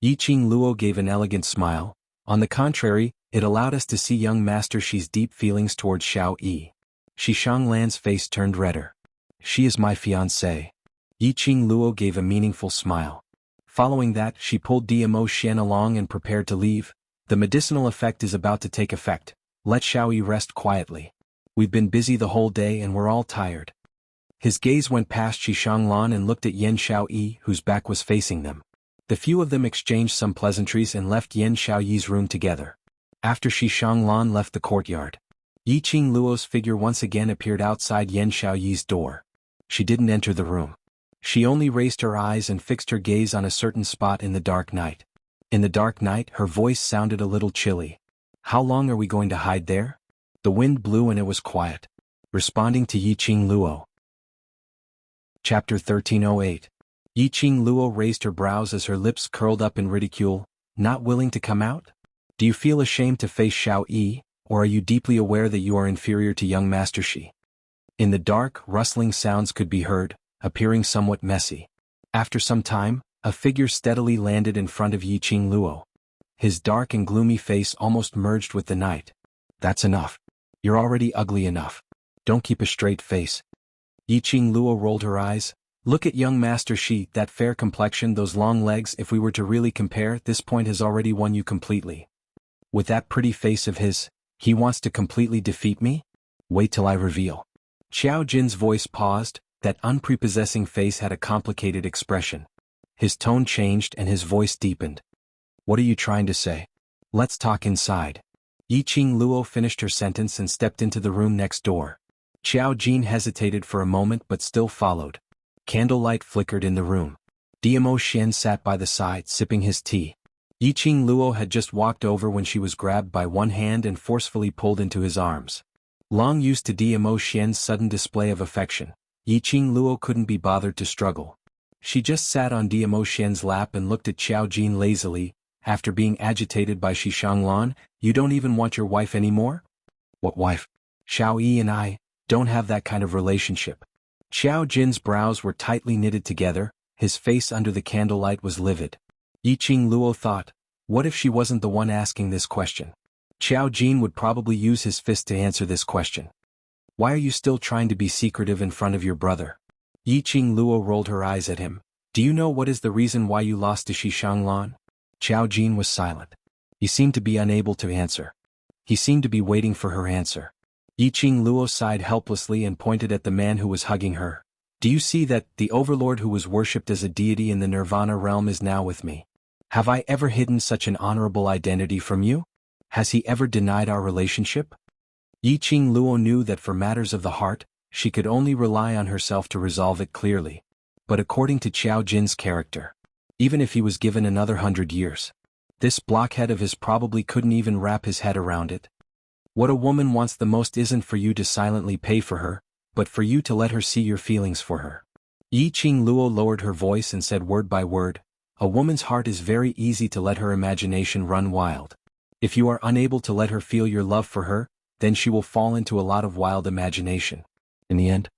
Yi Qing Luo gave an elegant smile. On the contrary, it allowed us to see young Master Shi's deep feelings towards Xiao Yi. Shi Shanglan's face turned redder. She is my fiancée. Yi Qing Luo gave a meaningful smile. Following that, she pulled Dmo Xian along and prepared to leave. The medicinal effect is about to take effect. Let Xiao Yi rest quietly. We've been busy the whole day and we're all tired. His gaze went past Shi Shanglan and looked at Yan Xiao Yi, whose back was facing them. The few of them exchanged some pleasantries and left Yan Xiao Yi's room together. After Shi Shanglan left the courtyard, Yi Qing Luo's figure once again appeared outside Yan Xiao Yi's door. She didn't enter the room. She only raised her eyes and fixed her gaze on a certain spot in the dark night. In the dark night, her voice sounded a little chilly. How long are we going to hide there? The wind blew and it was quiet. Responding to Yi Qing Luo. Chapter 1308. Yi Qing Luo raised her brows as her lips curled up in ridicule. Not willing to come out? Do you feel ashamed to face Xiao Yi, or are you deeply aware that you are inferior to young Master Shi? In the dark, rustling sounds could be heard, appearing somewhat messy. After some time, a figure steadily landed in front of Yi Qing Luo. His dark and gloomy face almost merged with the night. That's enough. You're already ugly enough. Don't keep a straight face. Yi Qing Luo rolled her eyes. Look at young Master Shi, that fair complexion, those long legs. If we were to really compare, this point has already won you completely. With that pretty face of his, he wants to completely defeat me? Wait till I reveal. Xiao Jin's voice paused. That unprepossessing face had a complicated expression. His tone changed and his voice deepened. What are you trying to say? Let's talk inside. Yi Qing Luo finished her sentence and stepped into the room next door. Xiao Jin hesitated for a moment but still followed. Candlelight flickered in the room. Dmo Xian sat by the side sipping his tea. Yi Qing Luo had just walked over when she was grabbed by one hand and forcefully pulled into his arms. Long used to Dmo Xian's sudden display of affection, Yi Qing Luo couldn't be bothered to struggle. She just sat on Dmo Xian's lap and looked at Xiao Jin lazily. After being agitated by Shi Shanglan, you don't even want your wife anymore? What wife? Xiao Yi and I don't have that kind of relationship. Xiao Jin's brows were tightly knitted together, his face under the candlelight was livid. Yi Qing Luo thought, what if she wasn't the one asking this question? Xiao Jin would probably use his fist to answer this question. Why are you still trying to be secretive in front of your brother? Yi Qing Luo rolled her eyes at him. Do you know what is the reason why you lost to Shi Shanglan? Xiao Jin was silent. He seemed to be unable to answer. He seemed to be waiting for her answer. Yi Qing Luo sighed helplessly and pointed at the man who was hugging her. Do you see that the overlord who was worshipped as a deity in the Nirvana realm is now with me? Have I ever hidden such an honorable identity from you? Has he ever denied our relationship? Yi Qing Luo knew that for matters of the heart, she could only rely on herself to resolve it clearly. But according to Xiao Jin's character, even if he was given another 100 years, this blockhead of his probably couldn't even wrap his head around it. What a woman wants the most isn't for you to silently pay for her, but for you to let her see your feelings for her. Yi Qing Luo lowered her voice and said word by word, a woman's heart is very easy to let her imagination run wild. If you are unable to let her feel your love for her, then she will fall into a lot of wild imagination. In the end,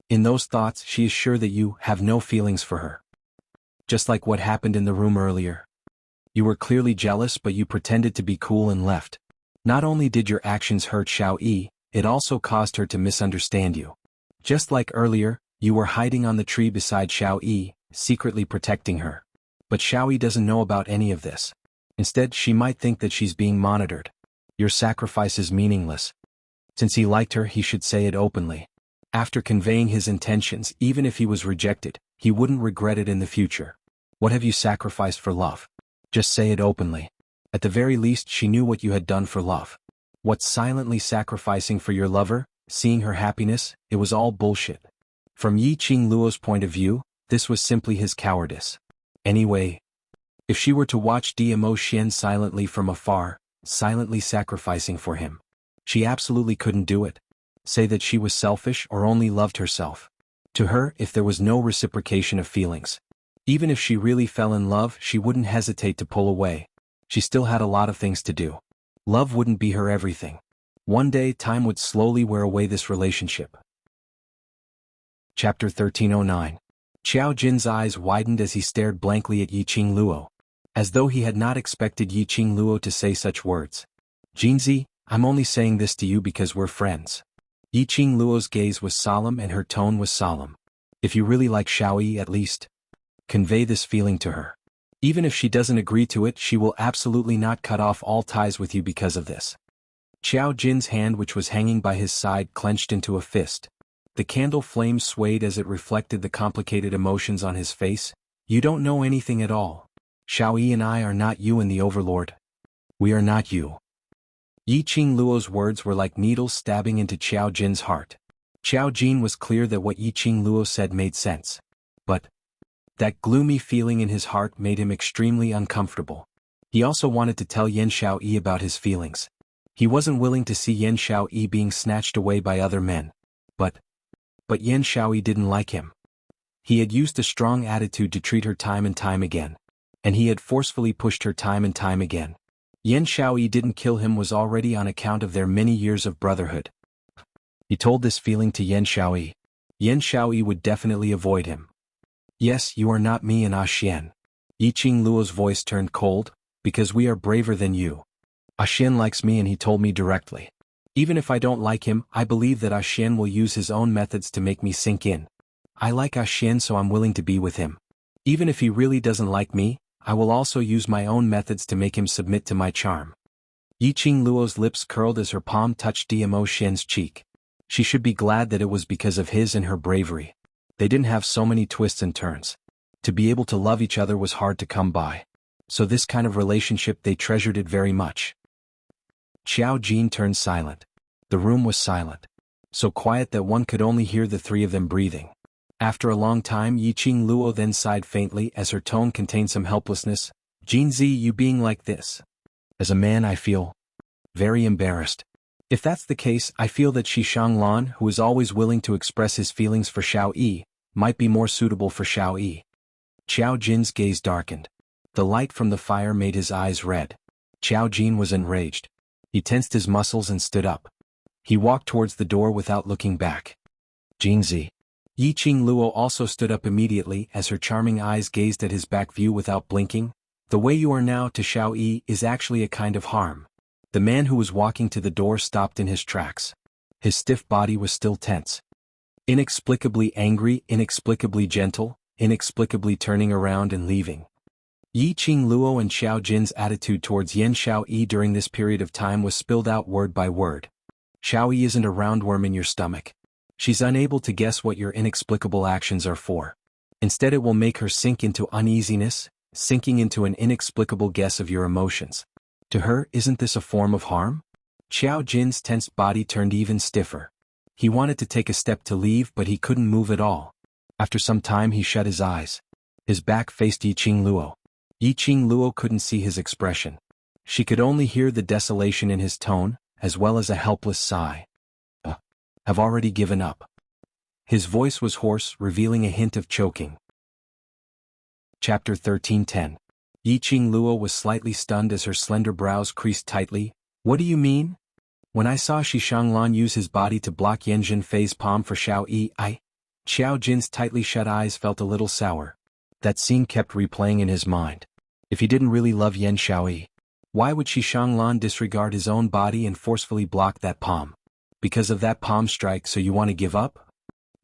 in those thoughts she is sure that you have no feelings for her. Just like what happened in the room earlier. You were clearly jealous but you pretended to be cool and left. Not only did your actions hurt Xiao Yi, it also caused her to misunderstand you. Just like earlier, you were hiding on the tree beside Xiao Yi, secretly protecting her. But Xiao Yi doesn't know about any of this. Instead, she might think that she's being monitored. Your sacrifice is meaningless. Since he liked her, he should say it openly. After conveying his intentions, even if he was rejected, he wouldn't regret it in the future. What have you sacrificed for love? Just say it openly. At the very least, she knew what you had done for love. What's silently sacrificing for your lover, seeing her happiness, it was all bullshit. From Yi Qing Luo's point of view, this was simply his cowardice. Anyway, if she were to watch Dmo Xian silently from afar, silently sacrificing for him, she absolutely couldn't do it. Say that she was selfish or only loved herself. To her, if there was no reciprocation of feelings, even if she really fell in love, she wouldn't hesitate to pull away. She still had a lot of things to do. Love wouldn't be her everything. One day, time would slowly wear away this relationship. Chapter 1309. Xiao Jin's eyes widened as he stared blankly at Yi Qing Luo. as though he had not expected Yiqing Luo to say such words. Jinzi, I'm only saying this to you because we're friends. Yiqing Luo's gaze was solemn and her tone was solemn. If you really like Xiaoyi, at least convey this feeling to her. Even if she doesn't agree to it, she will absolutely not cut off all ties with you because of this. Xiao Jin's hand, which was hanging by his side, clenched into a fist. The candle flame swayed as it reflected the complicated emotions on his face. You don't know anything at all. Xiaoyi and I are not you and the Overlord. We are not you. Yiqing Luo's words were like needles stabbing into Xiao Jin's heart. Xiao Jin was clear that what Yiqing Luo said made sense. But that gloomy feeling in his heart made him extremely uncomfortable. He also wanted to tell Yan Xiaoyi about his feelings. He wasn't willing to see Yan Xiaoyi being snatched away by other men. But Yan Xiaoyi didn't like him. He had used a strong attitude to treat her time and time again. And he had forcefully pushed her time and time again. Yan Xiaoyi didn't kill him was already on account of their many years of brotherhood. He told this feeling to Yan Xiaoyi. Yan Xiaoyi would definitely avoid him. Yes, you are not me and Xian. Yiqing Luo's voice turned cold, because we are braver than you. Xian likes me and he told me directly. Even if I don't like him, I believe that Xian will use his own methods to make me sink in. I like Xian, so I'm willing to be with him. Even if he really doesn't like me, I will also use my own methods to make him submit to my charm. Yiqing Luo's lips curled as her palm touched Dmo Xian's cheek. She should be glad that it was because of his and her bravery. They didn't have so many twists and turns. To be able to love each other was hard to come by. So this kind of relationship, they treasured it very much. Xiao Jin turned silent. The room was silent. So quiet that one could only hear the three of them breathing. After a long time, Yiqing Luo then sighed faintly as her tone contained some helplessness. Jinzi, you being like this. As a man, I feel very embarrassed. If that's the case, I feel that Xishang Lan, who is always willing to express his feelings for Xiao Yi, might be more suitable for Xiao Yi. Xiao Jin's gaze darkened. The light from the fire made his eyes red. Xiao Jin was enraged. He tensed his muscles and stood up. He walked towards the door without looking back. Jinzi. Yiqing Luo also stood up immediately as her charming eyes gazed at his back view without blinking. The way you are now to Xiao Yi is actually a kind of harm. The man who was walking to the door stopped in his tracks. His stiff body was still tense. Inexplicably angry, inexplicably gentle, inexplicably turning around and leaving. Yiqing Luo and Xiao Jin's attitude towards Yan Xiaoyi during this period of time was spilled out word by word. Xiaoyi isn't a roundworm in your stomach. She's unable to guess what your inexplicable actions are for. Instead, it will make her sink into uneasiness, sinking into an inexplicable guess of your emotions. To her, isn't this a form of harm? Xiao Jin's tensed body turned even stiffer. He wanted to take a step to leave, but he couldn't move at all. After some time, he shut his eyes. His back faced Yiqing Luo. Yiqing Luo couldn't see his expression. She could only hear the desolation in his tone, as well as a helpless sigh. Have already given up. His voice was hoarse, revealing a hint of choking. Chapter 13:10. Yiqing Luo was slightly stunned as her slender brows creased tightly. What do you mean? When I saw Xishang Lan use his body to block Yan Zhenfei's palm for Xiao Yi, Xiao Jin's tightly shut eyes felt a little sour. That scene kept replaying in his mind. If he didn't really love Yan Xiaoyi, why would Xishang Lan disregard his own body and forcefully block that palm? Because of that palm strike, so you want to give up?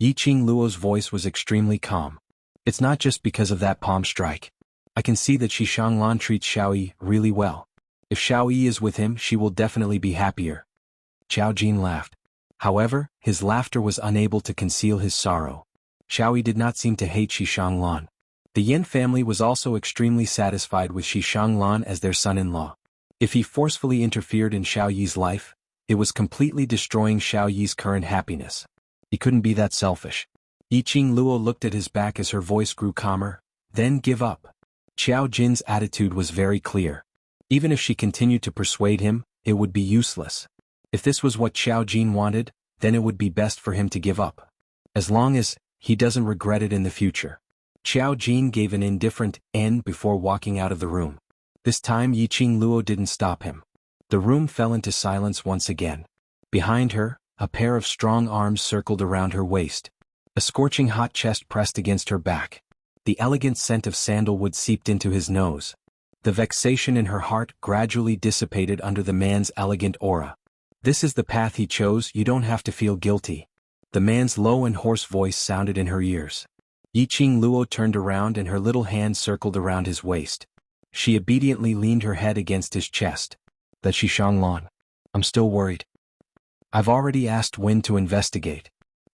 Yiqing Luo's voice was extremely calm. It's not just because of that palm strike. I can see that Xishang Lan treats Xiaoyi really well. If Xiaoyi is with him, she will definitely be happier. Xiao Jin laughed. However, his laughter was unable to conceal his sorrow. Xiaoyi did not seem to hate Xishang Lan. The Yin family was also extremely satisfied with Xishang Lan as their son-in-law. If he forcefully interfered in Xiao Yi's life, it was completely destroying Xiao Yi's current happiness. He couldn't be that selfish. Yiqing Luo looked at his back as her voice grew calmer. Then give up. Xiao Jin's attitude was very clear. Even if she continued to persuade him, it would be useless. If this was what Xiao Jin wanted, then it would be best for him to give up. As long as he doesn't regret it in the future. Xiao Jin gave an indifferent "n" before walking out of the room. This time Yiqing Luo didn't stop him. The room fell into silence once again. Behind her, a pair of strong arms circled around her waist. A scorching hot chest pressed against her back. The elegant scent of sandalwood seeped into his nose. The vexation in her heart gradually dissipated under the man's elegant aura. This is the path he chose, you don't have to feel guilty. The man's low and hoarse voice sounded in her ears. Yiqing Luo turned around and her little hand circled around his waist. She obediently leaned her head against his chest. That Shishanglan. I'm still worried. I've already asked Wen to investigate.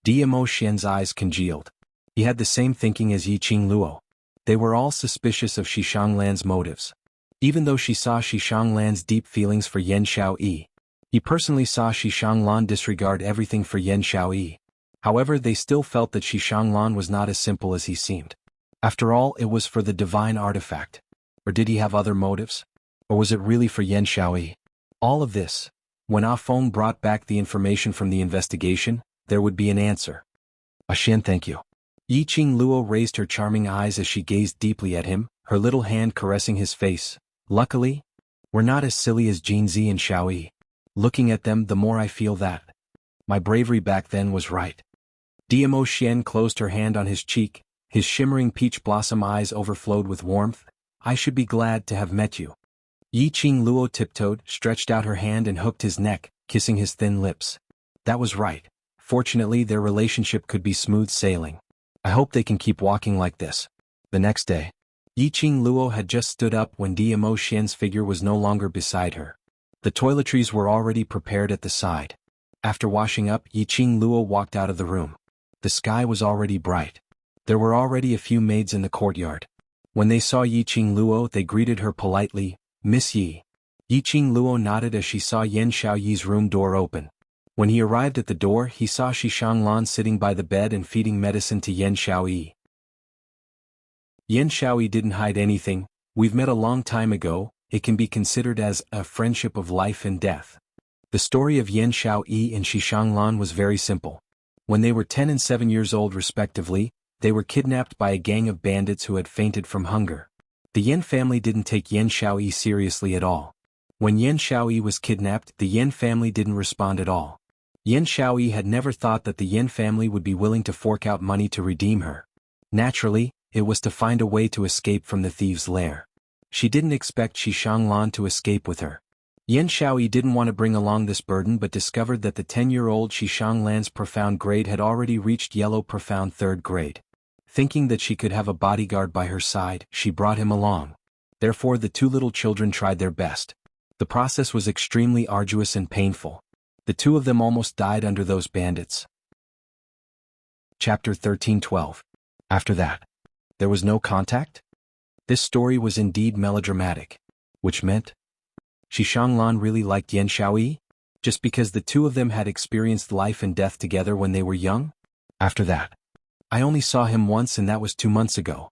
Dmo Xian's eyes congealed. He had the same thinking as Yiqing Luo. They were all suspicious of Shishanglan's motives. Even though she saw Shishanglan's deep feelings for Yan Xiaoyi, he personally saw Shishanglan disregard everything for Yan Xiaoyi. However, they still felt that Shishanglan was not as simple as he seemed. After all, it was for the divine artifact. Or did he have other motives? Or was it really for Yan Xiaoyi? All of this. When Ah Feng brought back the information from the investigation, there would be an answer. Xian, thank you. Yiqing Luo raised her charming eyes as she gazed deeply at him, her little hand caressing his face. Luckily, we're not as silly as Jinzi and Xiaoyi. Looking at them, the more I feel that my bravery back then was right. Dmo Xian closed her hand on his cheek, his shimmering peach blossom eyes overflowed with warmth. I should be glad to have met you. Yiqing Luo tiptoed, stretched out her hand and hooked his neck, kissing his thin lips. That was right. Fortunately, their relationship could be smooth sailing. I hope they can keep walking like this. The next day, Yiqing Luo had just stood up when Dmo Xian's figure was no longer beside her. The toiletries were already prepared at the side. After washing up, Yiqing Luo walked out of the room. The sky was already bright. There were already a few maids in the courtyard. When they saw Yiqing Luo, they greeted her politely, Miss Yi. Yiqing Luo nodded as she saw Yan Xiaoyi's room door open. When he arrived at the door, he saw Shishanglan sitting by the bed and feeding medicine to Yan Xiaoyi. Yan Xiaoyi didn't hide anything. We've met a long time ago. It can be considered as a friendship of life and death. The story of Yan Xiaoyi and Shishanglan was very simple. When they were 10 and 7 years old respectively, they were kidnapped by a gang of bandits who had fainted from hunger. The Yan family didn't take Yan Xiaoyi seriously at all. When Yan Xiaoyi was kidnapped, the Yan family didn't respond at all. Yan Xiaoyi had never thought that the Yan family would be willing to fork out money to redeem her. Naturally, it was to find a way to escape from the thieves' lair. She didn't expect Shishanglan to escape with her. Yan Xiaoyi didn't want to bring along this burden but discovered that the 10-year-old Shishanglan's profound grade had already reached yellow profound 3rd grade. Thinking that she could have a bodyguard by her side, she brought him along. Therefore the two little children tried their best. The process was extremely arduous and painful. The two of them almost died under those bandits. Chapter 13:12. After that, there was no contact? This story was indeed melodramatic. Which meant? Shishanglan really liked Yan Xiaoyi? Just because the two of them had experienced life and death together when they were young? After that, I only saw him once and that was 2 months ago.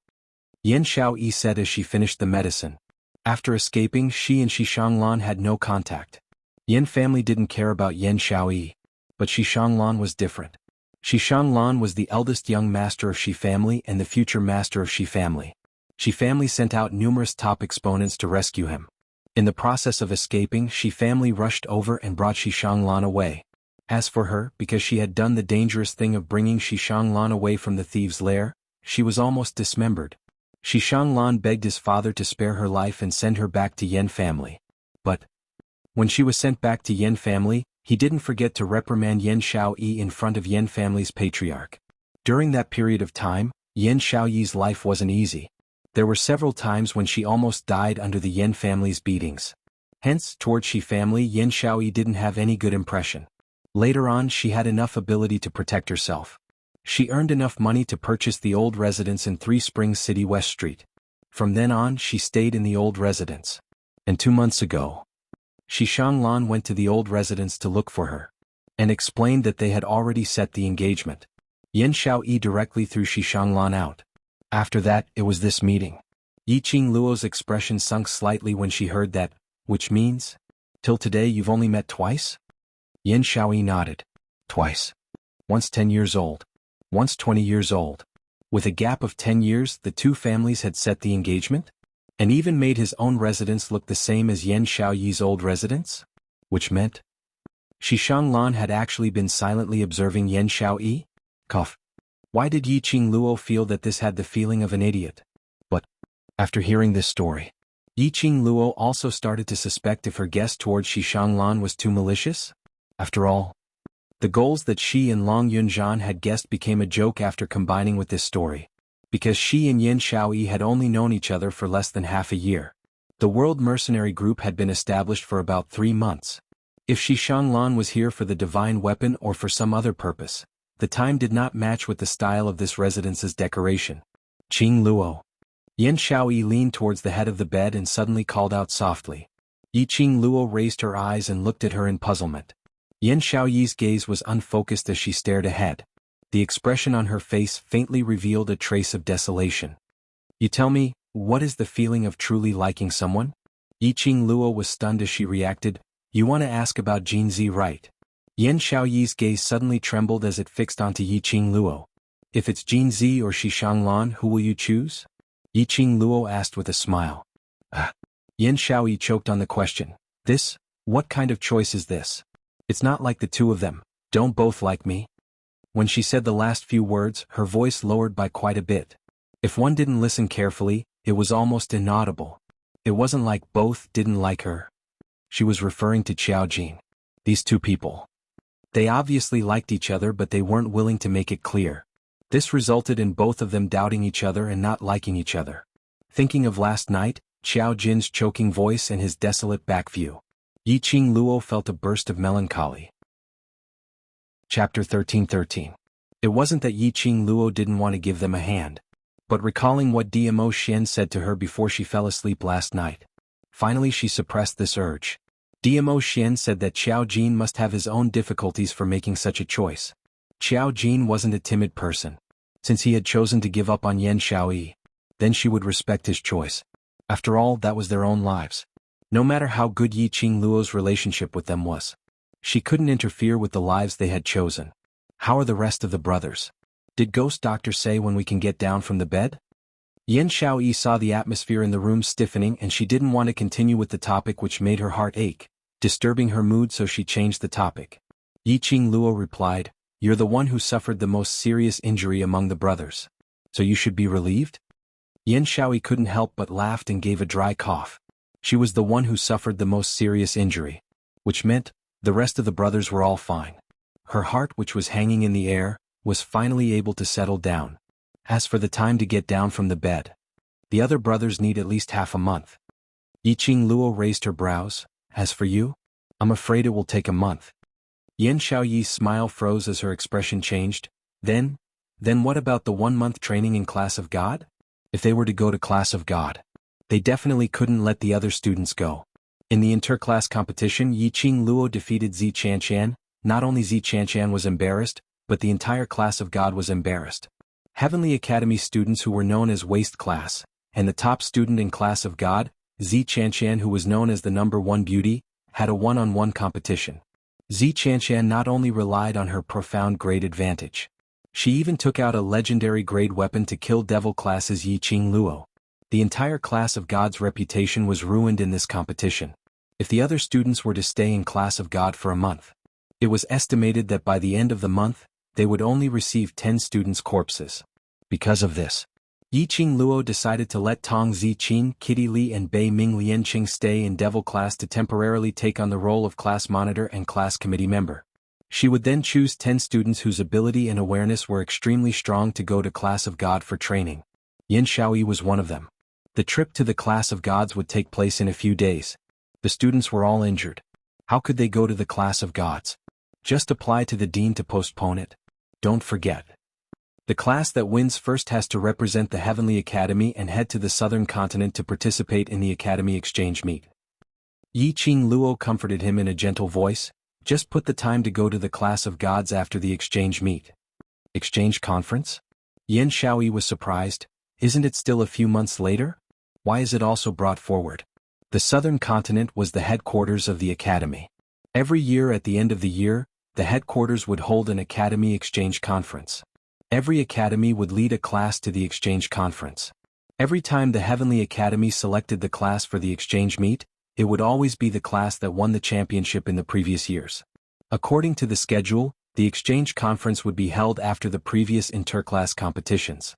Yan Xiaoyi said as she finished the medicine. After escaping, she and Shishanglan had no contact. Yan family didn't care about Yan Xiaoyi. But Shishanglan was different. Shishanglan was the eldest young master of Shi family and the future master of Shi family. Shi family sent out numerous top exponents to rescue him. In the process of escaping, Shi family rushed over and brought Shishanglan away. As for her, because she had done the dangerous thing of bringing Shishanglan away from the thieves' lair, she was almost dismembered. Shishanglan begged his father to spare her life and send her back to Yan family. But when she was sent back to Yan family, he didn't forget to reprimand Yan Xiaoyi in front of Yan family's patriarch. During that period of time, Yan Xiaoyi's life wasn't easy. There were several times when she almost died under the Yan family's beatings. Hence, toward Shi family, Yan Xiaoyi didn't have any good impression. Later on, she had enough ability to protect herself. She earned enough money to purchase the old residence in 3 Springs City West Street. From then on, she stayed in the old residence. And 2 months ago, Shishanglan went to the old residence to look for her, and explained that they had already set the engagement. Yan Xiaoyi directly threw Shishanglan out. After that, it was this meeting. Yiqing Luo's expression sunk slightly when she heard that, which means, till today you've only met twice? Yan Xiaoyi nodded. Twice. Once 10 years old. Once 20 years old. With a gap of 10 years, the two families had set the engagement? And even made his own residence look the same as Yan Xiaoyi's old residence? Which meant? Shishanglan had actually been silently observing Yan Xiaoyi? Cough. Why did Yiqing Luo feel that this had the feeling of an idiot? But, after hearing this story, Yiqing Luo also started to suspect if her guess towards Shi Shanglan was too malicious. After all, the goals that Shi and Long Yunzhan had guessed became a joke after combining with this story. Because Shi and Yin Shaoyi had only known each other for less than half a year. The World Mercenary Group had been established for about 3 months. If Shi Shanglan was here for the divine weapon or for some other purpose, the time did not match with the style of this residence's decoration. Qing Luo. Yin Shaoyi leaned towards the head of the bed and suddenly called out softly. Yiqing Luo raised her eyes and looked at her in puzzlement. Yin Shaoyi's gaze was unfocused as she stared ahead. The expression on her face faintly revealed a trace of desolation. You tell me, what is the feeling of truly liking someone? Yiqing Luo was stunned as she reacted. You want to ask about Jinzi, right? Yin Shaoyi's gaze suddenly trembled as it fixed onto Yiqing Luo. If it's Jinzi or Shi Shanglan, who will you choose? Yiqing Luo asked with a smile. Yin Shaoyi choked on the question. What kind of choice is this? It's not like the two of them, don't both like me? When she said the last few words, her voice lowered by quite a bit. If one didn't listen carefully, it was almost inaudible. It wasn't like both didn't like her. She was referring to Qiao Jin. These two people. They obviously liked each other, but they weren't willing to make it clear. This resulted in both of them doubting each other and not liking each other. Thinking of last night, Qiao Jin's choking voice and his desolate back view, Yiqing Luo felt a burst of melancholy. Chapter 13:13. It wasn't that Yiqing Luo didn't want to give them a hand, but recalling what Dmo Xian said to her before she fell asleep last night. Finally she suppressed this urge. Dmo Xian said that Qiao Jin must have his own difficulties for making such a choice. Qiao Jin wasn't a timid person. Since he had chosen to give up on Yin Shaoyi, then she would respect his choice. After all, that was their own lives. No matter how good Yiqing Luo's relationship with them was, she couldn't interfere with the lives they had chosen. How are the rest of the brothers? Did Ghost Doctor say when we can get down from the bed? Yin Shaoyi saw the atmosphere in the room stiffening and she didn't want to continue with the topic which made her heart ache, disturbing her mood, so she changed the topic. Yiqing Luo replied, You're the one who suffered the most serious injury among the brothers. So you should be relieved? Yin Shaoyi couldn't help but laughed and gave a dry cough. She was the one who suffered the most serious injury. Which meant, the rest of the brothers were all fine. Her heart, which was hanging in the air, was finally able to settle down. As for the time to get down from the bed, the other brothers need at least half a month. Yiqing Luo raised her brows. As for you? I'm afraid it will take a month. Yin Shaoyi's smile froze as her expression changed. Then what about the 1-month training in Class of God? If they were to go to Class of God, they definitely couldn't let the other students go. In the interclass competition, Yiqing Luo defeated Zi Chanshan. Not only Zi Chanshan was embarrassed, but the entire Class of God was embarrassed. Heavenly Academy students who were known as Waste Class, and the top student in Class of God, Zi Chanshan, who was known as the #1 beauty, had a one-on-one competition. Zi Chanshan not only relied on her profound grade advantage, she even took out a legendary grade weapon to kill devil classes Yiqing Luo. The entire Class of God's reputation was ruined in this competition. If the other students were to stay in Class of God for a month, it was estimated that by the end of the month, they would only receive 10 students' corpses. Because of this, Yiqing Luo decided to let Tong Ziqin, Kitty Li and Bei Ming Lianqing stay in Devil Class to temporarily take on the role of class monitor and class committee member. She would then choose 10 students whose ability and awareness were extremely strong to go to Class of God for training. Yin Shaoyi was one of them. The trip to the Class of Gods would take place in a few days. The students were all injured. How could they go to the Class of Gods? Just apply to the dean to postpone it. Don't forget. The class that wins first has to represent the Heavenly Academy and head to the southern continent to participate in the Academy exchange meet. Yiqing Luo comforted him in a gentle voice. Just put the time to go to the Class of Gods after the exchange meet. Exchange conference? Yin Shaoyi was surprised. Isn't it still a few months later? Why is it also brought forward? The southern continent was the headquarters of the Academy. Every year at the end of the year, the headquarters would hold an Academy exchange conference. Every Academy would lead a class to the exchange conference. Every time the Heavenly Academy selected the class for the exchange meet, it would always be the class that won the championship in the previous years. According to the schedule, the exchange conference would be held after the previous interclass competitions.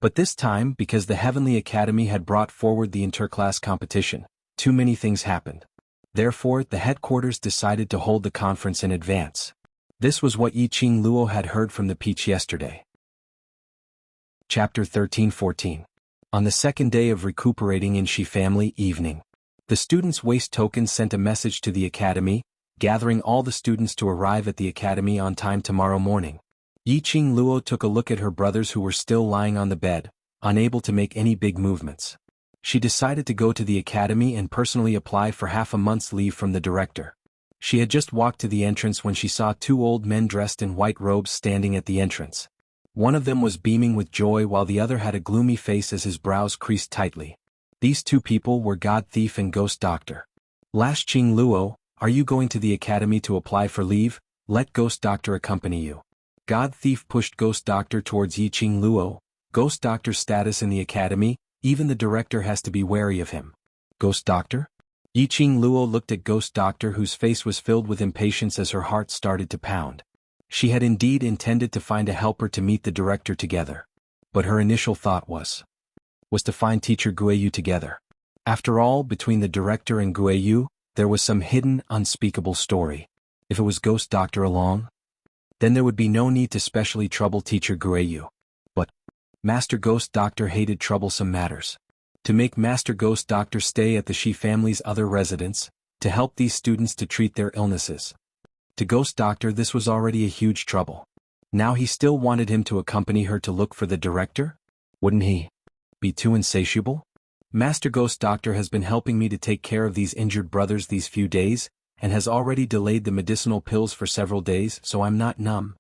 But this time, because the Heavenly Academy had brought forward the interclass competition, too many things happened. Therefore, the headquarters decided to hold the conference in advance. This was what Yiqing Luo had heard from the Peach yesterday. Chapter 13-14. On the second day of recuperating in Shi family evening, the students' waste token sent a message to the academy, gathering all the students to arrive at the academy on time tomorrow morning. Yiqing Luo took a look at her brothers who were still lying on the bed, unable to make any big movements. She decided to go to the academy and personally apply for half a month's leave from the director. She had just walked to the entrance when she saw two old men dressed in white robes standing at the entrance. One of them was beaming with joy while the other had a gloomy face as his brows creased tightly. These two people were God Thief and Ghost Doctor. Yiqing Luo, are you going to the academy to apply for leave? Let Ghost Doctor accompany you. God Thief pushed Ghost Doctor towards Yiqing Luo. Ghost Doctor's status in the academy, even the director has to be wary of him. Ghost Doctor? Yiqing Luo looked at Ghost Doctor, whose face was filled with impatience as her heart started to pound. She had indeed intended to find a helper to meet the director together. But her initial thought was to find teacher Guiyu together. After all, between the director and Guiyu, there was some hidden, unspeakable story. If it was Ghost Doctor along, then there would be no need to specially trouble teacher Guiyu. But Master Ghost Doctor hated troublesome matters. To make Master Ghost Doctor stay at the Shi family's other residence, to help these students to treat their illnesses. To Ghost Doctor this was already a huge trouble. Now he still wanted him to accompany her to look for the director? Wouldn't he be too insatiable? Master Ghost Doctor has been helping me to take care of these injured brothers these few days, and has already delayed the medicinal pills for several days, so I'm not numb.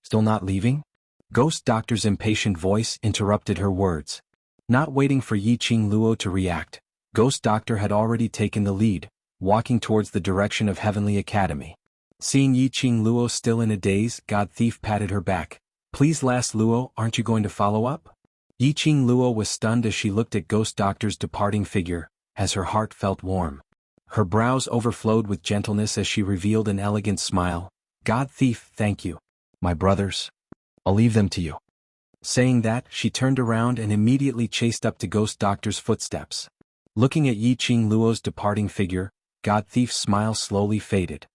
Still not leaving? Ghost Doctor's impatient voice interrupted her words. Not waiting for Yiqing Luo to react, Ghost Doctor had already taken the lead, walking towards the direction of Heavenly Academy. Seeing Yiqing Luo still in a daze, God Thief patted her back. Please, last Luo, aren't you going to follow up? Yiqing Luo was stunned as she looked at Ghost Doctor's departing figure, as her heart felt warm. Her brows overflowed with gentleness as she revealed an elegant smile. God Thief, thank you. My brothers, I'll leave them to you. Saying that, she turned around and immediately chased up to Ghost Doctor's footsteps. Looking at Yiqing Luo's departing figure, God Thief's smile slowly faded.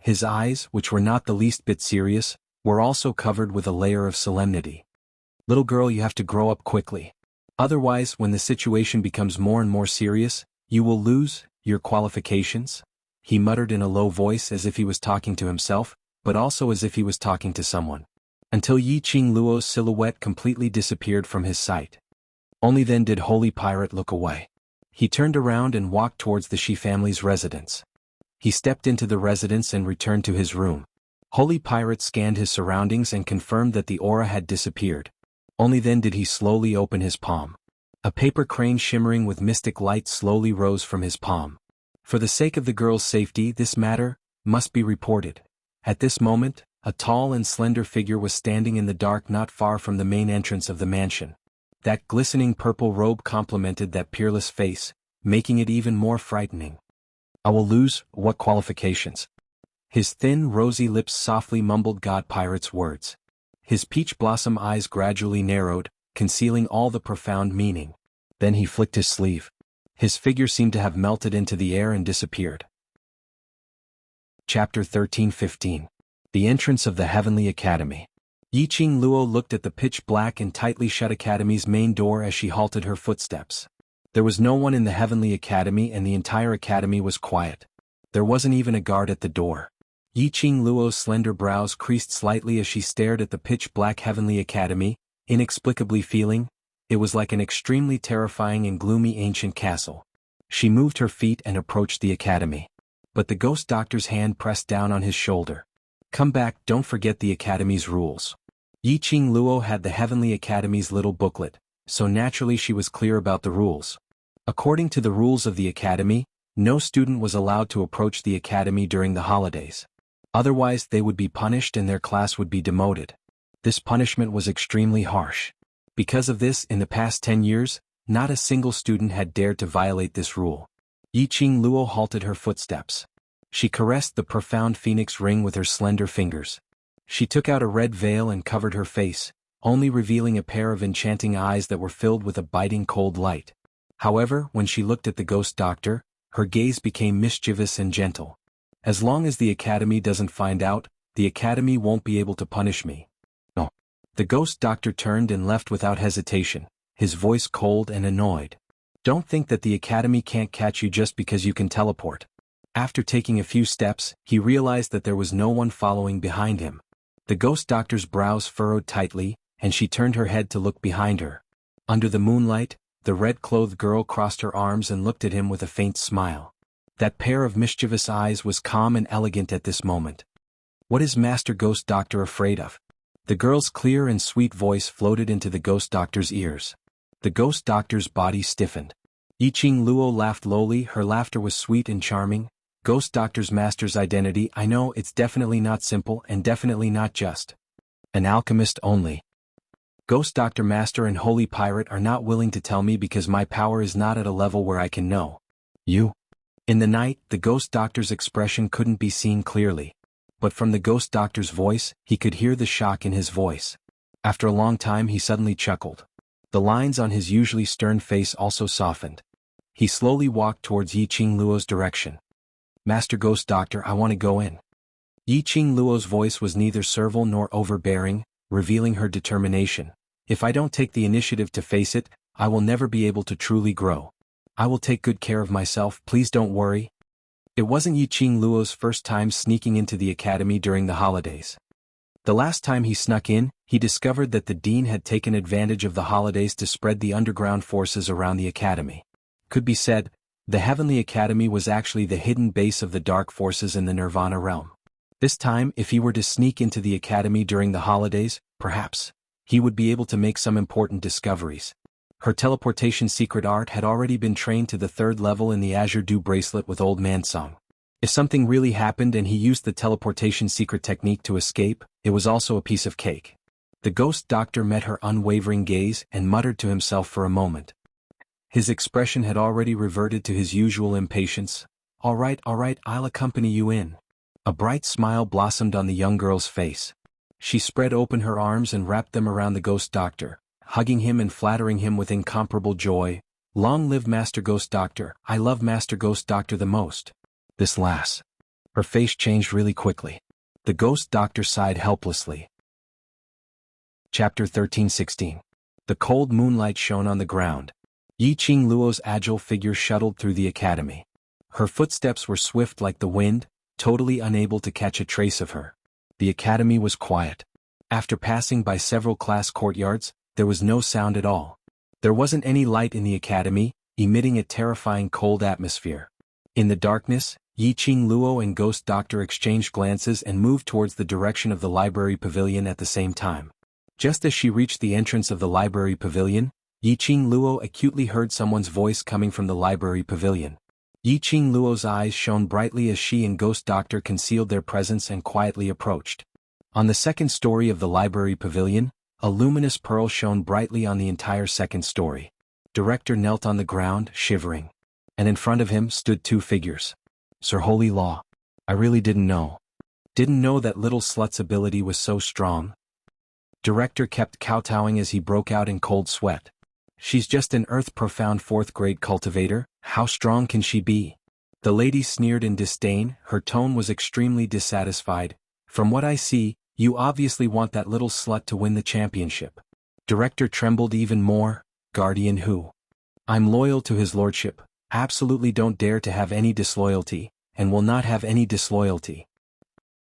His eyes, which were not the least bit serious, were also covered with a layer of solemnity. Little girl, you have to grow up quickly. Otherwise, when the situation becomes more and more serious, you will lose your qualifications, he muttered in a low voice as if he was talking to himself, but also as if he was talking to someone. Until Yiqing Luo's silhouette completely disappeared from his sight. Only then did Holy Pirate look away. He turned around and walked towards the Shi family's residence. He stepped into the residence and returned to his room. Holy Pirate scanned his surroundings and confirmed that the aura had disappeared. Only then did he slowly open his palm. A paper crane shimmering with mystic light slowly rose from his palm. For the sake of the girl's safety, this matter must be reported. At this moment, a tall and slender figure was standing in the dark not far from the main entrance of the mansion. That glistening purple robe complemented that peerless face, making it even more frightening. I will lose, what qualifications? His thin, rosy lips softly mumbled God Pirate's words. His peach blossom eyes gradually narrowed, concealing all the profound meaning. Then he flicked his sleeve. His figure seemed to have melted into the air and disappeared. Chapter 13-15. The Entrance of the Heavenly Academy. Yiqing Luo looked at the pitch-black and tightly shut academy's main door as she halted her footsteps. There was no one in the Heavenly Academy and the entire academy was quiet. There wasn't even a guard at the door. Yiqing Luo's slender brows creased slightly as she stared at the pitch-black Heavenly Academy, inexplicably feeling it was like an extremely terrifying and gloomy ancient castle. She moved her feet and approached the academy. But the Ghost Doctor's hand pressed down on his shoulder. Come back, don't forget the academy's rules. Yiqing Luo had the Heavenly Academy's little booklet, so naturally she was clear about the rules. According to the rules of the academy, no student was allowed to approach the academy during the holidays. Otherwise they would be punished and their class would be demoted. This punishment was extremely harsh. Because of this, in the past 10 years, not a single student had dared to violate this rule. Yiqing Luo halted her footsteps. She caressed the profound phoenix ring with her slender fingers. She took out a red veil and covered her face, only revealing a pair of enchanting eyes that were filled with a biting cold light. However, when she looked at the ghost doctor, her gaze became mischievous and gentle. As long as the academy doesn't find out, the academy won't be able to punish me. No. The ghost doctor turned and left without hesitation, his voice cold and annoyed. Don't think that the academy can't catch you just because you can teleport. After taking a few steps, he realized that there was no one following behind him. The ghost doctor's brows furrowed tightly, and she turned her head to look behind her. Under the moonlight, the red-clothed girl crossed her arms and looked at him with a faint smile. That pair of mischievous eyes was calm and elegant at this moment. What is Master Ghost Doctor afraid of? The girl's clear and sweet voice floated into the ghost doctor's ears. The ghost doctor's body stiffened. Yiqing Luo laughed lowly, her laughter was sweet and charming. Ghost Doctor's master's identity, I know it's definitely not simple and definitely not just an alchemist only. Ghost Doctor Master and Holy Pirate are not willing to tell me because my power is not at a level where I can know you. In the night, the Ghost Doctor's expression couldn't be seen clearly. But from the Ghost Doctor's voice, he could hear the shock in his voice. After a long time he suddenly chuckled. The lines on his usually stern face also softened. He slowly walked towards Yiqing Luo's direction. Master Ghost Doctor, I want to go in. Yiqing Luo's voice was neither servile nor overbearing, revealing her determination. If I don't take the initiative to face it, I will never be able to truly grow. I will take good care of myself, please don't worry. It wasn't Yiqing Luo's first time sneaking into the academy during the holidays. The last time he snuck in, he discovered that the dean had taken advantage of the holidays to spread the underground forces around the academy. Could be said, the Heavenly Academy was actually the hidden base of the dark forces in the Nirvana realm. This time, if he were to sneak into the academy during the holidays, perhaps he would be able to make some important discoveries. Her teleportation secret art had already been trained to the 3rd level in the Azure Dew bracelet with Old Man Sung. If something really happened and he used the teleportation secret technique to escape, it was also a piece of cake. The Ghost Doctor met her unwavering gaze and muttered to himself for a moment. His expression had already reverted to his usual impatience. All right, I'll accompany you in. A bright smile blossomed on the young girl's face. She spread open her arms and wrapped them around the Ghost Doctor, hugging him and flattering him with incomparable joy. Long live Master Ghost Doctor, I love Master Ghost Doctor the most. This lass. Her face changed really quickly. The Ghost Doctor sighed helplessly. Chapter 13:16. The cold moonlight shone on the ground. Yiqing Luo's agile figure shuttled through the academy. Her footsteps were swift like the wind, totally unable to catch a trace of her. The academy was quiet. After passing by several class courtyards, there was no sound at all. There wasn't any light in the academy, emitting a terrifying cold atmosphere. In the darkness, Yiqing Luo and Ghost Doctor exchanged glances and moved towards the direction of the library pavilion at the same time. Just as she reached the entrance of the library pavilion, Yiqing Luo acutely heard someone's voice coming from the library pavilion. Yiqing Luo's eyes shone brightly as she and Ghost Doctor concealed their presence and quietly approached. On the 2nd story of the library pavilion, a luminous pearl shone brightly on the entire 2nd story. Director knelt on the ground, shivering. And in front of him stood 2 figures. Sir Holy Law. I really didn't know. Didn't know that little slut's ability was so strong. Director kept kowtowing as he broke out in cold sweat. She's just an earth-profound 4th-grade cultivator, how strong can she be? The lady sneered in disdain, her tone was extremely dissatisfied. From what I see, you obviously want that little slut to win the championship. Director trembled even more. Guardian who? I'm loyal to his lordship, absolutely don't dare to have any disloyalty, and will not have any disloyalty.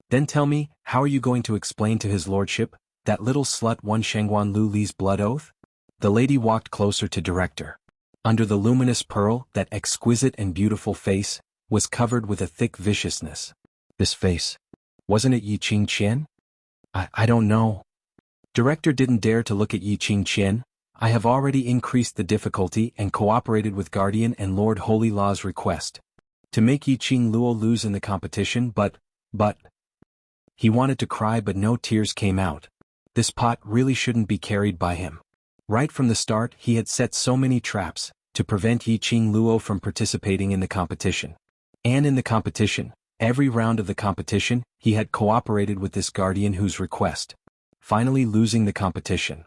Then tell me, how are you going to explain to his lordship, that little slut won Shangguan Lu Li's blood oath? The lady walked closer to Director. Under the luminous pearl, that exquisite and beautiful face, was covered with a thick viciousness. This face. Wasn't it Yiqing Qian? I don't know. Director didn't dare to look at Yiqing Qian. I have already increased the difficulty and cooperated with Guardian and Lord Holy Law's request. To make Yiqing Luo lose in the competition, but... He wanted to cry but no tears came out. This pot really shouldn't be carried by him. Right from the start he had set so many traps, to prevent Yiqing Luo from participating in the competition. And in the competition, every round of the competition, he had cooperated with this guardian whose request. Finally losing the competition.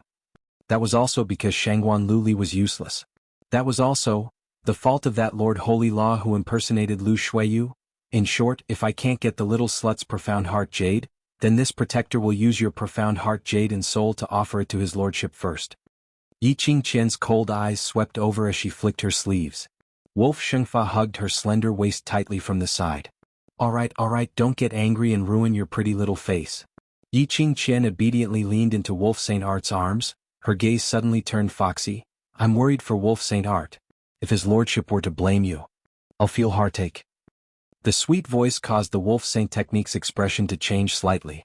That was also because Shangguan Luli was useless. That was also the fault of that Lord Holy Law who impersonated Lu Shuiyu. In short, if I can't get the little slut's profound heart jade, then this protector will use your profound heart jade and soul to offer it to his lordship first. Yi Qingqian's cold eyes swept over as she flicked her sleeves. Wolf Shengfa hugged her slender waist tightly from the side. All right, don't get angry and ruin your pretty little face. Yi Qingqian obediently leaned into Wolf Saint Art's arms, her gaze suddenly turned foxy. I'm worried for Wolf Saint Art. If his lordship were to blame you, I'll feel heartache. The sweet voice caused the Wolf Saint Technique's expression to change slightly.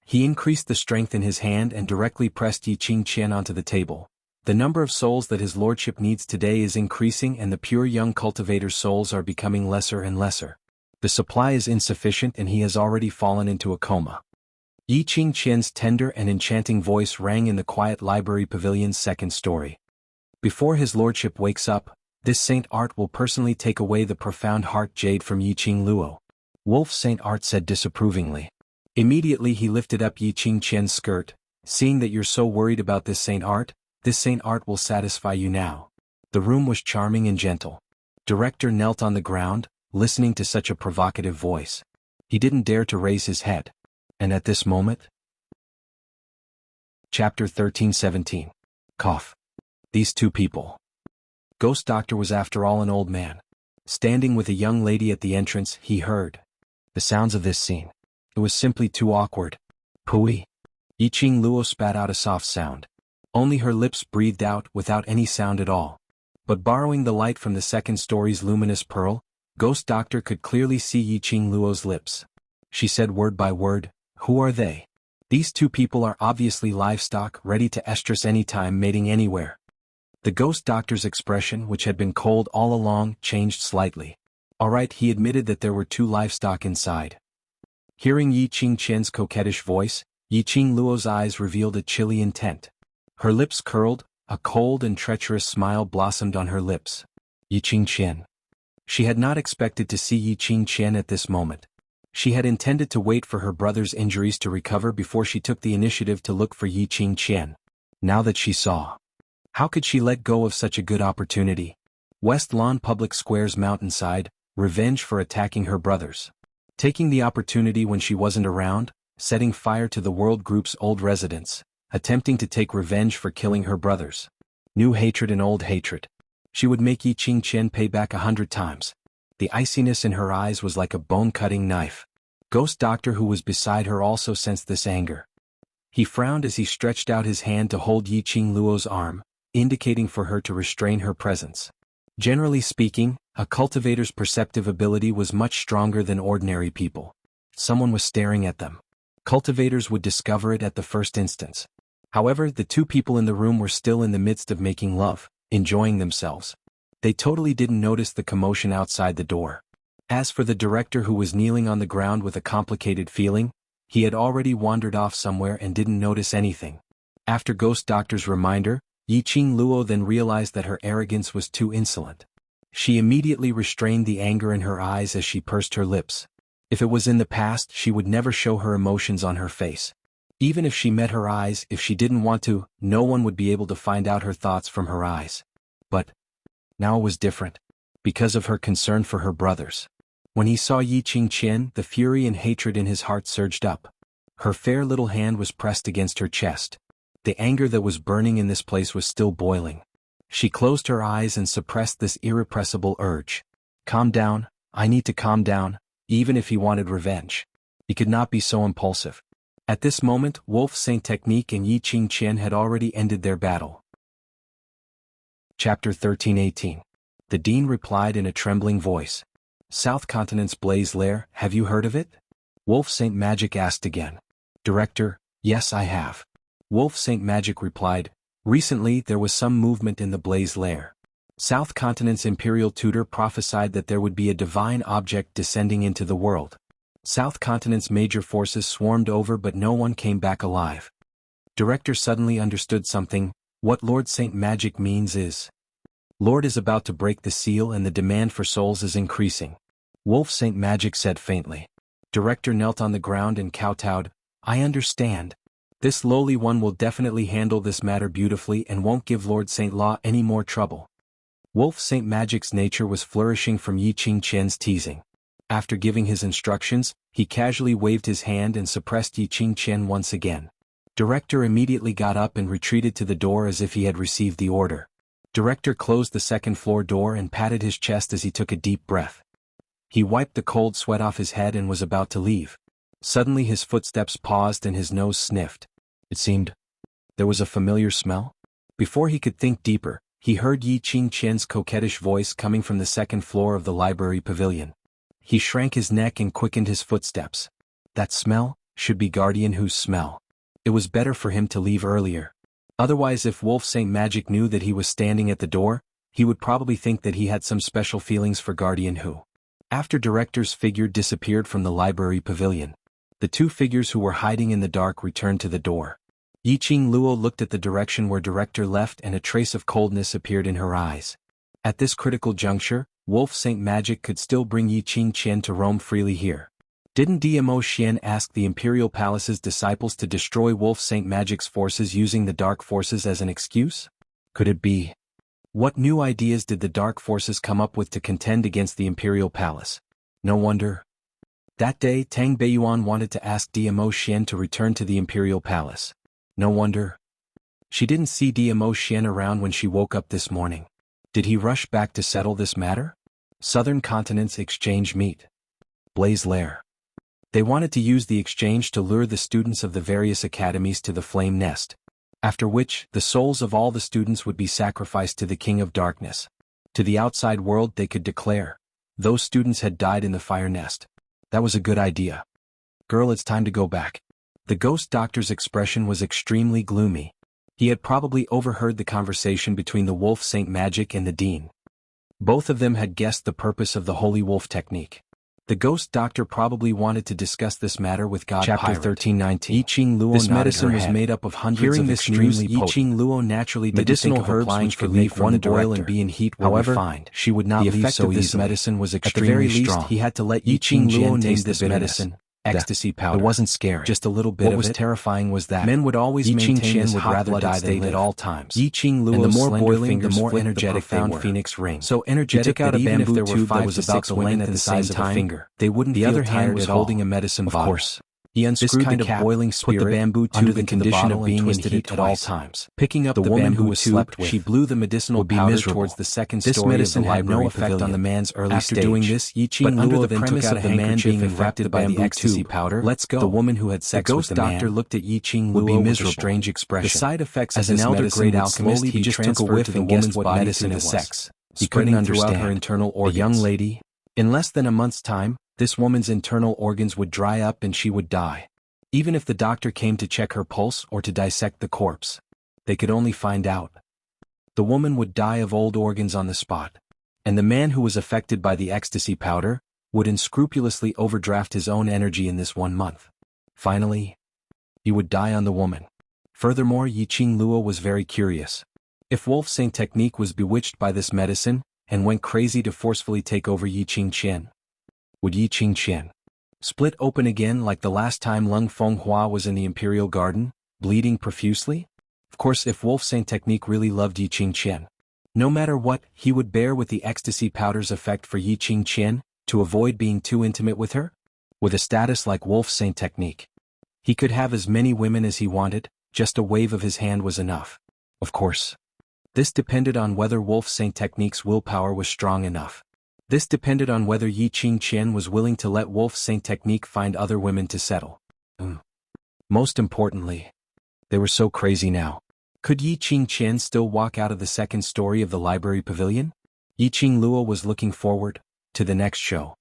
He increased the strength in his hand and directly pressed Yi Qingqian onto the table. The number of souls that his lordship needs today is increasing and the pure young cultivator's souls are becoming lesser and lesser. The supply is insufficient and he has already fallen into a coma. Yi Qingqian's tender and enchanting voice rang in the quiet library pavilion's second story. Before his lordship wakes up, this Saint Art will personally take away the profound heart jade from Yi Qingluo. Wolf Saint Art said disapprovingly. Immediately he lifted up Yi Qingqian's skirt. Seeing that you're so worried about this Saint Art will satisfy you now. The room was charming and gentle. Director knelt on the ground, listening to such a provocative voice. He didn't dare to raise his head. And at this moment? Chapter 13-17. Cough. These two people. Ghost Doctor was after all an old man. Standing with a young lady at the entrance, he heard the sounds of this scene. It was simply too awkward. Pooey. Yi Qingluo spat out a soft sound. Only her lips breathed out without any sound at all. But borrowing the light from the second story's luminous pearl, Ghost Doctor could clearly see Yi Qingluo's lips. She said word by word, "Who are they? These two people are obviously livestock ready to estrus anytime, mating anywhere." The Ghost Doctor's expression, which had been cold all along, changed slightly. All right, he admitted that there were two livestock inside. Hearing Yi Qingqian's coquettish voice, Yi Qingluo's eyes revealed a chilly intent. Her lips curled, a cold and treacherous smile blossomed on her lips. Yi Qingqian. She had not expected to see Yi Qingqian at this moment. She had intended to wait for her brother's injuries to recover before she took the initiative to look for Yi Qingqian. Now that she saw, how could she let go of such a good opportunity? West Lawn Public Square's mountainside, revenge for attacking her brothers. Taking the opportunity when she wasn't around, setting fire to the World Group's old residence, attempting to take revenge for killing her brothers. New hatred and old hatred. She would make Yi Qingqian pay back 100 times. The iciness in her eyes was like a bone-cutting knife. Ghost Doctor, who was beside her, also sensed this anger. He frowned as he stretched out his hand to hold Yi Qingluo's arm, indicating for her to restrain her presence. Generally speaking, a cultivator's perceptive ability was much stronger than ordinary people. Someone was staring at them. Cultivators would discover it at the first instance. However, the two people in the room were still in the midst of making love, enjoying themselves. They totally didn't notice the commotion outside the door. As for the director, who was kneeling on the ground with a complicated feeling, he had already wandered off somewhere and didn't notice anything. After Ghost Doctor's reminder, Yi Qingluo then realized that her arrogance was too insolent. She immediately restrained the anger in her eyes as she pursed her lips. If it was in the past, she would never show her emotions on her face. Even if she met her eyes, if she didn't want to, no one would be able to find out her thoughts from her eyes. But now it was different. Because of her concern for her brothers. When he saw Yi Qingqian, the fury and hatred in his heart surged up. Her fair little hand was pressed against her chest. The anger that was burning in this place was still boiling. She closed her eyes and suppressed this irrepressible urge. Calm down, I need to calm down. Even if he wanted revenge, he could not be so impulsive. At this moment, Wolf Saint Technique and Yi Qingqian had already ended their battle. Chapter 13-18. The Dean replied in a trembling voice. South Continent's Blaze Lair, have you heard of it? Wolf Saint Magic asked again. Director, yes, I have. Wolf Saint Magic replied. Recently there was some movement in the Blaze Lair. South Continent's Imperial Tutor prophesied that there would be a divine object descending into the world. South Continent's major forces swarmed over, but no one came back alive. Director suddenly understood something. What Lord Saint Magic means is, Lord is about to break the seal and the demand for souls is increasing. Wolf Saint Magic said faintly. Director knelt on the ground and kowtowed. I understand. This lowly one will definitely handle this matter beautifully and won't give Lord Saint Law any more trouble. Wolf Saint Magic's nature was flourishing from Yi Qingqian's teasing. After giving his instructions, he casually waved his hand and suppressed Yi Qingqian once again. Director immediately got up and retreated to the door as if he had received the order. Director closed the second-floor door and patted his chest as he took a deep breath. He wiped the cold sweat off his head and was about to leave. Suddenly his footsteps paused and his nose sniffed. It seemed there was a familiar smell. Before he could think deeper, he heard Yi Qingqian's coquettish voice coming from the second floor of the library pavilion. He shrank his neck and quickened his footsteps. That smell should be Guardian Hu's smell. It was better for him to leave earlier. Otherwise, if Wolf Saint Magic knew that he was standing at the door, he would probably think that he had some special feelings for Guardian Hu. After Director's figure disappeared from the library pavilion, the two figures who were hiding in the dark returned to the door. Yi Qingluo looked at the direction where Director left and a trace of coldness appeared in her eyes. At this critical juncture, Wolf Saint Magic could still bring Yi Qingqian to roam freely here. Didn't Dmo Xian ask the Imperial Palace's disciples to destroy Wolf Saint Magic's forces using the Dark Forces as an excuse? Could it be? What new ideas did the Dark Forces come up with to contend against the Imperial Palace? No wonder. That day Tang Beiyuan wanted to ask Dmo Xian to return to the Imperial Palace. No wonder. She didn't see Dmo Xian around when she woke up this morning. Did he rush back to settle this matter? Southern continents exchange meet. Blaze Lair. They wanted to use the exchange to lure the students of the various academies to the Flame Nest, after which the souls of all the students would be sacrificed to the King of Darkness. To the outside world they could declare, those students had died in the Fire Nest. That was a good idea. Girl, it's time to go back. The ghost doctor's expression was extremely gloomy. He had probably overheard the conversation between the Wolf Saint Magic and the Dean. Both of them had guessed the purpose of the Holy Wolf technique. The ghost doctor probably wanted to discuss this matter with God. Chapter 1319. Yi Qingluo. This medicine was made up of hundreds of extremely potent. Yi Qingluo naturally didn't medicinal think of herbs which could make one boil and be in heat. However, refined. She would not leave so easily. This medicine was extremely strong. At the very least, he had to let Yi Qingluo name this medicine. Ecstasy powder. It wasn't scary. Just a little bit of it. What was terrifying was that men would always maintain this hot-blooded state at all times. Yi Qingluo's and the more boiling, the more energetic they were. Phoenix ring. So energetic that even if there were 5 to 6 women at the size of a finger, they wouldn't feel tired was holding a medicine bottle. Of course. He unscrewed the cap, boiling spirit, put the bamboo tube under the condition of being in heat at all times. Picking up the woman who was slept with, she blew the medicinal powder towards the second story. This medicine had no effect on the man's early stage. After doing this, Yi Qingluo then took out the man being infected by the ecstasy powder. Let's go. The woman who had sex with the man. The ghost doctor looked at Yi Qingluo with a strange expression. The side effects of this medicine would slowly be transferred to the woman's body through the sex. He couldn't understand her internal organs. A young lady. In less than a month's time, this woman's internal organs would dry up and she would die. Even if the doctor came to check her pulse or to dissect the corpse, they could only find out. The woman would die of old organs on the spot. And the man who was affected by the ecstasy powder would unscrupulously overdraft his own energy in this 1 month. Finally, he would die on the woman. Furthermore, Yi Qingluo was very curious. If Wolf Saint technique was bewitched by this medicine and went crazy to forcefully take over Yi Qingqian, would Yi Qingqian split open again like the last time Lung Fenghua was in the Imperial Garden, bleeding profusely? Of course, if Wolf Saint technique really loved Yi Qingqian, no matter what, he would bear with the ecstasy powder's effect for Yi Qingqian to avoid being too intimate with her. With a status like Wolf Saint technique, he could have as many women as he wanted, just a wave of his hand was enough. Of course, this depended on whether Wolf Saint technique's willpower was strong enough. This depended on whether Yi Qingqian was willing to let Wolf Saint technique find other women to settle. Most importantly, they were so crazy now. Could Yi Qingqian still walk out of the second story of the library pavilion? Yi Qingluo was looking forward to the next show.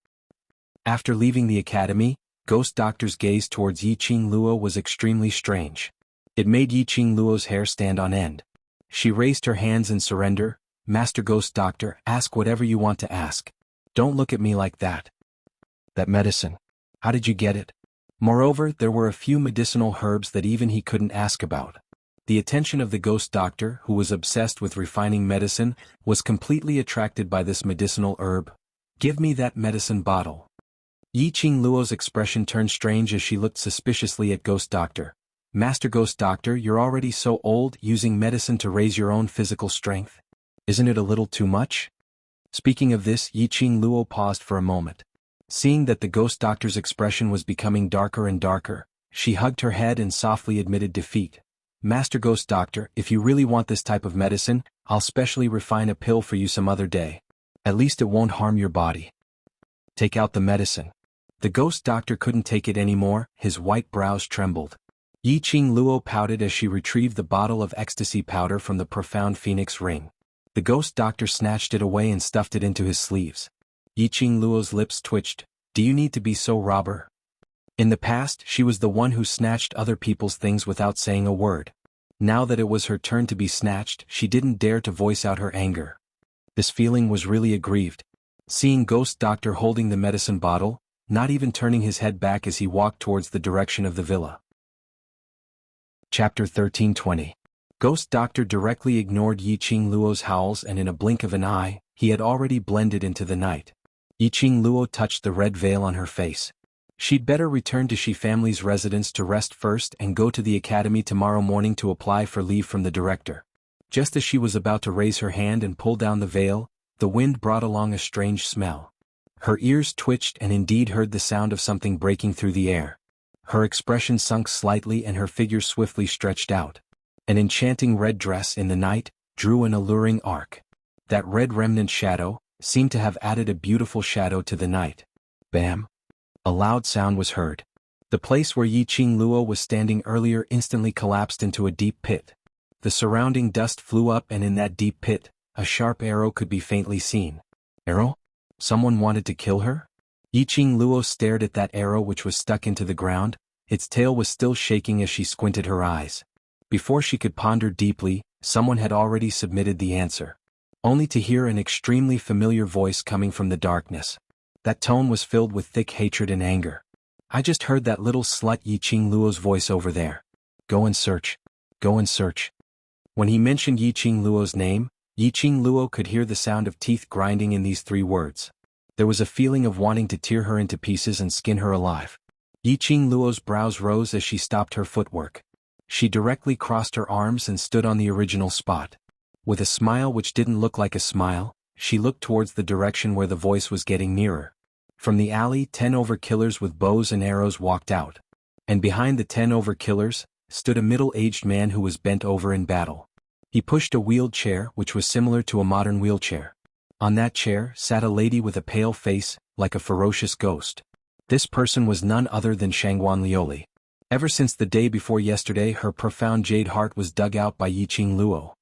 After leaving the academy, Ghost Doctor's gaze towards Yi Qingluo was extremely strange. It made Yi Qingluo's hair stand on end. She raised her hands in surrender. Master Ghost Doctor, ask whatever you want to ask. Don't look at me like that. That medicine. How did you get it? Moreover, there were a few medicinal herbs that even he couldn't ask about. The attention of the Ghost Doctor, who was obsessed with refining medicine, was completely attracted by this medicinal herb. Give me that medicine bottle. Yi Qingluo's expression turned strange as she looked suspiciously at Ghost Doctor. Master Ghost Doctor, you're already so old, using medicine to raise your own physical strength. Isn't it a little too much? Speaking of this, Yiqing Luo paused for a moment. Seeing that the Ghost Doctor's expression was becoming darker and darker, she hugged her head and softly admitted defeat. Master Ghost Doctor, if you really want this type of medicine, I'll specially refine a pill for you some other day. At least it won't harm your body. Take out the medicine. The Ghost Doctor couldn't take it anymore, his white brows trembled. Yiqing Luo pouted as she retrieved the bottle of ecstasy powder from the profound phoenix ring. The Ghost Doctor snatched it away and stuffed it into his sleeves. Yiqing Luo's lips twitched. Do you need to be so robber? In the past, she was the one who snatched other people's things without saying a word. Now that it was her turn to be snatched, she didn't dare to voice out her anger. This feeling was really aggrieved. Seeing Ghost Doctor holding the medicine bottle, not even turning his head back as he walked towards the direction of the villa. Chapter 1320. Ghost Doctor directly ignored Yiqing Luo's howls, and in a blink of an eye, he had already blended into the night. Yiqing Luo touched the red veil on her face. She'd better return to Shi family's residence to rest first and go to the academy tomorrow morning to apply for leave from the director. Just as she was about to raise her hand and pull down the veil, the wind brought along a strange smell. Her ears twitched and indeed heard the sound of something breaking through the air. Her expression sunk slightly and her figure swiftly stretched out. An enchanting red dress in the night drew an alluring arc. That red remnant shadow seemed to have added a beautiful shadow to the night. Bam! A loud sound was heard. The place where Yiqing Luo was standing earlier instantly collapsed into a deep pit. The surrounding dust flew up, and in that deep pit, a sharp arrow could be faintly seen. Arrow? Someone wanted to kill her? Yiqing Luo stared at that arrow which was stuck into the ground. Its tail was still shaking as she squinted her eyes. Before she could ponder deeply, someone had already submitted the answer. Only to hear an extremely familiar voice coming from the darkness. That tone was filled with thick hatred and anger. I just heard that little slut Yiqing Luo's voice over there. Go and search. Go and search. When he mentioned Yiqing Luo's name, Yiqing Luo could hear the sound of teeth grinding in these 3 words. There was a feeling of wanting to tear her into pieces and skin her alive. Yiqing Luo's brows rose as she stopped her footwork. She directly crossed her arms and stood on the original spot. With a smile which didn't look like a smile, she looked towards the direction where the voice was getting nearer. From the alley, 10 overkillers with bows and arrows walked out. And behind the 10 overkillers, stood a middle-aged man who was bent over in battle. He pushed a wheeled chair which was similar to a modern wheelchair. On that chair sat a lady with a pale face, like a ferocious ghost. This person was none other than Shangguan Lioli. Ever since the day before yesterday, her profound jade heart was dug out by Yiqing Luo.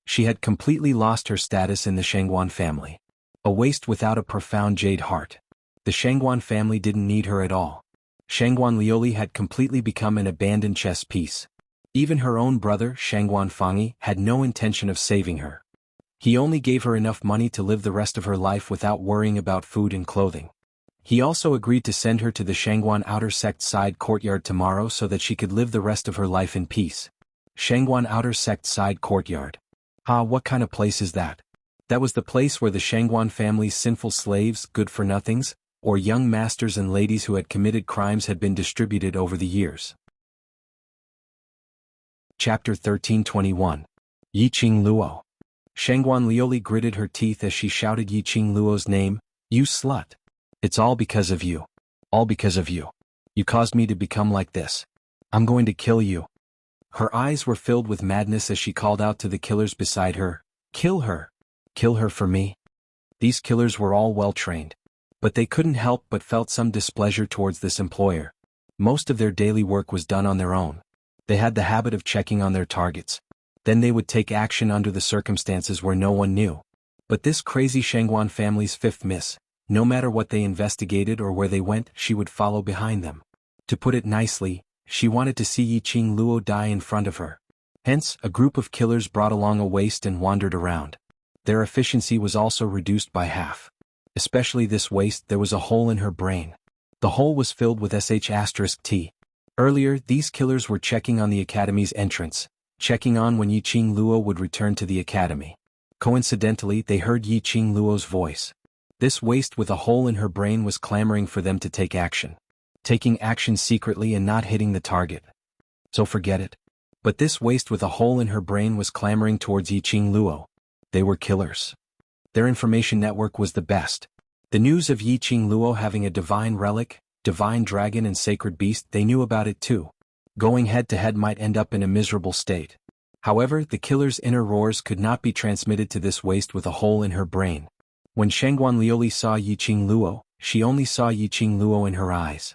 She had completely lost her status in the Shangguan family. A waste without a profound jade heart. The Shangguan family didn't need her at all. Shangguan Lioli had completely become an abandoned chess piece. Even her own brother, Shangguan Fangyi, had no intention of saving her. He only gave her enough money to live the rest of her life without worrying about food and clothing. He also agreed to send her to the Shangguan Outer Sect Side Courtyard tomorrow so that she could live the rest of her life in peace. Shangguan Outer Sect Side Courtyard. Ah, what kind of place is that? That was the place where the Shangguan family's sinful slaves, good-for-nothings, or young masters and ladies who had committed crimes had been distributed over the years. Chapter 1321. Yiqing Luo. Shangguan Lioli gritted her teeth as she shouted Yiqing Luo's name. You slut! It's all because of you. All because of you. You caused me to become like this. I'm going to kill you. Her eyes were filled with madness as she called out to the killers beside her. Kill her. Kill her for me. These killers were all well trained. But they couldn't help but felt some displeasure towards this employer. Most of their daily work was done on their own. They had the habit of checking on their targets. Then they would take action under the circumstances where no one knew. But this crazy Shangguan family's fifth miss, no matter what they investigated or where they went, she would follow behind them. To put it nicely, she wanted to see Yiqing Luo die in front of her. Hence, a group of killers brought along a waist and wandered around. Their efficiency was also reduced by half. Especially this waist, there was a hole in her brain. The hole was filled with *T. Earlier, these killers were checking on the academy's entrance, checking on when Yiqing Luo would return to the academy. Coincidentally, they heard Yiqing Luo's voice. This waist with a hole in her brain was clamoring for them to take action. Taking action secretly and not hitting the target. so forget it. But this waste with a hole in her brain was clamoring towards Yiqing Luo. They were killers. Their information network was the best. The news of Yiqing Luo having a divine relic, divine dragon and sacred beast, they knew about it too. Going head-to-head might end up in a miserable state. However, the killer's inner roars could not be transmitted to this waste with a hole in her brain. When Shangguan Liuli saw Yiqing Luo, she only saw Yiqing Luo in her eyes.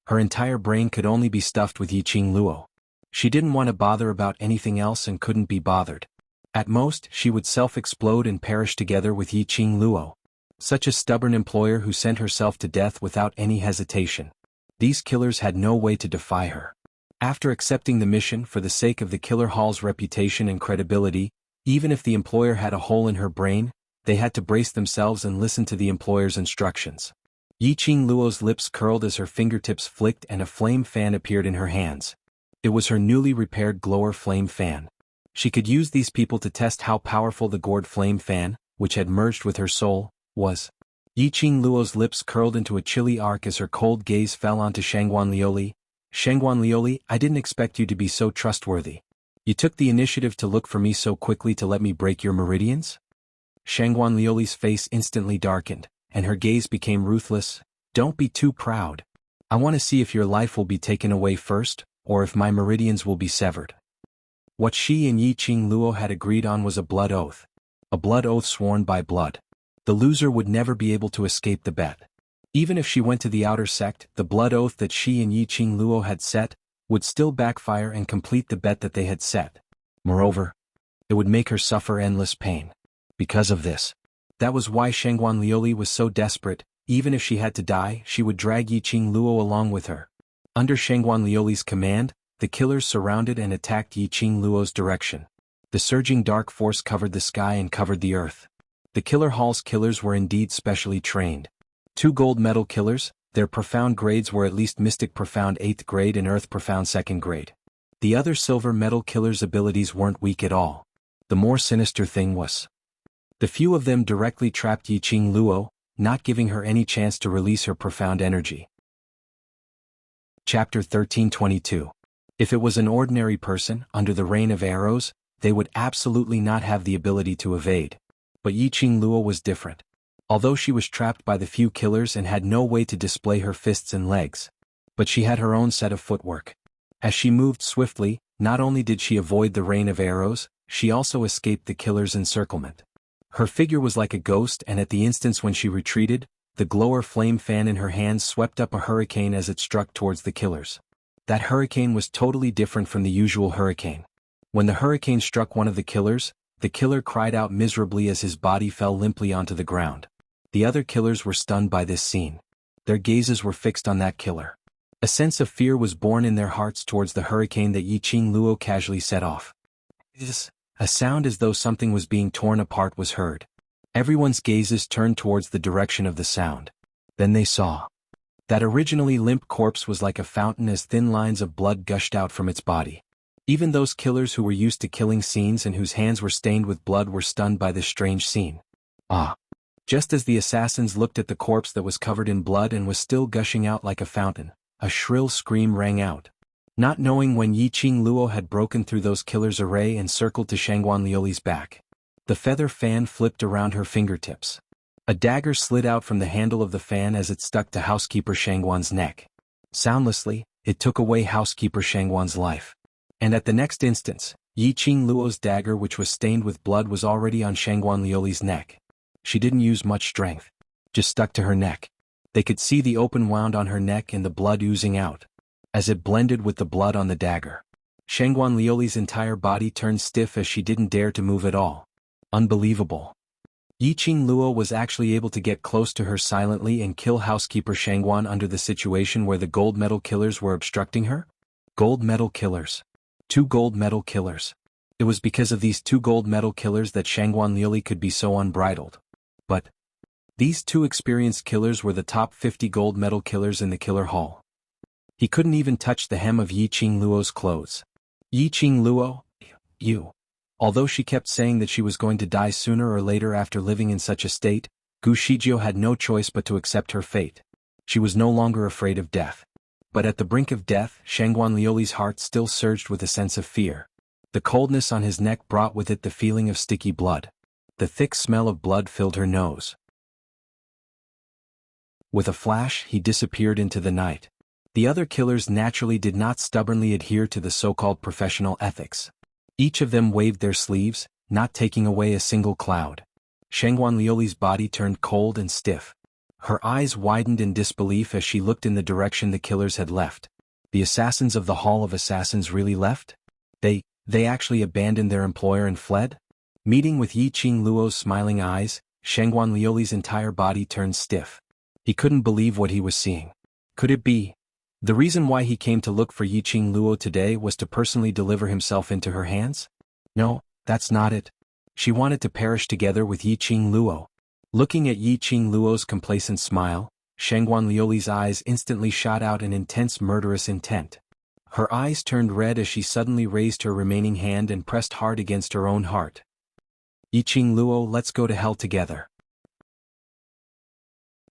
Her entire brain could only be stuffed with Yiqing Luo. She didn't want to bother about anything else and couldn't be bothered. At most, she would self-explode and perish together with Yiqing Luo. Such a stubborn employer who sent herself to death without any hesitation. These killers had no way to defy her. After accepting the mission for the sake of the killer hall's reputation and credibility, even if the employer had a hole in her brain, they had to brace themselves and listen to the employer's instructions. Yiqing Luo's lips curled as her fingertips flicked and a flame fan appeared in her hands. It was her newly repaired glower flame fan. She could use these people to test how powerful the gourd flame fan, which had merged with her soul, was. Yiqing Luo's lips curled into a chilly arc as her cold gaze fell onto Shangguan Liuli. Shangguan Liuli, I didn't expect you to be so trustworthy. You took the initiative to look for me so quickly to let me break your meridians? Shangguan Liuli's face instantly darkened, and her gaze became ruthless. Don't be too proud. I want to see if your life will be taken away first, or if my meridians will be severed. What she and Yiqing Luo had agreed on was a blood oath. A blood oath sworn by blood. The loser would never be able to escape the bet. Even if she went to the outer sect, the blood oath that she and Yiqing Luo had set would still backfire and complete the bet that they had set. Moreover, it would make her suffer endless pain. Because of this. That was why Shangguan Liuli was so desperate. Even if she had to die, she would drag Yiqing Luo along with her. Under Shangguan Liuli's command, the killers surrounded and attacked Yiqing Luo's direction. The surging dark force covered the sky and covered the earth. The killer hall's killers were indeed specially trained. 2 gold medal killers, their profound grades were at least Mystic Profound 8th grade and Earth Profound 2nd grade. The other silver medal killers' abilities weren't weak at all. The more sinister thing was, the few of them directly trapped Yiqing Luo, not giving her any chance to release her profound energy. Chapter 1322. If it was an ordinary person, under the rain of arrows, they would absolutely not have the ability to evade. But Yiqing Luo was different. Although she was trapped by the few killers and had no way to display her fists and legs. But she had her own set of footwork. As she moved swiftly, not only did she avoid the rain of arrows, she also escaped the killer's encirclement. Her figure was like a ghost, and at the instance when she retreated, the glower flame fan in her hands swept up a hurricane as it struck towards the killers. That hurricane was totally different from the usual hurricane. When the hurricane struck one of the killer cried out miserably as his body fell limply onto the ground. The other killers were stunned by this scene. Their gazes were fixed on that killer. A sense of fear was born in their hearts towards the hurricane that Yiqing Luo casually set off. A sound as though something was being torn apart was heard. Everyone's gazes turned towards the direction of the sound. Then they saw. That originally limp corpse was like a fountain as thin lines of blood gushed out from its body. Even those killers who were used to killing scenes and whose hands were stained with blood were stunned by this strange scene. Just as the assassins looked at the corpse that was covered in blood and was still gushing out like a fountain, a shrill scream rang out. Not knowing when Yiqing Luo had broken through those killers' array and circled to Shangguan Liuli's back. The feather fan flipped around her fingertips. A dagger slid out from the handle of the fan as it stuck to housekeeper Shangguan's neck. Soundlessly, it took away housekeeper Shangguan's life. And at the next instance, Yiqing Luo's dagger, which was stained with blood, was already on Shangguan Liuli's neck. She didn't use much strength. Just stuck to her neck. They could see the open wound on her neck and the blood oozing out. As it blended with the blood on the dagger. Shangguan Liuli's entire body turned stiff as she didn't dare to move at all. Unbelievable. Yiqing Luo was actually able to get close to her silently and kill housekeeper Shangguan under the situation where the gold medal killers were obstructing her? Gold medal killers. 2 gold medal killers. It was because of these 2 gold medal killers that Shangguan Liuli could be so unbridled. But these 2 experienced killers were the top 50 gold medal killers in the killer hall. He couldn't even touch the hem of Yiqing Luo's clothes. Yiqing Luo, you. Although she kept saying that she was going to die sooner or later after living in such a state, Gu Shijio had no choice but to accept her fate. She was no longer afraid of death. But at the brink of death, Shangguan Liuli's heart still surged with a sense of fear. The coldness on his neck brought with it the feeling of sticky blood. The thick smell of blood filled her nose. With a flash, he disappeared into the night. The other killers naturally did not stubbornly adhere to the so-called professional ethics. Each of them waved their sleeves, not taking away a single cloud. Shangguan Liuli's body turned cold and stiff. Her eyes widened in disbelief as she looked in the direction the killers had left. The assassins of the Hall of Assassins really left? They actually abandoned their employer and fled? Meeting with Yi Qing Luo's smiling eyes, Shangguan Liuli's entire body turned stiff. He couldn't believe what he was seeing. Could it be? The reason why he came to look for Yi Qing Luo today was to personally deliver himself into her hands? No, that's not it. She wanted to perish together with Yi Qing Luo. Looking at Yi Qing Luo's complacent smile, Shangguan Liuli's eyes instantly shot out an intense murderous intent. Her eyes turned red as she suddenly raised her remaining hand and pressed hard against her own heart. Yi Qing Luo, let's go to hell together.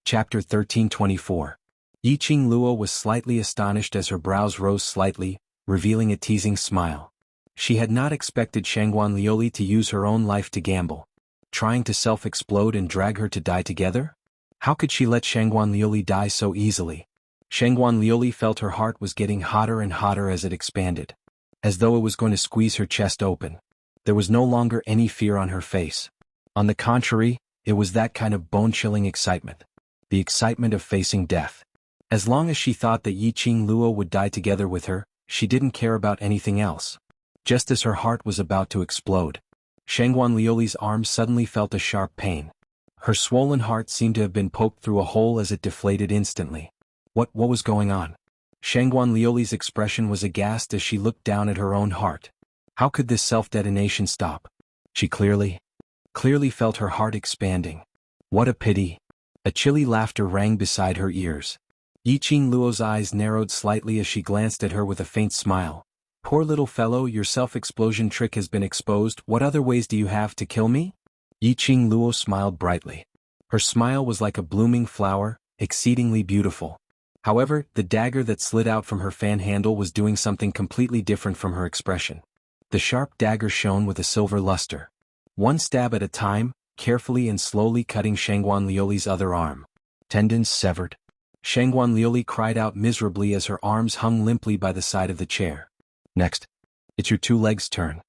Chapter 1324. Yi Qing Luo was slightly astonished as her brows rose slightly, revealing a teasing smile. She had not expected Shangguan Liuli to use her own life to gamble. Trying to self-explode and drag her to die together? How could she let Shangguan Liuli die so easily? Shangguan Liuli felt her heart was getting hotter and hotter as it expanded. As though it was going to squeeze her chest open. There was no longer any fear on her face. On the contrary, it was that kind of bone-chilling excitement. The excitement of facing death. As long as she thought that Yi Qing Luo would die together with her, she didn't care about anything else. Just as her heart was about to explode, Shangguan Liuli's arm suddenly felt a sharp pain. Her swollen heart seemed to have been poked through a hole as it deflated instantly. What was going on? Shangguan Liuli's expression was aghast as she looked down at her own heart. How could this self-detonation stop? She clearly felt her heart expanding. What a pity. A chilly laughter rang beside her ears. Yi Qing Luo's eyes narrowed slightly as she glanced at her with a faint smile. Poor little fellow, your self-explosion trick has been exposed. What other ways do you have to kill me? Yi Qing Luo smiled brightly. Her smile was like a blooming flower, exceedingly beautiful. However, the dagger that slid out from her fan handle was doing something completely different from her expression. The sharp dagger shone with a silver luster. One stab at a time, carefully and slowly cutting Shangguan Liuli's other arm. Tendons severed. Shangguan Liuli cried out miserably as her arms hung limply by the side of the chair. Next. It's your two legs' turn.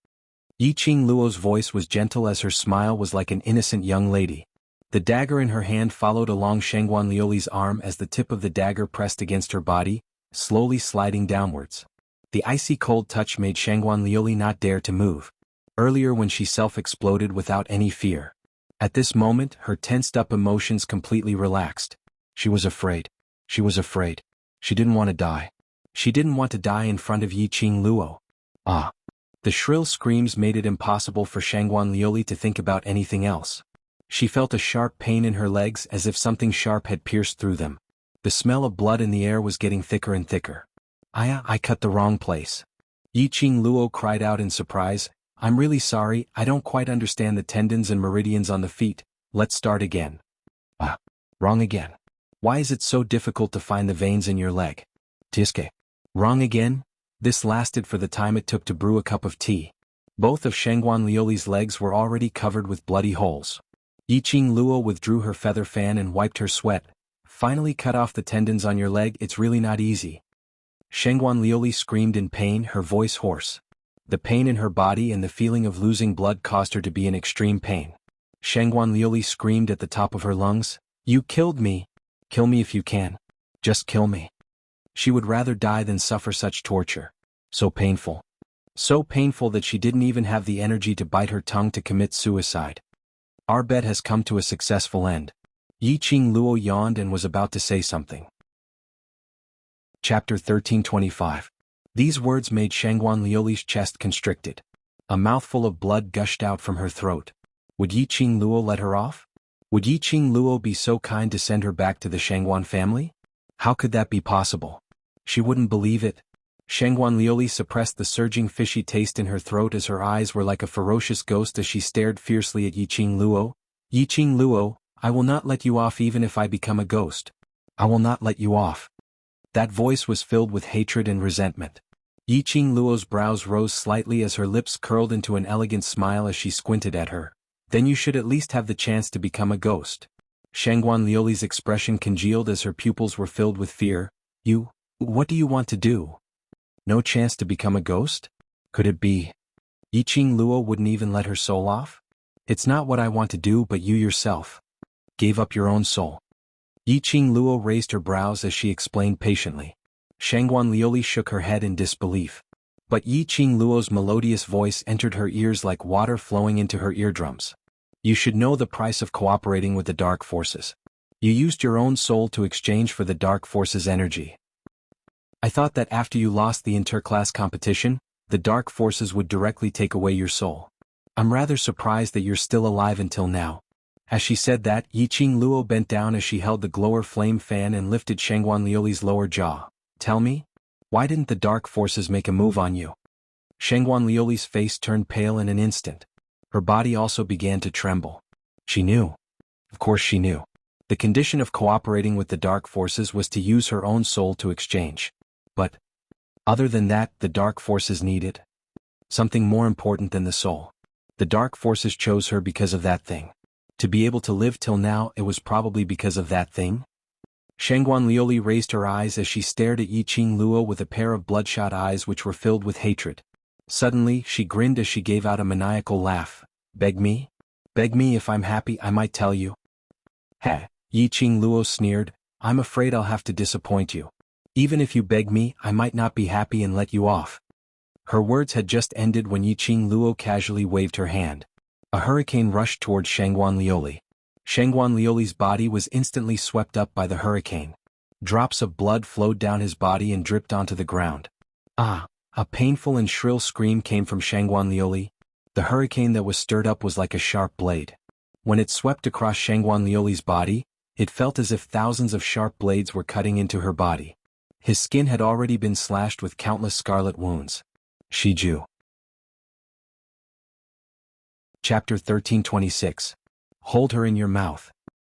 Yi Qing Luo's voice was gentle as her smile was like an innocent young lady. The dagger in her hand followed along Shangguan Liuli's arm as the tip of the dagger pressed against her body, slowly sliding downwards. The icy cold touch made Shangguan Liuli not dare to move. Earlier when she self-exploded without any fear. At this moment, her tensed-up emotions completely relaxed. She was afraid. She was afraid. She didn't want to die. She didn't want to die in front of Yi Qing Luo. Ah! The shrill screams made it impossible for Shangguan Liuli to think about anything else. She felt a sharp pain in her legs as if something sharp had pierced through them. The smell of blood in the air was getting thicker and thicker. I cut the wrong place. Yi Qing Luo cried out in surprise. I'm really sorry, I don't quite understand the tendons and meridians on the feet. Let's start again. Wrong again. Why is it so difficult to find the veins in your leg? Tiske. Wrong again? This lasted for the time it took to brew a cup of tea. Both of Shangguan Liuli's legs were already covered with bloody holes. Yi Qing Luo withdrew her feather fan and wiped her sweat. Finally cut off the tendons on your leg, it's really not easy. Shangguan Liuli screamed in pain, her voice hoarse. The pain in her body and the feeling of losing blood caused her to be in extreme pain. Shangguan Liuli screamed at the top of her lungs, You killed me. Kill me if you can. Just kill me. She would rather die than suffer such torture. So painful. So painful that she didn't even have the energy to bite her tongue to commit suicide. Our bet has come to a successful end. Yi Qing Luo yawned and was about to say something. Chapter 1325. These words made Shangguan Liuli's chest constricted. A mouthful of blood gushed out from her throat. Would Yi Qing Luo let her off? Would Yi Qing Luo be so kind to send her back to the Shangguan family? How could that be possible? She wouldn't believe it. Shangguan Liuli suppressed the surging fishy taste in her throat as her eyes were like a ferocious ghost as she stared fiercely at Yi Qing Luo. Yi Qing Luo, I will not let you off even if I become a ghost. I will not let you off. That voice was filled with hatred and resentment. Yi Qingluo's brows rose slightly as her lips curled into an elegant smile as she squinted at her. Then you should at least have the chance to become a ghost. Shangguan Liuli's expression congealed as her pupils were filled with fear. What do you want to do? No chance to become a ghost? Could it be? Yi Qingluo wouldn't even let her soul off? It's not what I want to do, but you yourself gave up your own soul. Yi Qingluo raised her brows as she explained patiently. Shangguan Liuli shook her head in disbelief. But Yi Qingluo's melodious voice entered her ears like water flowing into her eardrums. You should know the price of cooperating with the dark forces. You used your own soul to exchange for the dark forces' energy. I thought that after you lost the interclass competition, the dark forces would directly take away your soul. I'm rather surprised that you're still alive until now. As she said that, Yi Qingluo bent down as she held the glower flame fan and lifted Shangguan Liuli's lower jaw. Tell me, why didn't the dark forces make a move on you? Shangguan Liuli's face turned pale in an instant. Her body also began to tremble. She knew. Of course she knew. The condition of cooperating with the dark forces was to use her own soul to exchange. But, other than that, the dark forces needed something more important than the soul. The dark forces chose her because of that thing. To be able to live till now, it was probably because of that thing? Shangguan Liuli raised her eyes as she stared at Yi Qingluo with a pair of bloodshot eyes which were filled with hatred. Suddenly, she grinned as she gave out a maniacal laugh. Beg me? Beg me if I'm happy, I might tell you. Heh, Yi Qingluo sneered, I'm afraid I'll have to disappoint you. Even if you beg me, I might not be happy and let you off. Her words had just ended when Yi Qingluo casually waved her hand. A hurricane rushed toward Shangguan Liuli. Shangguan Liuli's body was instantly swept up by the hurricane. Drops of blood flowed down his body and dripped onto the ground. Ah! A painful and shrill scream came from Shangguan Liuli. The hurricane that was stirred up was like a sharp blade. When it swept across Shangguan Liuli's body, it felt as if thousands of sharp blades were cutting into her body. His skin had already been slashed with countless scarlet wounds. Shiju. Chapter 1326. Hold her in your mouth.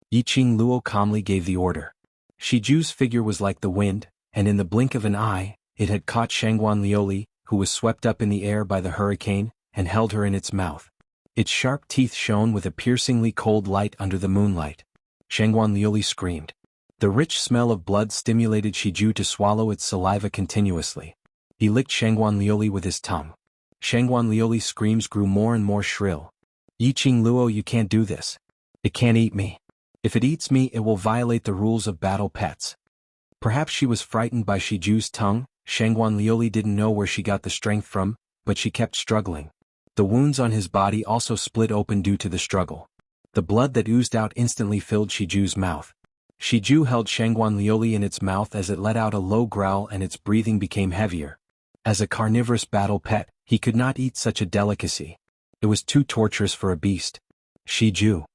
Yi Qingluo calmly gave the order. Shiju's figure was like the wind, and in the blink of an eye, it had caught Shangguan Liuli, who was swept up in the air by the hurricane, and held her in its mouth. Its sharp teeth shone with a piercingly cold light under the moonlight. Shangguan Liuli screamed. The rich smell of blood stimulated Shiju to swallow its saliva continuously. He licked Shangguan Liuli with his tongue. Shangguan Liuli's screams grew more and more shrill. Yi Qingluo, you can't do this. It can't eat me. If it eats me, it will violate the rules of battle pets. Perhaps she was frightened by Shiju's tongue. Shangguan Liuli didn't know where she got the strength from, but she kept struggling. The wounds on his body also split open due to the struggle. The blood that oozed out instantly filled Shiju's mouth. Shiju held Shangguan Liuli in its mouth as it let out a low growl and its breathing became heavier. As a carnivorous battle pet, he could not eat such a delicacy. It was too torturous for a beast. Shiju.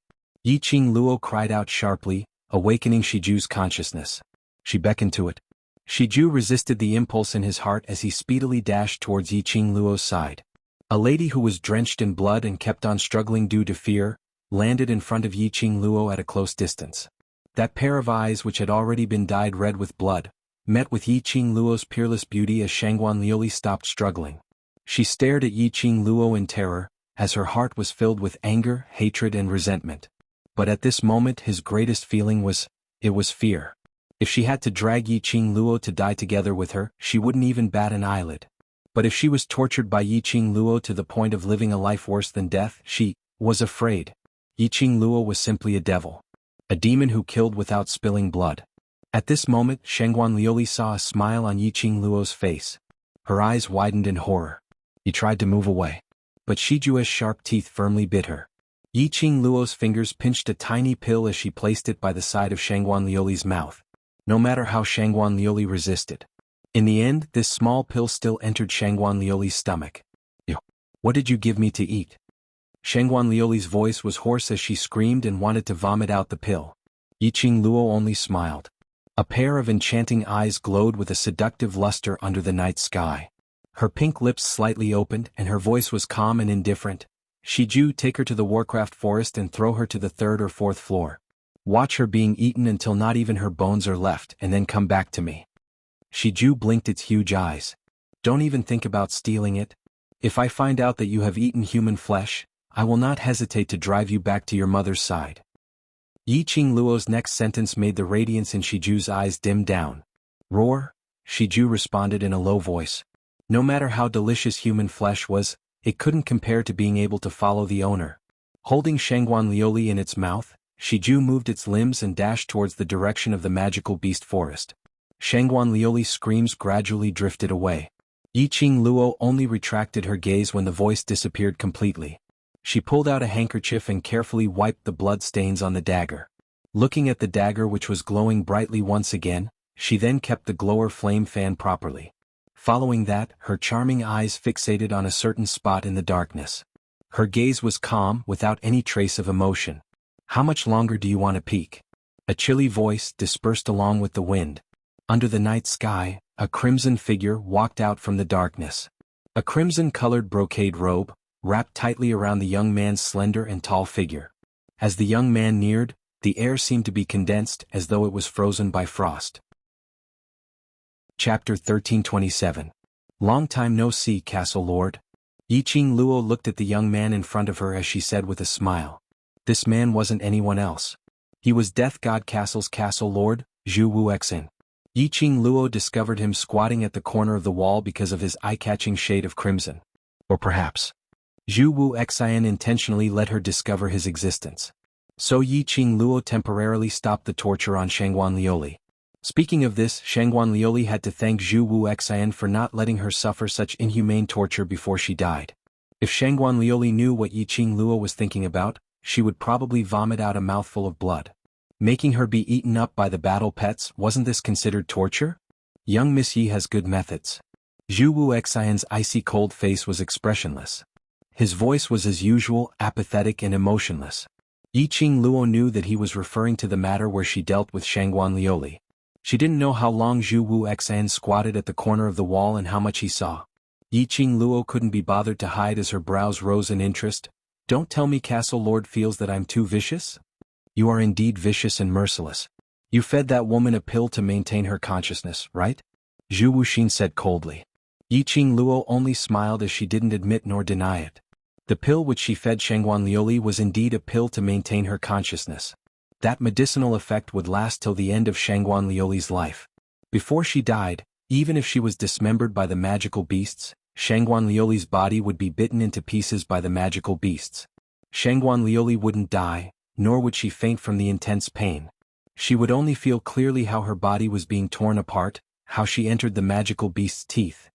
Yi Qingluo cried out sharply, awakening Shiju's consciousness. She beckoned to it. Shiju resisted the impulse in his heart as he speedily dashed towards Yi Qingluo's side. A lady who was drenched in blood and kept on struggling due to fear, landed in front of Yi Qingluo at a close distance. That pair of eyes which had already been dyed red with blood, met with Yi Qingluo's peerless beauty as Shangguan Liuli stopped struggling. She stared at Yi Qingluo in terror, as her heart was filled with anger, hatred and resentment. But at this moment his greatest feeling was fear. If she had to drag Yi Qingluo to die together with her, she wouldn't even bat an eyelid. But if she was tortured by Yi Qingluo to the point of living a life worse than death, she was afraid. Yi Qingluo was simply a devil. A demon who killed without spilling blood. At this moment, Shangguan Liuli saw a smile on Yi Qingluo's face. Her eyes widened in horror. He tried to move away. But Shiju's sharp teeth firmly bit her. Yi Qingluo's fingers pinched a tiny pill as she placed it by the side of Shangguan Liuli's mouth. No matter how Shangguan Liuli resisted. In the end, this small pill still entered Shangguan Liuli's stomach. What did you give me to eat? Shangguan Liuli's voice was hoarse as she screamed and wanted to vomit out the pill. Yi Qingluo only smiled. A pair of enchanting eyes glowed with a seductive luster under the night sky. Her pink lips slightly opened and her voice was calm and indifferent. Shiju, take her to the Warcraft forest and throw her to the 3rd or 4th floor. Watch her being eaten until not even her bones are left and then come back to me. Shiju blinked its huge eyes. Don't even think about stealing it. If I find out that you have eaten human flesh, I will not hesitate to drive you back to your mother's side. Yi Qingluo's next sentence made the radiance in Shiju's eyes dim down. Roar, Shiju responded in a low voice. No matter how delicious human flesh was, it couldn't compare to being able to follow the owner. Holding Shangguan Lioli in its mouth, Shiju moved its limbs and dashed towards the direction of the magical beast forest. Shangguan Lioli's screams gradually drifted away. Yi Qingluo only retracted her gaze when the voice disappeared completely. She pulled out a handkerchief and carefully wiped the blood stains on the dagger. Looking at the dagger which was glowing brightly once again, she then kept the glower flame fan properly. Following that, her charming eyes fixated on a certain spot in the darkness. Her gaze was calm without any trace of emotion. How much longer do you want to peek? A chilly voice dispersed along with the wind. Under the night sky, a crimson figure walked out from the darkness. A crimson-colored brocade robe, wrapped tightly around the young man's slender and tall figure. As the young man neared, the air seemed to be condensed as though it was frozen by frost. Chapter 1327. Long time no see, Castle Lord. Yi Qingluo looked at the young man in front of her as she said with a smile. This man wasn't anyone else. He was Death God Castle's Castle Lord, Zhu Wuxia. Yi Qingluo discovered him squatting at the corner of the wall because of his eye-catching shade of crimson. Or perhaps Zhu Wuxia intentionally let her discover his existence. So Yi Qingluo temporarily stopped the torture on Shangguan Lioli. Speaking of this, Shangguan Lioli had to thank Zhu Wuxia for not letting her suffer such inhumane torture before she died. If Shangguan Lioli knew what Yi Qingluo was thinking about, she would probably vomit out a mouthful of blood. Making her be eaten up by the battle pets, wasn't this considered torture? Young Miss Yi has good methods. Zhu Wuxian's icy cold face was expressionless. His voice was as usual, apathetic and emotionless. Yi Qingluo knew that he was referring to the matter where she dealt with Shangguan Lioli. She didn't know how long Zhu Wuxian squatted at the corner of the wall and how much he saw. Yi Qingluo couldn't be bothered to hide as her brows rose in interest. Don't tell me Castle Lord feels that I'm too vicious? You are indeed vicious and merciless. You fed that woman a pill to maintain her consciousness, right? Zhu Wuxin said coldly. Yi Qingluo only smiled as she didn't admit nor deny it. The pill which she fed Shangguan Lioli was indeed a pill to maintain her consciousness. That medicinal effect would last till the end of Shangguan Lioli's life. Before she died, even if she was dismembered by the magical beasts, Shangguan Lioli's body would be bitten into pieces by the magical beasts. Shangguan Lioli wouldn't die, nor would she faint from the intense pain. She would only feel clearly how her body was being torn apart, how she entered the magical beast's teeth.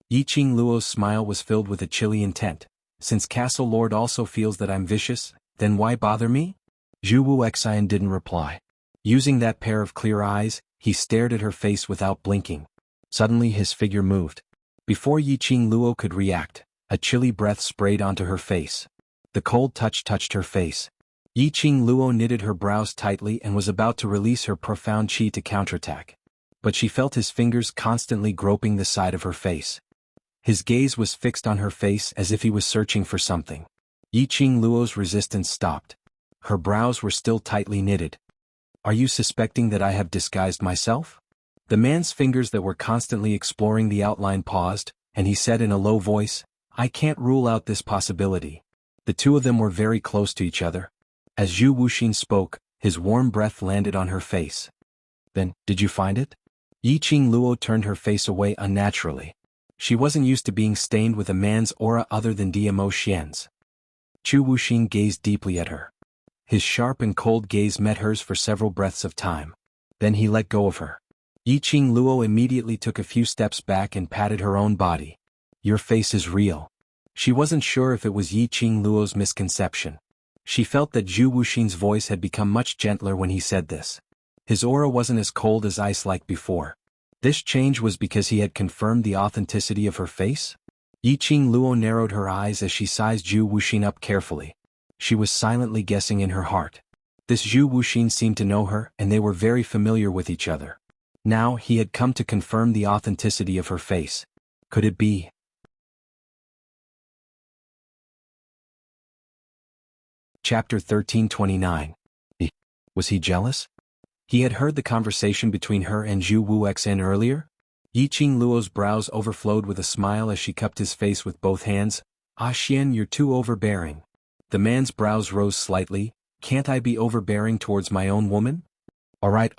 Yi Qingluo's smile was filled with a chilly intent. Since Castle Lord also feels that I'm vicious, then why bother me? Zhu Wuxian didn't reply. Using that pair of clear eyes, he stared at her face without blinking. Suddenly his figure moved. Before Yi Qingluo could react, a chilly breath sprayed onto her face. The cold touch touched her face. Yi Qingluo knitted her brows tightly and was about to release her profound qi to counterattack. But she felt his fingers constantly groping the side of her face. His gaze was fixed on her face as if he was searching for something. Yi Qingluo's resistance stopped. Her brows were still tightly knitted. Are you suspecting that I have disguised myself? The man's fingers that were constantly exploring the outline paused, and he said in a low voice, I can't rule out this possibility. The two of them were very close to each other. As Zhu Wuxin spoke, his warm breath landed on her face. Then, did you find it? Yi Qingluo turned her face away unnaturally. She wasn't used to being stained with a man's aura other than Diamo Xian's. Zhu Wuxin gazed deeply at her. His sharp and cold gaze met hers for several breaths of time. Then he let go of her. Yi Qingluo immediately took a few steps back and patted her own body. Your face is real. She wasn't sure if it was Yi Qingluo's misconception. She felt that Zhu Wuxin's voice had become much gentler when he said this. His aura wasn't as cold as ice like before. This change was because he had confirmed the authenticity of her face? Yi Qingluo narrowed her eyes as she sized Zhu Wuxin up carefully. She was silently guessing in her heart. This Zhu Wuxin seemed to know her and they were very familiar with each other. Now he had come to confirm the authenticity of her face. Could it be? Chapter 1329. Was he jealous? He had heard the conversation between her and Zhu Wuxia earlier. Yi Qing Luo's brows overflowed with a smile as she cupped his face with both hands. Ah Xian, you're too overbearing. The man's brows rose slightly. Can't I be overbearing towards my own woman? Alright.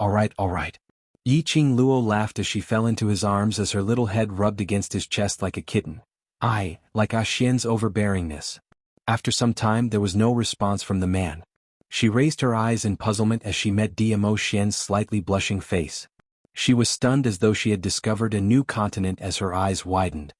Yi Qing Luo laughed as she fell into his arms as her little head rubbed against his chest like a kitten. I, like Ah Xian's overbearingness. After some time there was no response from the man. She raised her eyes in puzzlement as she met Diamo Xian's slightly blushing face. She was stunned as though she had discovered a new continent as her eyes widened.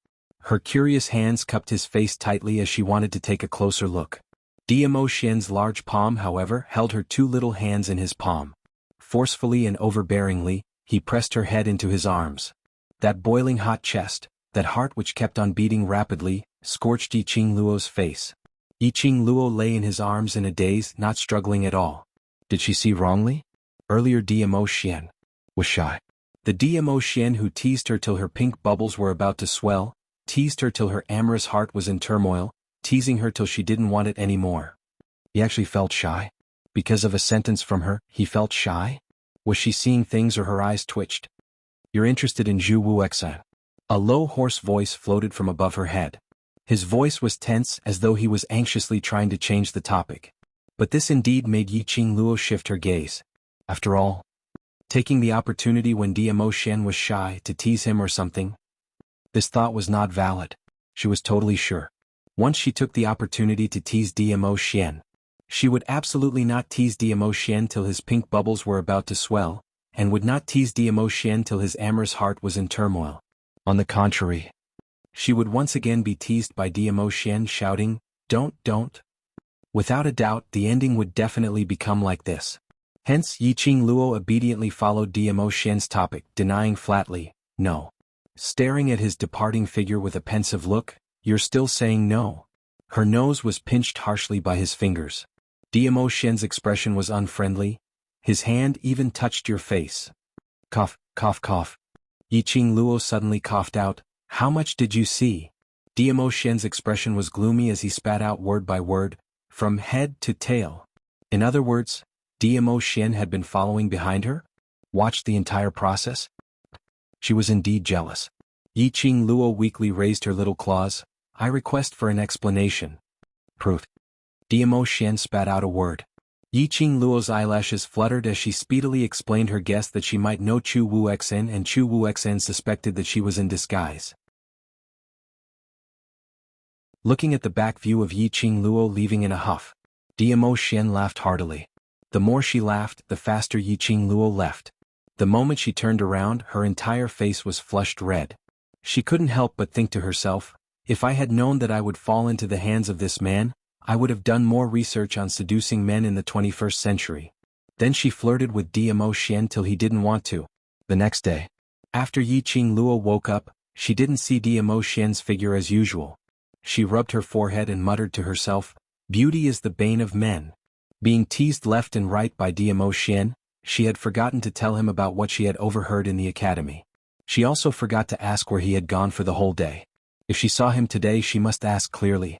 Her curious hands cupped his face tightly as she wanted to take a closer look. Diamo Xian's large palm, however, held her two little hands in his palm. Forcefully and overbearingly, he pressed her head into his arms. That boiling hot chest, that heart which kept on beating rapidly, scorched Yi Qing Luo's face. Yi Qing Luo lay in his arms in a daze, not struggling at all. Did she see wrongly? Earlier Diamo Xian was shy. The Diamo Xian who teased her till her pink bubbles were about to swell, teased her till her amorous heart was in turmoil, teasing her till she didn't want it anymore. He actually felt shy? Because of a sentence from her, he felt shy? Was she seeing things or her eyes twitched? You're interested in Zhu Wuxia. A low hoarse voice floated from above her head. His voice was tense as though he was anxiously trying to change the topic. But this indeed made Yi Qing Luo shift her gaze. After all, taking the opportunity when Diamo Xian was shy to tease him or something? This thought was not valid. She was totally sure. Once she took the opportunity to tease Diamo Xian, she would absolutely not tease Diamo Xian till his pink bubbles were about to swell, and would not tease Diamo Xian till his amorous heart was in turmoil. On the contrary, she would once again be teased by Diamo Xian shouting, don't. Without a doubt, the ending would definitely become like this. Hence, Yi Qing Luo obediently followed Diamo Xian's topic, denying flatly, no. Staring at his departing figure with a pensive look, you're still saying no. Her nose was pinched harshly by his fingers. Diamo Xian's expression was unfriendly. His hand even touched your face. Cough. Yi Qing Luo suddenly coughed out, how much did you see? Diamo Xian's expression was gloomy as he spat out word by word, from head to tail. In other words, Diamo Xian had been following behind her? Watched the entire process? She was indeed jealous. Yi Qing Luo weakly raised her little claws. I request for an explanation. Proof. Diamo Xian spat out a word. Yi Qing Luo's eyelashes fluttered as she speedily explained her guess that she might know Chu Wuxia, and Chu Wuxia suspected that she was in disguise. Looking at the back view of Yi Qing Luo leaving in a huff, Diamo Xian laughed heartily. The more she laughed, the faster Yi Qing Luo left. The moment she turned around, her entire face was flushed red. She couldn't help but think to herself, if I had known that I would fall into the hands of this man, I would have done more research on seducing men in the 21st century. Then she flirted with Diamo Xian till he didn't want to. The next day, after Yi Qing Luo woke up, she didn't see Diamo Xian's figure as usual. She rubbed her forehead and muttered to herself, beauty is the bane of men. Being teased left and right by Diamo Xian, she had forgotten to tell him about what she had overheard in the academy. She also forgot to ask where he had gone for the whole day. If she saw him today, she must ask clearly.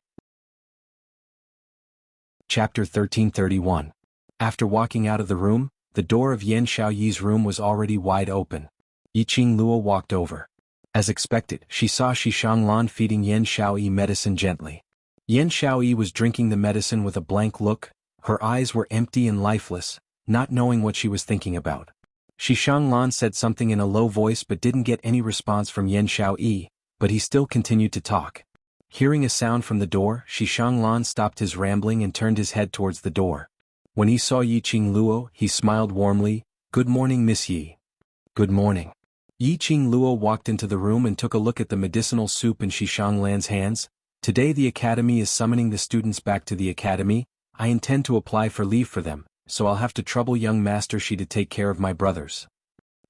Chapter 1331. After walking out of the room, the door of Yan Xiaoyi's room was already wide open. Yi Qing Luo walked over. As expected, she saw Shi Shanglan feeding Yan Xiaoyi medicine gently. Yan Xiaoyi was drinking the medicine with a blank look. Her eyes were empty and lifeless, not knowing what she was thinking about. Shi Shanglan said something in a low voice but didn't get any response from Yan Xiaoyi, but he still continued to talk. Hearing a sound from the door, Shi Shanglan stopped his rambling and turned his head towards the door. When he saw Yi Qing Luo, he smiled warmly. Good morning, Miss Yi. Good morning. Yi Qing Luo walked into the room and took a look at the medicinal soup in Shi Shanglan's hands. Today the academy is summoning the students back to the academy. I intend to apply for leave for them, so I'll have to trouble young Master Shi to take care of my brothers.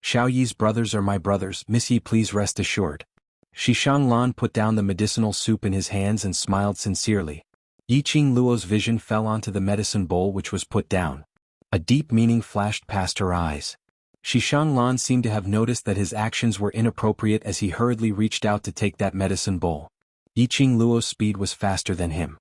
Xiaoyi's brothers are my brothers, Miss Yi, please rest assured. Shi Shanglan put down the medicinal soup in his hands and smiled sincerely. Yi Qing Luo's vision fell onto the medicine bowl which was put down. A deep meaning flashed past her eyes. Shi Shanglan seemed to have noticed that his actions were inappropriate as he hurriedly reached out to take that medicine bowl. Yi Qing Luo's speed was faster than him.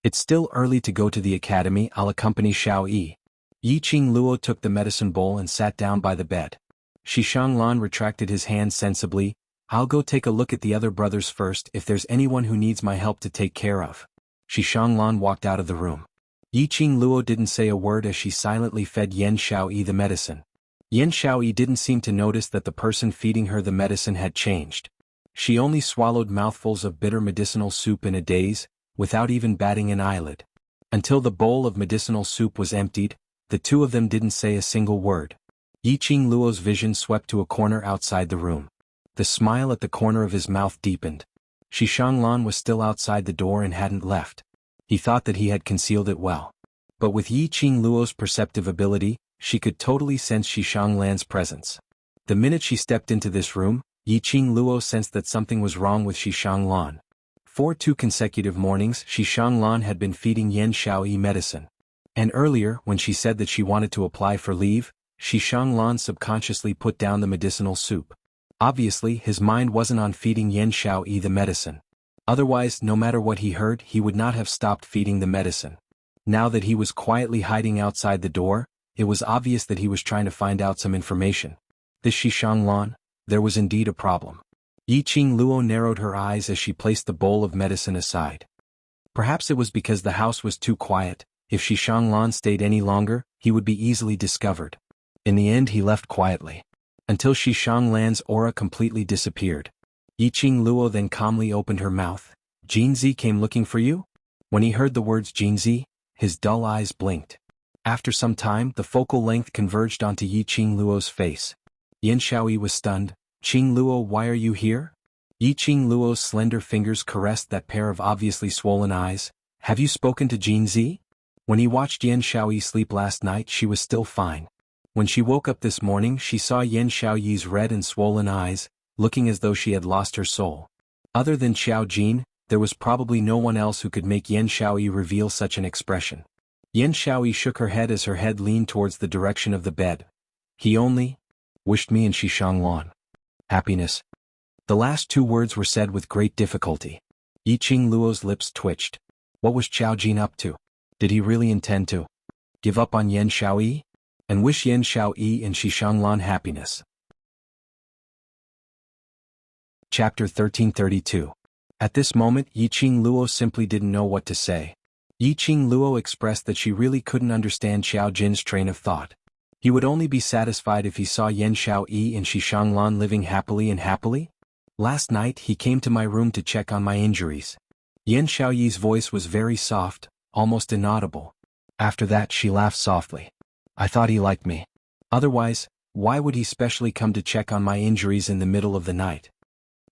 It's still early to go to the academy, I'll accompany Xiao Yi. Yi Qing Luo took the medicine bowl and sat down by the bed. Shi Shanglan retracted his hand sensibly. I'll go take a look at the other brothers first if there's anyone who needs my help to take care of. Shi Shanglan walked out of the room. Yiqing Luo didn't say a word as she silently fed Yan Xiaoyi the medicine. Yan Xiaoyi didn't seem to notice that the person feeding her the medicine had changed. She only swallowed mouthfuls of bitter medicinal soup in a daze, without even batting an eyelid. Until the bowl of medicinal soup was emptied, the two of them didn't say a single word. Yiqing Luo's vision swept to a corner outside the room. The smile at the corner of his mouth deepened. Shi Shanglan was still outside the door and hadn't left. He thought that he had concealed it well. But with Yiqing Luo's perceptive ability, she could totally sense Shi Shanglan's presence. The minute she stepped into this room, Yiqing Luo sensed that something was wrong with Shi Shanglan. For 2 consecutive mornings Shi Shanglan had been feeding Yan Xiaoyi medicine. And earlier, when she said that she wanted to apply for leave, Shi Shanglan subconsciously put down the medicinal soup. Obviously, his mind wasn't on feeding Yan Xiaoyi the medicine. Otherwise, no matter what he heard, he would not have stopped feeding the medicine. Now that he was quietly hiding outside the door, it was obvious that he was trying to find out some information. This Shi Shanglan? There was indeed a problem. Yiqing Luo narrowed her eyes as she placed the bowl of medicine aside. Perhaps it was because the house was too quiet. If Shi Shanglan stayed any longer, he would be easily discovered. In the end he left quietly. Until Shi Shanglan's aura completely disappeared. Yiqing Luo then calmly opened her mouth. Jinzi came looking for you? When he heard the words Jinzi, his dull eyes blinked. After some time the focal length converged onto Yiqing Luo's face. Yan Xiaoyi was stunned. Qing Luo, why are you here? Yiqing Luo's slender fingers caressed that pair of obviously swollen eyes. Have you spoken to Jinzi? When he watched Yan Xiaoyi sleep last night she was still fine. When she woke up this morning she saw Yan Xiaoyi's red and swollen eyes, looking as though she had lost her soul. Other than Xiao Jin, there was probably no one else who could make Yan Xiaoyi reveal such an expression. Yan Xiaoyi shook her head as her head leaned towards the direction of the bed. He only wished me and Shi Shanglan happiness. The last 2 words were said with great difficulty. Yiqing Luo's lips twitched. What was Xiao Jin up to? Did he really intend to give up on Yan Xiaoyi? And wish Yan Xiaoyi and Shi Shanglan happiness? Chapter 1332. At this moment Yiqing Luo simply didn't know what to say. Yiqing Luo expressed that she really couldn't understand Xiao Jin's train of thought. He would only be satisfied if he saw Yan Xiaoyi and Shi Shanglan living happily and happily? Last night he came to my room to check on my injuries. Yan Xiaoyi's voice was very soft, almost inaudible. After that she laughed softly. I thought he liked me. Otherwise, why would he specially come to check on my injuries in the middle of the night?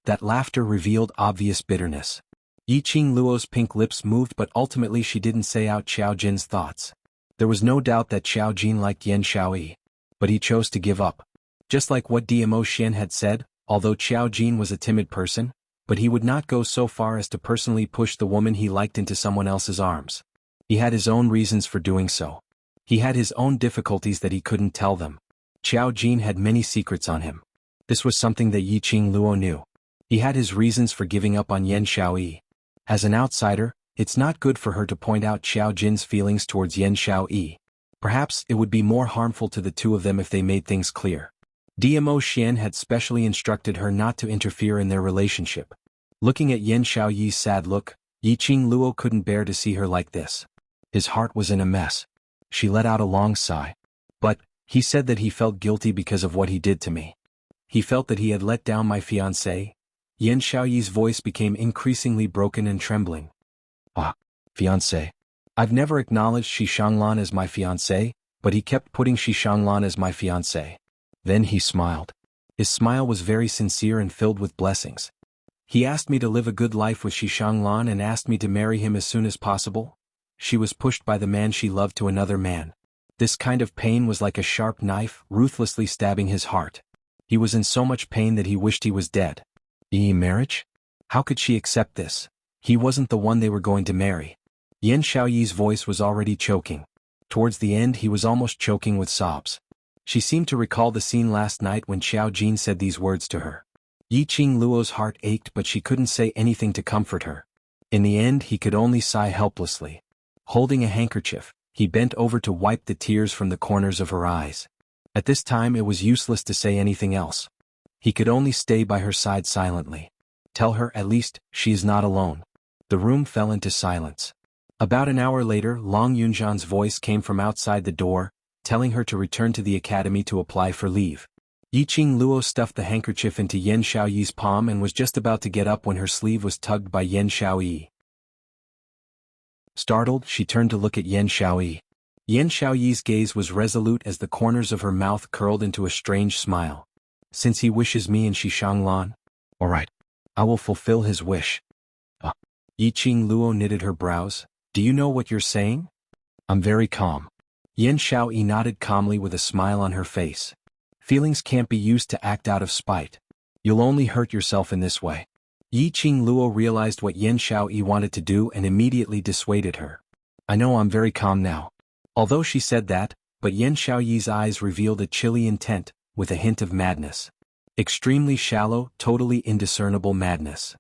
That laughter revealed obvious bitterness. Yiqing Luo's pink lips moved, but ultimately she didn't say out Xiao Jin's thoughts. There was no doubt that Xiao Jin liked Yan Xiaoyi. But he chose to give up. Just like what Dmo Xian had said, although Xiao Jin was a timid person, but he would not go so far as to personally push the woman he liked into someone else's arms. He had his own reasons for doing so. He had his own difficulties that he couldn't tell them. Xiao Jin had many secrets on him. This was something that Yiqing Luo knew. He had his reasons for giving up on Yan Xiaoyi. As an outsider, it's not good for her to point out Xiao Jin's feelings towards Yan Xiaoyi. Perhaps it would be more harmful to the two of them if they made things clear. Dmo Xian had specially instructed her not to interfere in their relationship. Looking at Yan Xiaoyi's sad look, Yiqing Luo couldn't bear to see her like this. His heart was in a mess. She let out a long sigh. But, he said that he felt guilty because of what he did to me. He felt that he had let down my fiancée. Yan Xiaoyi's voice became increasingly broken and trembling. Ah, fiancé. I've never acknowledged Shi Shanglan as my fiancé, but he kept putting Shi Shanglan as my fiancé. Then he smiled. His smile was very sincere and filled with blessings. He asked me to live a good life with Shi Shanglan and asked me to marry him as soon as possible. She was pushed by the man she loved to another man. This kind of pain was like a sharp knife, ruthlessly stabbing his heart. He was in so much pain that he wished he was dead. Marriage? How could she accept this? He wasn't the one they were going to marry. Yan Xiaoyi's voice was already choking. Towards the end he was almost choking with sobs. She seemed to recall the scene last night when Xiao Jin said these words to her. Yiqing Luo's heart ached, but she couldn't say anything to comfort her. In the end he could only sigh helplessly. Holding a handkerchief, he bent over to wipe the tears from the corners of her eyes. At this time it was useless to say anything else. He could only stay by her side silently. Tell her, at least, she is not alone. The room fell into silence. About an hour later, Long Yunjian's voice came from outside the door, telling her to return to the academy to apply for leave. Yiqing Luo stuffed the handkerchief into Yan Xiaoyi's palm and was just about to get up when her sleeve was tugged by Yan Xiaoyi. Startled, she turned to look at Yan Xiaoyi. Yan Xiaoyi's gaze was resolute as the corners of her mouth curled into a strange smile. Since he wishes me and Xishang Lan, all right, I will fulfill his wish. Yiqing Luo knitted her brows. Do you know what you're saying? I'm very calm. Yan Xiaoyi nodded calmly with a smile on her face. Feelings can't be used to act out of spite. You'll only hurt yourself in this way. Yiqing Luo realized what Yan Xiaoyi wanted to do and immediately dissuaded her. I know I'm very calm now. Although she said that, but Yan Xiaoyi's eyes revealed a chilly intent, with a hint of madness. Extremely shallow, totally indiscernible madness.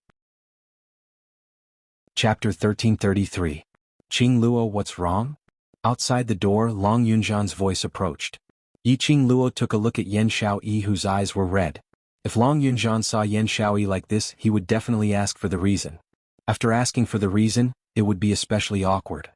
Chapter 1333. Qing Luo, what's wrong? Outside the door, Long Yunjian's voice approached. Yiqing Luo took a look at Yan Xiaoyi, whose eyes were red. If Long Yunjian saw Yan Xiaoyi like this, he would definitely ask for the reason. After asking for the reason, it would be especially awkward.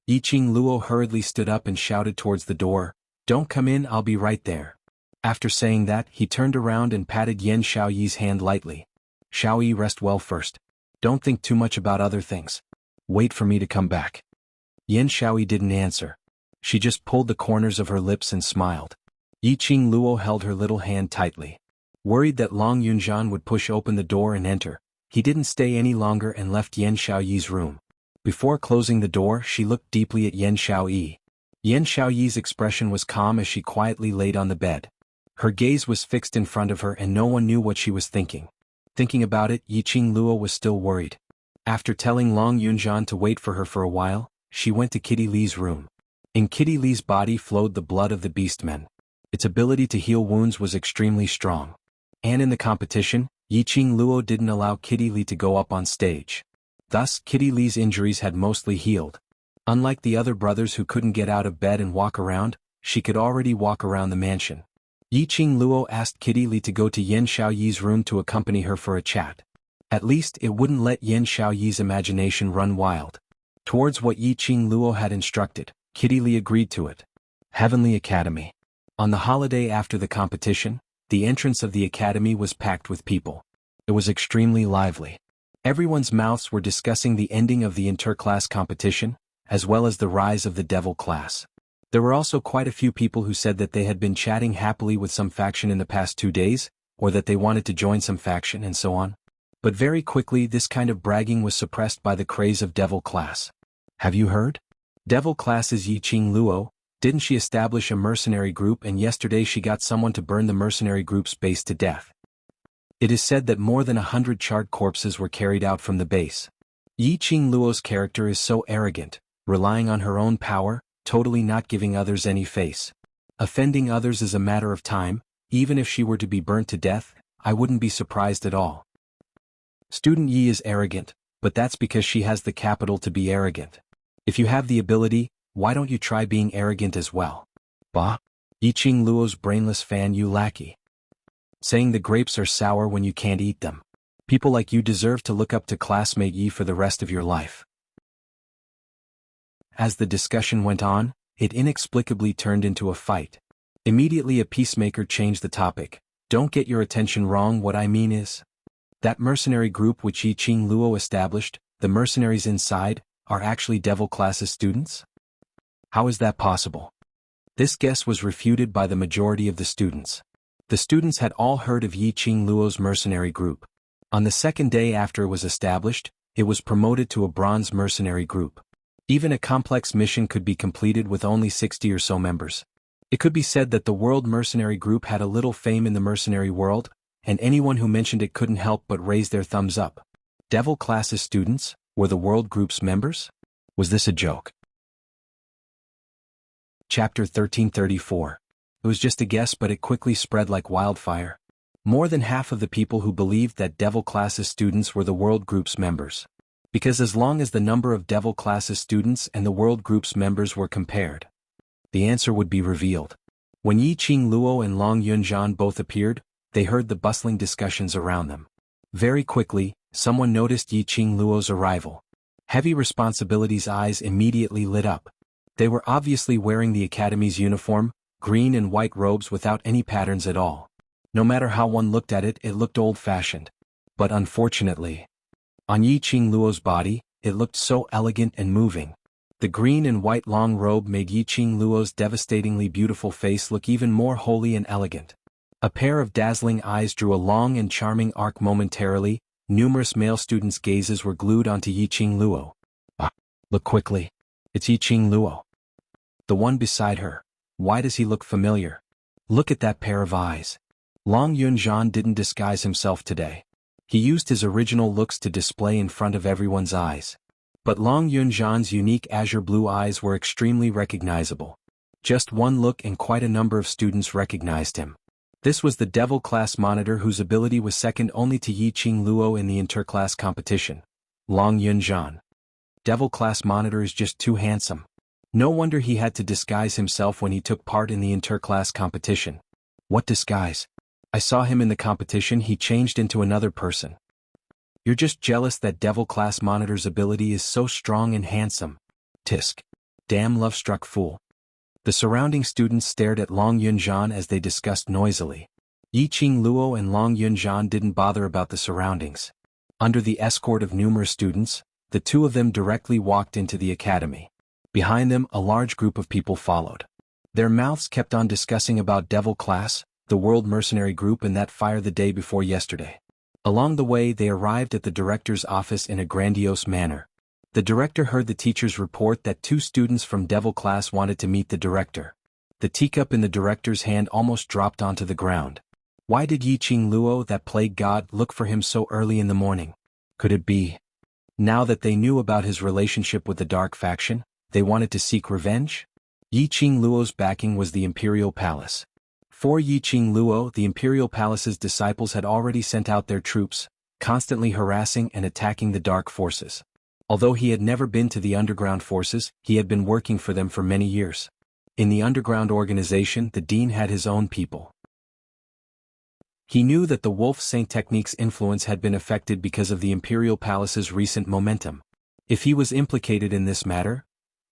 Yiqing Luo hurriedly stood up and shouted towards the door, "Don't come in, I'll be right there." After saying that, he turned around and patted Yan Xiaoyi's hand lightly. "Xiaoyi, rest well first. Don't think too much about other things. Wait for me to come back." Yan Xiaoyi didn't answer. She just pulled the corners of her lips and smiled. Yiqing Luo held her little hand tightly. Worried that Long Yunjian would push open the door and enter, he didn't stay any longer and left Yan Xiaoyi's room. Before closing the door, she looked deeply at Yan Xiaoyi. Yan Xiaoyi's expression was calm as she quietly laid on the bed. Her gaze was fixed in front of her and no one knew what she was thinking. Thinking about it, Yiqing Luo was still worried. After telling Long Yunjian to wait for her for a while, she went to Kitty Li's room. In Kitty Li's body flowed the blood of the beastmen. Its ability to heal wounds was extremely strong. And in the competition, Yiqing Luo didn't allow Kitty Li to go up on stage. Thus, Kitty Li's injuries had mostly healed. Unlike the other brothers who couldn't get out of bed and walk around, she could already walk around the mansion. Yiqing Luo asked Kitty Li to go to Yan Xiaoyi's room to accompany her for a chat. At least it wouldn't let Yan Xiaoyi's imagination run wild. Towards what Yiqing Luo had instructed, Kitty Li agreed to it. Heavenly Academy. On the holiday after the competition, the entrance of the academy was packed with people. It was extremely lively. Everyone's mouths were discussing the ending of the inter-class competition, as well as the rise of the devil class. There were also quite a few people who said that they had been chatting happily with some faction in the past 2 days, or that they wanted to join some faction and so on. But very quickly this kind of bragging was suppressed by the craze of devil class. Have you heard? Devil class is Yiqing Luo. Didn't she establish a mercenary group and yesterday she got someone to burn the mercenary group's base to death? It is said that more than 100 charred corpses were carried out from the base. Yiqing Luo's character is so arrogant, relying on her own power, totally not giving others any face. Offending others is a matter of time. Even if she were to be burnt to death, I wouldn't be surprised at all. Student Yi is arrogant, but that's because she has the capital to be arrogant. If you have the ability, why don't you try being arrogant as well? Bah! Yiqing Luo's brainless fan, you lackey. Saying the grapes are sour when you can't eat them. People like you deserve to look up to classmate Yi for the rest of your life. As the discussion went on, it inexplicably turned into a fight. Immediately a peacemaker changed the topic. Don't get your attention wrong, what I mean is that mercenary group which Yiqing Luo established, the mercenaries inside, are actually devil class's students? How is that possible? This guess was refuted by the majority of the students. The students had all heard of Yiqing Luo's mercenary group. On the second day after it was established, it was promoted to a bronze mercenary group. Even a complex mission could be completed with only 60 or so members. It could be said that the World Mercenary Group had a little fame in the mercenary world, and anyone who mentioned it couldn't help but raise their thumbs up. Devil class's students were the World Group's members? Was this a joke? Chapter 1334. It was just a guess, but it quickly spread like wildfire. More than half of the people who believed that Devil class's students were the World Group's members. Because as long as the number of Devil class's students and the World Group's members were compared, the answer would be revealed. When Yiqing Luo and Long Yunjian both appeared, They heard the bustling discussions around them. Very quickly, someone noticed Yiqing Luo's arrival. Heavy responsibility's eyes immediately lit up. They were obviously wearing the academy's uniform, green and white robes without any patterns at all. No matter how one looked at it, it looked old-fashioned. But unfortunately, on Yiqing Luo's body, it looked so elegant and moving. The green and white long robe made Yiqing Luo's devastatingly beautiful face look even more holy and elegant. A pair of dazzling eyes drew a long and charming arc momentarily. Numerous male students' gazes were glued onto Yiqing Luo. Ah, look quickly. It's Yiqing Luo. The one beside her. Why does he look familiar? Look at that pair of eyes. Long Yunzhan didn't disguise himself today. He used his original looks to display in front of everyone's eyes. But Long Yunzhan's unique azure blue eyes were extremely recognizable. Just one look and quite a number of students recognized him. This was the Devil Class Monitor whose ability was second only to Yiqing Luo in the interclass competition. Long Yunzhan. Devil Class Monitor is just too handsome. No wonder he had to disguise himself when he took part in the interclass competition. What disguise? I saw him in the competition. He changed into another person. You're just jealous that Devil Class Monitor's ability is so strong and handsome. Tisk. Damn love-struck fool. The surrounding students stared at Long Yunzhan as they discussed noisily. Yiqing Luo and Long Yunzhan didn't bother about the surroundings. Under the escort of numerous students, the two of them directly walked into the academy. Behind them, a large group of people followed. Their mouths kept on discussing about Devil Class, the World Mercenary Group, and that fire the day before yesterday. Along the way, they arrived at the director's office in a grandiose manner. The director heard the teacher's report that 2 students from Devil Class wanted to meet the director. The teacup in the director's hand almost dropped onto the ground. Why did Yiqing Luo, that plague god, look for him so early in the morning? Could it be? Now that they knew about his relationship with the Dark Faction, they wanted to seek revenge? Yiqing Luo's backing was the Imperial Palace. For Yiqing Luo, the Imperial Palace's disciples had already sent out their troops, constantly harassing and attacking the Dark Forces. Although he had never been to the underground forces, he had been working for them for many years. In the underground organization, the dean had his own people. He knew that the Wolf Saint technique's influence had been affected because of the Imperial Palace's recent momentum. If he was implicated in this matter,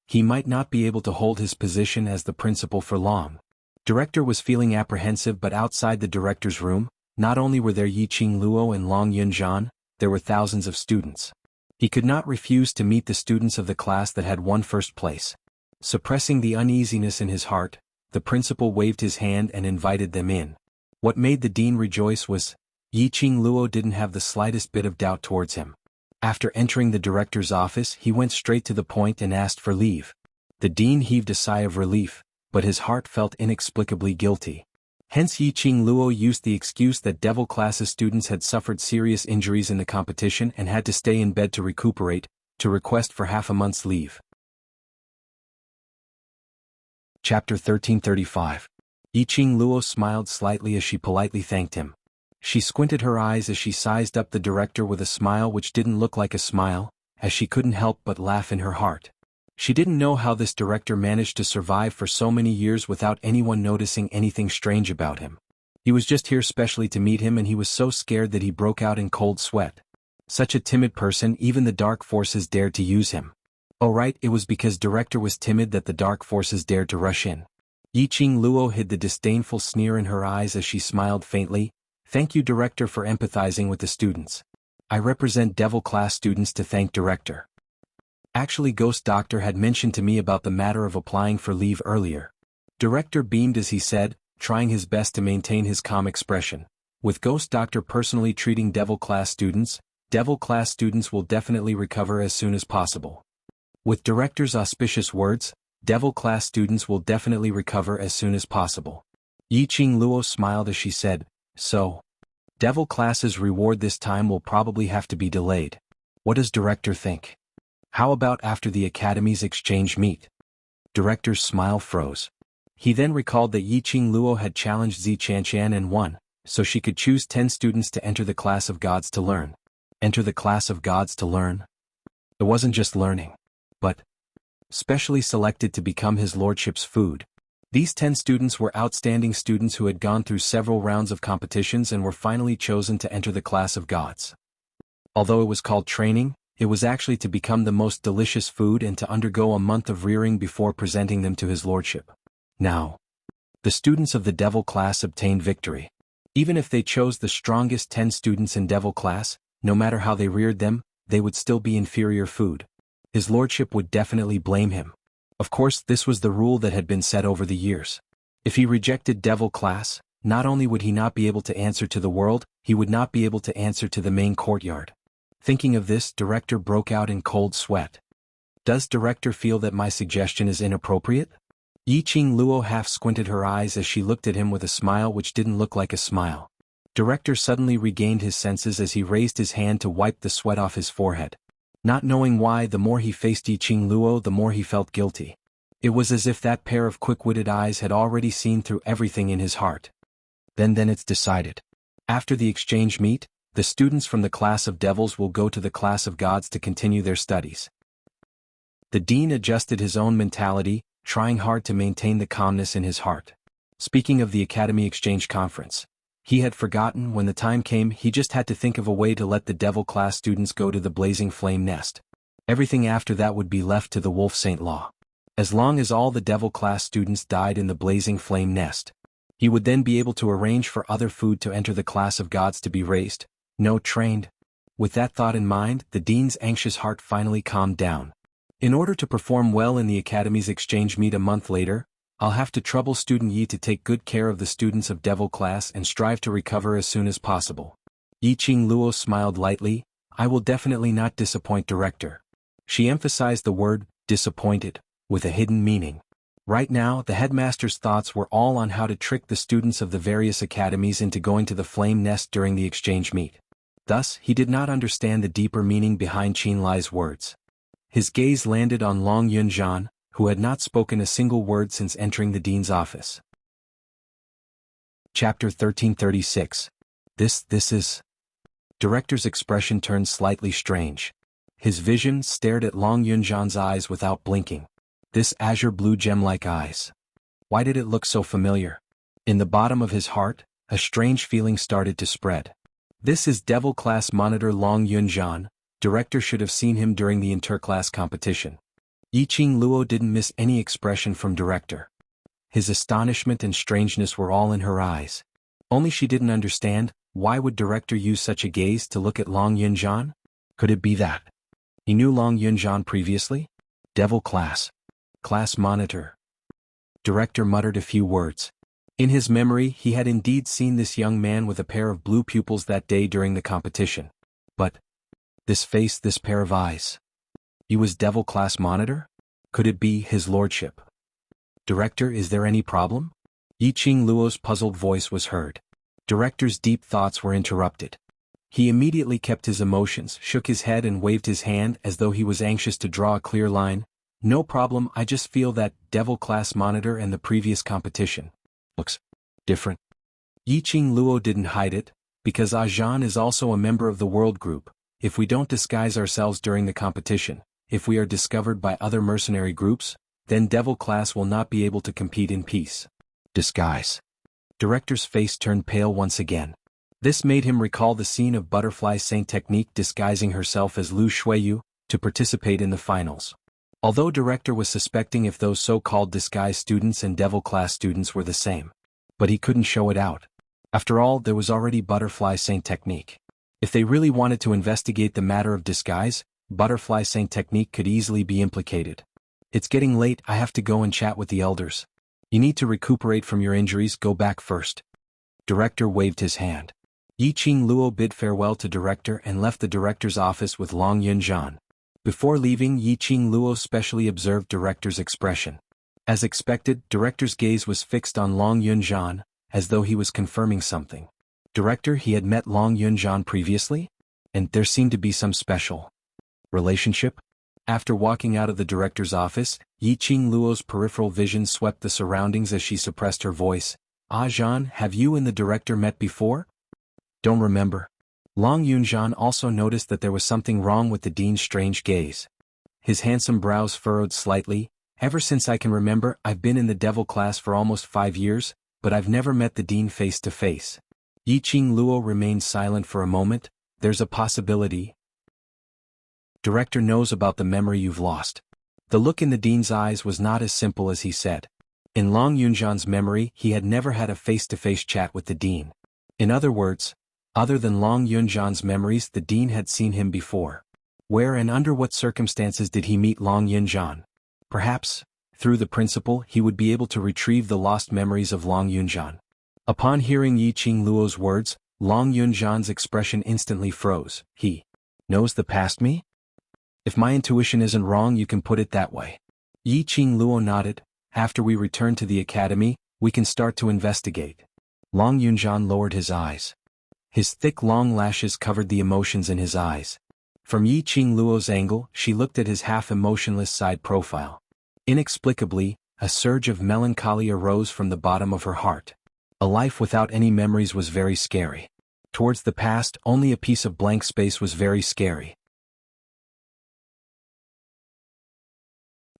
he might not be able to hold his position as the principal for long. Director was feeling apprehensive, but outside the director's room, not only were there Yiqing Luo and Long Yunzhan, there were thousands of students. He could not refuse to meet the students of the class that had won first place. Suppressing the uneasiness in his heart, the principal waved his hand and invited them in. What made the dean rejoice was, Yiqing Luo didn't have the slightest bit of doubt towards him. After entering the director's office, he went straight to the point and asked for leave. The dean heaved a sigh of relief, but his heart felt inexplicably guilty. Hence Yiqing Luo used the excuse that Devil Class's students had suffered serious injuries in the competition and had to stay in bed to recuperate, to request for half a month's leave. Chapter 1335. Yiqing Luo smiled slightly as she politely thanked him. She squinted her eyes as she sized up the director with a smile which didn't look like a smile, as she couldn't help but laugh in her heart. She didn't know how this director managed to survive for so many years without anyone noticing anything strange about him. He was just here specially to meet him, and he was so scared that he broke out in cold sweat. Such a timid person, even the Dark Forces dared to use him. Oh right, it was because director was timid that the Dark Forces dared to rush in. Yiqing Luo hid the disdainful sneer in her eyes as she smiled faintly. Thank you, director, for empathizing with the students. I represent Devil Class students to thank director. Actually, Ghost Doctor had mentioned to me about the matter of applying for leave earlier. Director beamed as he said, trying his best to maintain his calm expression. With Ghost Doctor personally treating Devil Class students will definitely recover as soon as possible. With director's auspicious words, Devil Class students will definitely recover as soon as possible. Yiqing Luo smiled as she said, so, Devil Class's reward this time will probably have to be delayed. What does director think? How about after the Academy's exchange meet? Director's smile froze. He then recalled that Yiqing Luo had challenged Zi Chanshan and won, so she could choose 10 students to enter the class of gods to learn. Enter the class of gods to learn? It wasn't just learning, but specially selected to become his lordship's food. These 10 students were outstanding students who had gone through several rounds of competitions and were finally chosen to enter the class of gods. Although it was called training, it was actually to become the most delicious food and to undergo a month of rearing before presenting them to his lordship. Now, the students of the devil class obtained victory. Even if they chose the strongest 10 students in devil class, no matter how they reared them, they would still be inferior food. His lordship would definitely blame him. Of course, this was the rule that had been set over the years. If he rejected devil class, not only would he not be able to answer to the world, he would not be able to answer to the main courtyard. Thinking of this, Director broke out in cold sweat. Does Director feel that my suggestion is inappropriate? Yiqing Luo half squinted her eyes as she looked at him with a smile which didn't look like a smile. Director suddenly regained his senses as he raised his hand to wipe the sweat off his forehead. Not knowing why, the more he faced Yiqing Luo, the more he felt guilty. It was as if that pair of quick-witted eyes had already seen through everything in his heart. Then it's decided. After the exchange meet, the students from the class of devils will go to the class of gods to continue their studies. The dean adjusted his own mentality, trying hard to maintain the calmness in his heart. Speaking of the Academy Exchange Conference, he had forgotten when the time came. He just had to think of a way to let the devil class students go to the blazing flame nest. Everything after that would be left to the Wolf Saint Law. As long as all the devil class students died in the blazing flame nest, he would then be able to arrange for other food to enter the class of gods to be raised, no trained. With that thought in mind, the dean's anxious heart finally calmed down. In order to perform well in the Academy's exchange meet a month later, I'll have to trouble student Yi to take good care of the students of devil class and strive to recover as soon as possible. Yiqing Luo smiled lightly. I will definitely not disappoint Director. She emphasized the word, disappointed, with a hidden meaning. Right now, the headmaster's thoughts were all on how to trick the students of the various academies into going to the flame nest during the exchange meet. Thus, he did not understand the deeper meaning behind Qin Lai's words. His gaze landed on Long Yunzhan, who had not spoken a single word since entering the dean's office. Chapter 1336. This is... Director's expression turned slightly strange. His vision stared at Long Yunzhan's eyes without blinking. This azure blue gem-like eyes. Why did it look so familiar? In the bottom of his heart, a strange feeling started to spread. This is Devil Class Monitor Long Yunzhan. Director should have seen him during the interclass competition. Yiqing Luo didn't miss any expression from Director. His astonishment and strangeness were all in her eyes. Only she didn't understand, why would Director use such a gaze to look at Long Yunzhan? Could it be that he knew Long Yunzhan previously? Devil Class Monitor. Director muttered a few words. In his memory, he had indeed seen this young man with a pair of blue pupils that day during the competition. But this face, this pair of eyes. He was Devil Class Monitor? Could it be his lordship? Director, is there any problem? Yiqing Luo's puzzled voice was heard. Director's deep thoughts were interrupted. He immediately kept his emotions, shook his head and waved his hand as though he was anxious to draw a clear line. No problem, I just feel that Devil Class Monitor and the previous competition looks different. Yiqing Luo didn't hide it, because Zhan is also a member of the world group. If we don't disguise ourselves during the competition, if we are discovered by other mercenary groups, then Devil Class will not be able to compete in peace. Disguise. Director's face turned pale once again. This made him recall the scene of Butterfly Saint Technique disguising herself as Lu Shuiyu to participate in the finals. Although Director was suspecting if those so-called disguised students and Devil Class students were the same. But he couldn't show it out. After all, there was already Butterfly Saint Technique. If they really wanted to investigate the matter of disguise, Butterfly Saint Technique could easily be implicated. It's getting late, I have to go and chat with the elders. You need to recuperate from your injuries, go back first. Director waved his hand. Yiqing Luo bid farewell to Director and left the Director's office with Long Yunzhan. Before leaving, Yiqing Luo specially observed Director's expression. As expected, Director's gaze was fixed on Long Yunzhan, as though he was confirming something. Director, he had met Long Yunzhan previously? And there seemed to be some special relationship? After walking out of the Director's office, Yiqing Luo's peripheral vision swept the surroundings as she suppressed her voice. Zhan, have you and the Director met before? Don't remember. Long Yunzhan also noticed that there was something wrong with the dean's strange gaze. His handsome brows furrowed slightly, Ever since I can remember, I've been in the devil class for almost 5 years, but I've never met the dean face to face. Yi Qing Luo remained silent for a moment. There's a possibility. Director knows about the memory you've lost. The look in the dean's eyes was not as simple as he said. In Long Yunjian's memory, he had never had a face-to-face chat with the dean. In other words, other than Long Yunjian's memories, the dean had seen him before. Where and under what circumstances did he meet Long Yunjian? Perhaps, through the principal, he would be able to retrieve the lost memories of Long Yunjian. Upon hearing Yi Qing Luo's words, Long Yunjian's expression instantly froze. He knows the past me? If my intuition isn't wrong, you can put it that way. Yi Qing Luo nodded. After we return to the academy, we can start to investigate. Long Yunjian lowered his eyes. His thick long lashes covered the emotions in his eyes. From Yi Qing Luo's angle, she looked at his half-emotionless side profile. Inexplicably, a surge of melancholy arose from the bottom of her heart. A life without any memories was very scary. Towards the past, only a piece of blank space was very scary.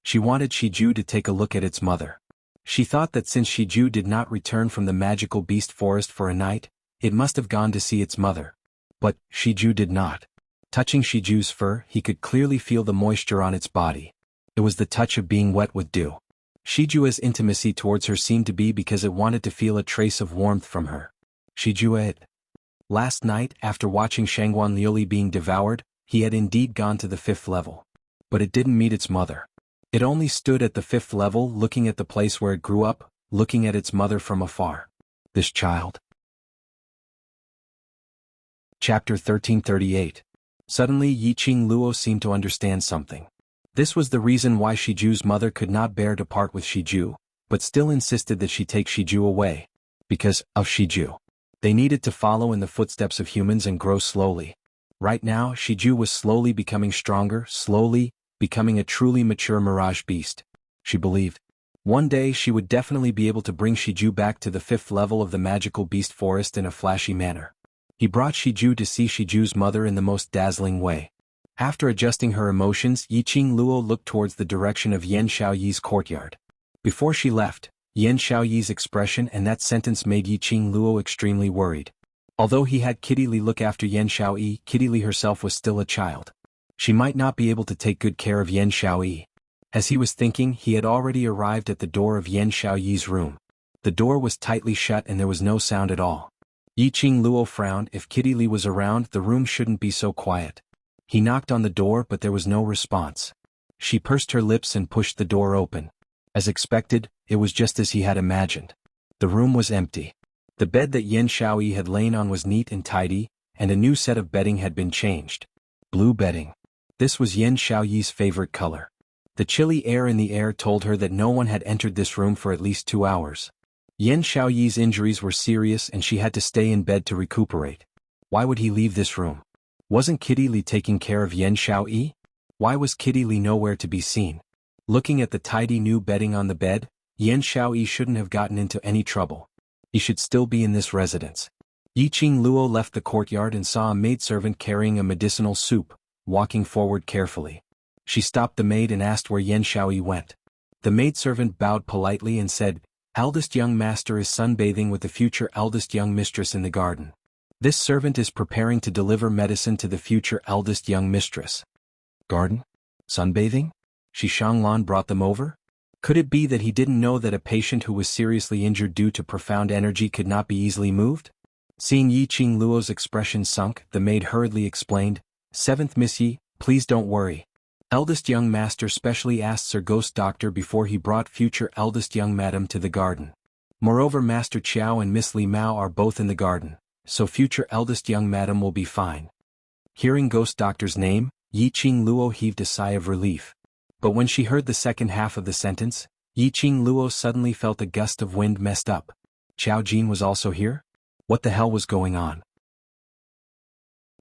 She wanted Shiju to take a look at its mother. She thought that since Shiju did not return from the magical beast forest for a night, it must have gone to see its mother. But Shiju did not. Touching Shiju's fur, he could clearly feel the moisture on its body. It was the touch of being wet with dew. Shiju's intimacy towards her seemed to be because it wanted to feel a trace of warmth from her. Shiju. Last night, after watching Shangguan Liuli being devoured, he had indeed gone to the 5th level. But it didn't meet its mother. It only stood at the 5th level, looking at the place where it grew up, looking at its mother from afar. This child. Chapter 1338. Suddenly Yi Qing Luo seemed to understand something. This was the reason why Shiju's mother could not bear to part with Shiju, but still insisted that she take Shiju away. Because of Shiju. They needed to follow in the footsteps of humans and grow slowly. Right now, Shiju was slowly becoming stronger, slowly becoming a truly mature mirage beast. She believed. One day she would definitely be able to bring Shiju back to the 5th level of the magical beast forest in a flashy manner. He brought Shiju to see Shiju's mother in the most dazzling way. After adjusting her emotions, Yi Qing Luo looked towards the direction of Yan Xiaoyi's courtyard. Before she left, Yan Xiaoyi's expression and that sentence made Yi Qing Luo extremely worried. Although he had Kitty Li look after Yan Xiaoyi, Kitty Li herself was still a child. She might not be able to take good care of Yan Xiaoyi. As he was thinking, he had already arrived at the door of Yan Xiaoyi's room. The door was tightly shut and there was no sound at all. Yi Qing Luo frowned. If Kitty Li was around, the room shouldn't be so quiet. He knocked on the door but there was no response. She pursed her lips and pushed the door open. As expected, it was just as he had imagined. The room was empty. The bed that Yan Xiaoyi had lain on was neat and tidy, and a new set of bedding had been changed. Blue bedding. This was Yan Xiaoyi's favorite color. The chilly air in the air told her that no one had entered this room for at least 2 hours. Yan Xiaoyi's injuries were serious and she had to stay in bed to recuperate. Why would he leave this room? Wasn't Kitty Li taking care of Yan Xiaoyi? Why was Kitty Li nowhere to be seen? Looking at the tidy new bedding on the bed, Yan Xiaoyi shouldn't have gotten into any trouble. He should still be in this residence. Yi Qing Luo left the courtyard and saw a maidservant carrying a medicinal soup, walking forward carefully. She stopped the maid and asked where Yan Xiaoyi went. The maidservant bowed politely and said, "Eldest young master is sunbathing with the future eldest young mistress in the garden. This servant is preparing to deliver medicine to the future eldest young mistress." Garden? Sunbathing? Shi Shanglan brought them over? Could it be that he didn't know that a patient who was seriously injured due to profound energy could not be easily moved? Seeing Yi Qing Luo's expression sunk, the maid hurriedly explained, "7th Miss Yi, please don't worry. Eldest young master specially asked Sir Ghost Doctor before he brought future eldest young madam to the garden. Moreover, Master Chiao and Miss Li Mao are both in the garden, so future eldest young madam will be fine." Hearing Ghost Doctor's name, Yi Qing Luo heaved a sigh of relief. But when she heard the second half of the sentence, Yi Qing Luo suddenly felt a gust of wind messed up. Chao Jin was also here? What the hell was going on?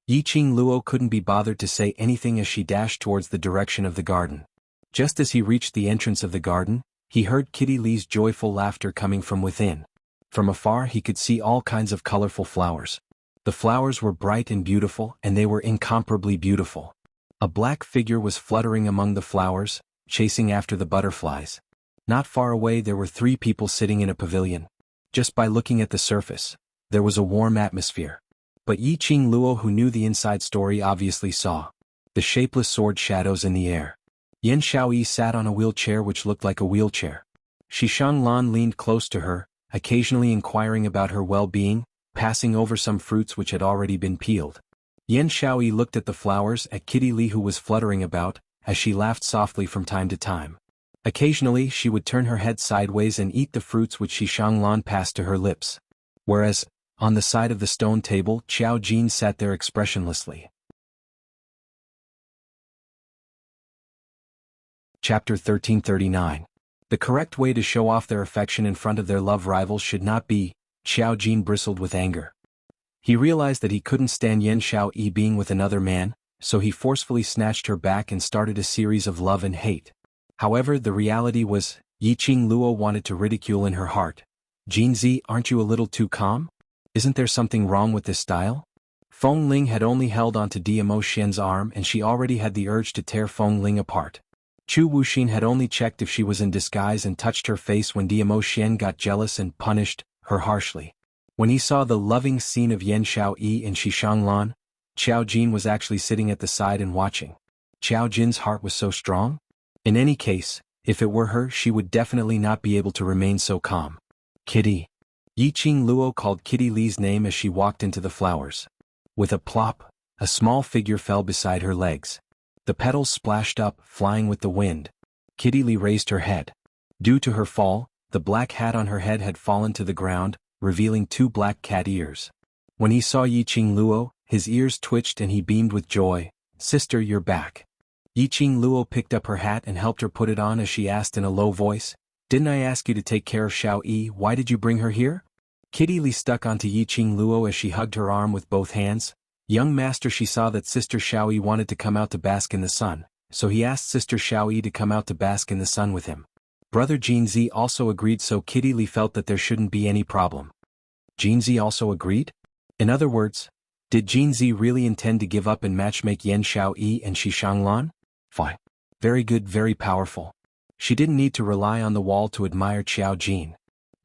Yi Qing Luo couldn't be bothered to say anything as she dashed towards the direction of the garden. Just as he reached the entrance of the garden, he heard Kitty Li's joyful laughter coming from within. From afar he could see all kinds of colorful flowers. The flowers were bright and beautiful, and they were incomparably beautiful. A black figure was fluttering among the flowers, chasing after the butterflies. Not far away there were 3 people sitting in a pavilion. Just by looking at the surface, there was a warm atmosphere. But Yi Qing Luo, who knew the inside story, obviously saw the shapeless sword shadows in the air. Yan Xiaoyi sat on a wheelchair which looked like a wheelchair. Xishang Lan leaned close to her, occasionally inquiring about her well-being, passing over some fruits which had already been peeled. Yan Xiaoyi looked at the flowers, at Kitty Li who was fluttering about, as she laughed softly from time to time. Occasionally she would turn her head sideways and eat the fruits which Xishang Lan passed to her lips. Whereas, on the side of the stone table, Qiao Jin sat there expressionlessly. Chapter 1339. The correct way to show off their affection in front of their love rivals should not be. Qiao Jin bristled with anger. He realized that he couldn't stand Yan Xiaoyi being with another man, so he forcefully snatched her back and started a series of love and hate. However, the reality was, Yi Qing Luo wanted to ridicule in her heart. Jinzi, aren't you a little too calm? Isn't there something wrong with this style? Feng Ling had only held onto Diamo Xian's arm and she already had the urge to tear Feng Ling apart. Chu Wuxin had only checked if she was in disguise and touched her face when Diamo Xian got jealous and punished her harshly. When he saw the loving scene of Yan Xiaoyi and Xishang Lan, Qiao Jin was actually sitting at the side and watching. Qiao Jin's heart was so strong. In any case, if it were her, she would definitely not be able to remain so calm. Kitty. Yi Qing Luo called Kitty Li's name as she walked into the flowers. With a plop, a small figure fell beside her legs. The petals splashed up, flying with the wind. Kitty Li raised her head. Due to her fall, the black hat on her head had fallen to the ground, revealing 2 black cat ears. When he saw Yi Qing Luo, his ears twitched and he beamed with joy. "Sister, you're back." Yi Qing Luo picked up her hat and helped her put it on as she asked in a low voice, "Didn't I ask you to take care of Xiaoyi? Why did you bring her here?" Kitty Li stuck onto Yi Qing Luo as she hugged her arm with both hands. Young master, she saw that Sister Xiaoyi wanted to come out to bask in the sun, so he asked Sister Xiaoyi to come out to bask in the sun with him. Brother Jinzi also agreed, so Kitty Li felt that there shouldn't be any problem. Jinzi also agreed? In other words, did Jinzi really intend to give up and matchmake Yan Xiaoyi and Xishang Lan? Fine. Very good, very powerful. She didn't need to rely on the wall to admire Qiao Jin.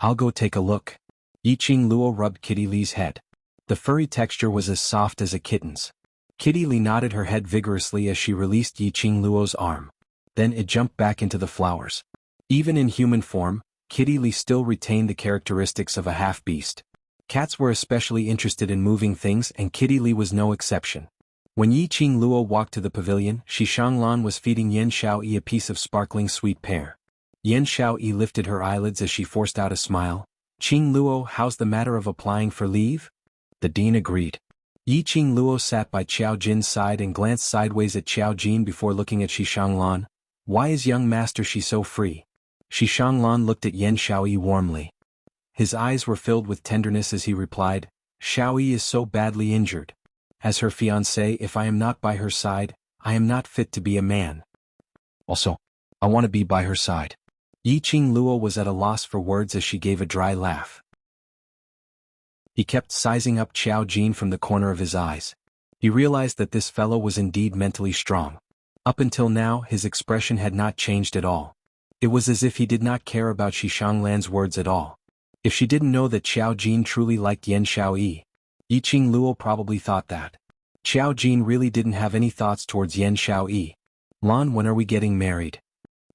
I'll go take a look. Yi Qing Luo rubbed Kitty Li's head. The furry texture was as soft as a kitten's. Kitty Li nodded her head vigorously as she released Yi Qing Luo's arm. Then it jumped back into the flowers. Even in human form, Kitty Li still retained the characteristics of a half-beast. Cats were especially interested in moving things and Kitty Li was no exception. When Yi Qing Luo walked to the pavilion, Xishang Lan was feeding Yan Xiaoyi a piece of sparkling sweet pear. Yan Xiaoyi lifted her eyelids as she forced out a smile. "Qing Luo, how's the matter of applying for leave?" The dean agreed. Yi Qing Luo sat by Qiao Jin's side and glanced sideways at Qiao Jin before looking at Xishang Lan. "Why is young master she so free?" Xishang Lan looked at Yan Xiaoyi warmly. His eyes were filled with tenderness as he replied, "Xiaoyi is so badly injured. As her fiancé, if I am not by her side, I am not fit to be a man. Also, I want to be by her side." Yi Qing Luo was at a loss for words as she gave a dry laugh. He kept sizing up Qiao Jin from the corner of his eyes. He realized that this fellow was indeed mentally strong. Up until now, his expression had not changed at all. It was as if he did not care about Xishang Lan's words at all. If she didn't know that Qiao Jin truly liked Yan Xiaoyi, Yi Qing Luo probably thought that. Qiao Jin really didn't have any thoughts towards Yan Xiaoyi. "Lan, when are we getting married?"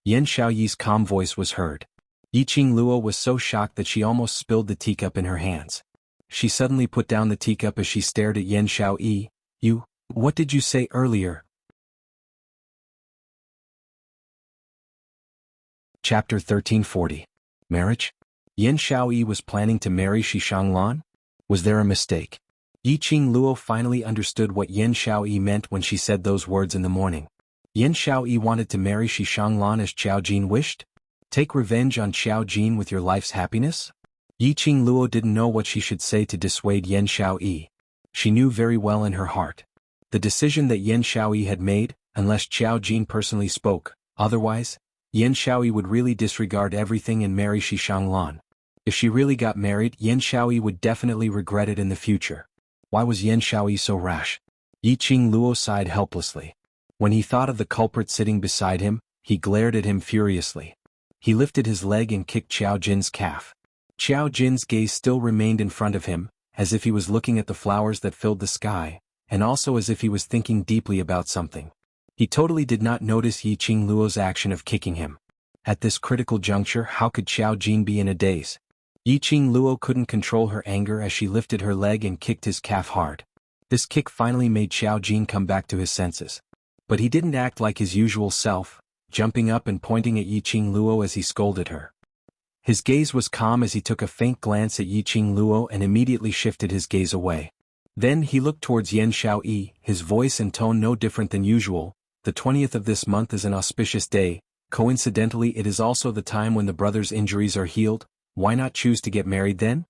Yan Xiaoyi's calm voice was heard. Yi Qing Luo was so shocked that she almost spilled the teacup in her hands. She suddenly put down the teacup as she stared at Yan Xiaoyi. What did you say earlier?" Chapter 1340. Marriage? Yan Xiaoyi was planning to marry Xishang Lan? Was there a mistake? Yi Qing Luo finally understood what Yan Xiaoyi meant when she said those words in the morning. Yan Xiaoyi wanted to marry Xishang Lan as Qiao Jin wished? Take revenge on Qiao Jin with your life's happiness? Yi Qing Luo didn't know what she should say to dissuade Yan Xiaoyi. She knew very well in her heart the decision that Yan Xiaoyi had made, unless Qiao Jin personally spoke. Otherwise, Yan Xiaoyi would really disregard everything and marry Xishang Lan. If she really got married, Yan Xiaoyi would definitely regret it in the future. Why was Yan Xiaoyi so rash? Yi Qing Luo sighed helplessly. When he thought of the culprit sitting beside him, He glared at him furiously. He lifted his leg and kicked Qiao Jin's calf. Qiao Jin's gaze still remained in front of him, as if he was looking at the flowers that filled the sky, and also as if he was thinking deeply about something. He totally did not notice Yi Qingluo's action of kicking him. At this critical juncture, how could Qiao Jin be in a daze? Yi Qingluo couldn't control her anger as she lifted her leg and kicked his calf hard. This kick finally made Qiao Jin come back to his senses. But he didn't act like his usual self, jumping up and pointing at Yi Qingluo as he scolded her. His gaze was calm as he took a faint glance at Yi Qingluo and immediately shifted his gaze away. Then he looked towards Yan Xiaoyi, his voice and tone no different than usual. The 20th of this month is an auspicious day. Coincidentally, it is also the time when the brothers' injuries are healed. Why not choose to get married then?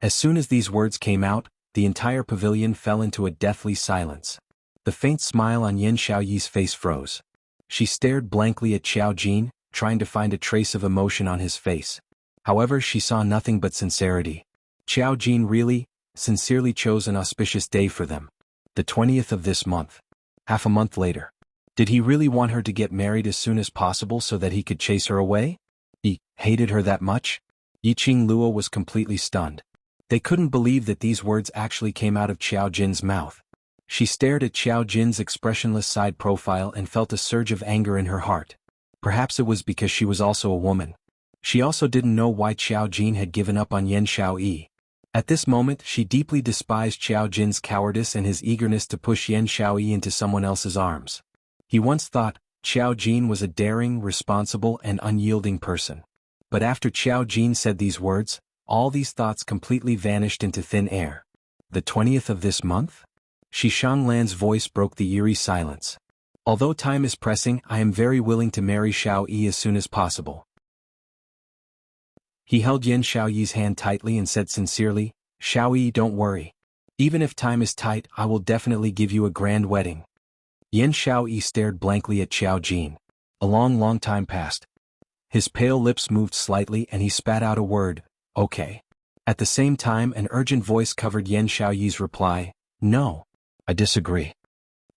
As soon as these words came out, the entire pavilion fell into a deathly silence. The faint smile on Yan Xiaoyi's face froze. She stared blankly at Qiao Jin, trying to find a trace of emotion on his face. However, she saw nothing but sincerity. Qiao Jin really, sincerely chose an auspicious day for them. The 20th of this month. Half a month later. Did he really want her to get married as soon as possible so that he could chase her away? He hated her that much? Yi Qingluo was completely stunned. They couldn't believe that these words actually came out of Qiao Jin's mouth. She stared at Qiao Jin's expressionless side profile and felt a surge of anger in her heart. Perhaps it was because she was also a woman. She also didn't know why Qiao Jin had given up on Yan Xiaoyi. At this moment, she deeply despised Qiao Jin's cowardice and his eagerness to push Yan Xiaoyi into someone else's arms. He once thought Qiao Jin was a daring, responsible, and unyielding person. But after Qiao Jin said these words, all these thoughts completely vanished into thin air. The 20th of this month? Shi Shanglan's voice broke the eerie silence. Although time is pressing, I am very willing to marry Xiaoyi as soon as possible. He held Yan Xiaoyi's hand tightly and said sincerely, Xiaoyi, don't worry. Even if time is tight, I will definitely give you a grand wedding. Yan Xiaoyi stared blankly at Qiao Jin. A long time passed. His pale lips moved slightly and he spat out a word, okay. At the same time, an urgent voice covered Yan Xiaoyi's reply, no. I disagree.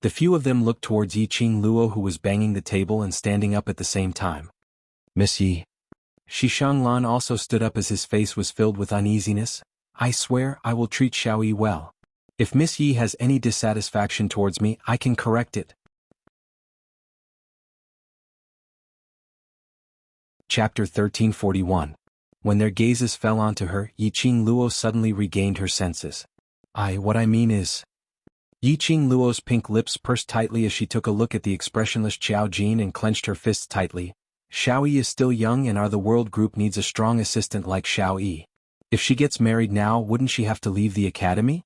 The few of them looked towards Yi Qingluo, who was banging the table and standing up at the same time. Miss Yi. Shi Shanglan also stood up as his face was filled with uneasiness. I swear I will treat Xiaoyi well. If Miss Yi has any dissatisfaction towards me, I can correct it. Chapter 1341. When their gazes fell onto her, Yi Qingluo suddenly regained her senses. What I mean is... Yi Qingluo's pink lips pursed tightly as she took a look at the expressionless Qiao Jin and clenched her fists tightly. Xiaoyi is still young and the world group needs a strong assistant like Xiaoyi. If she gets married now, wouldn't she have to leave the academy?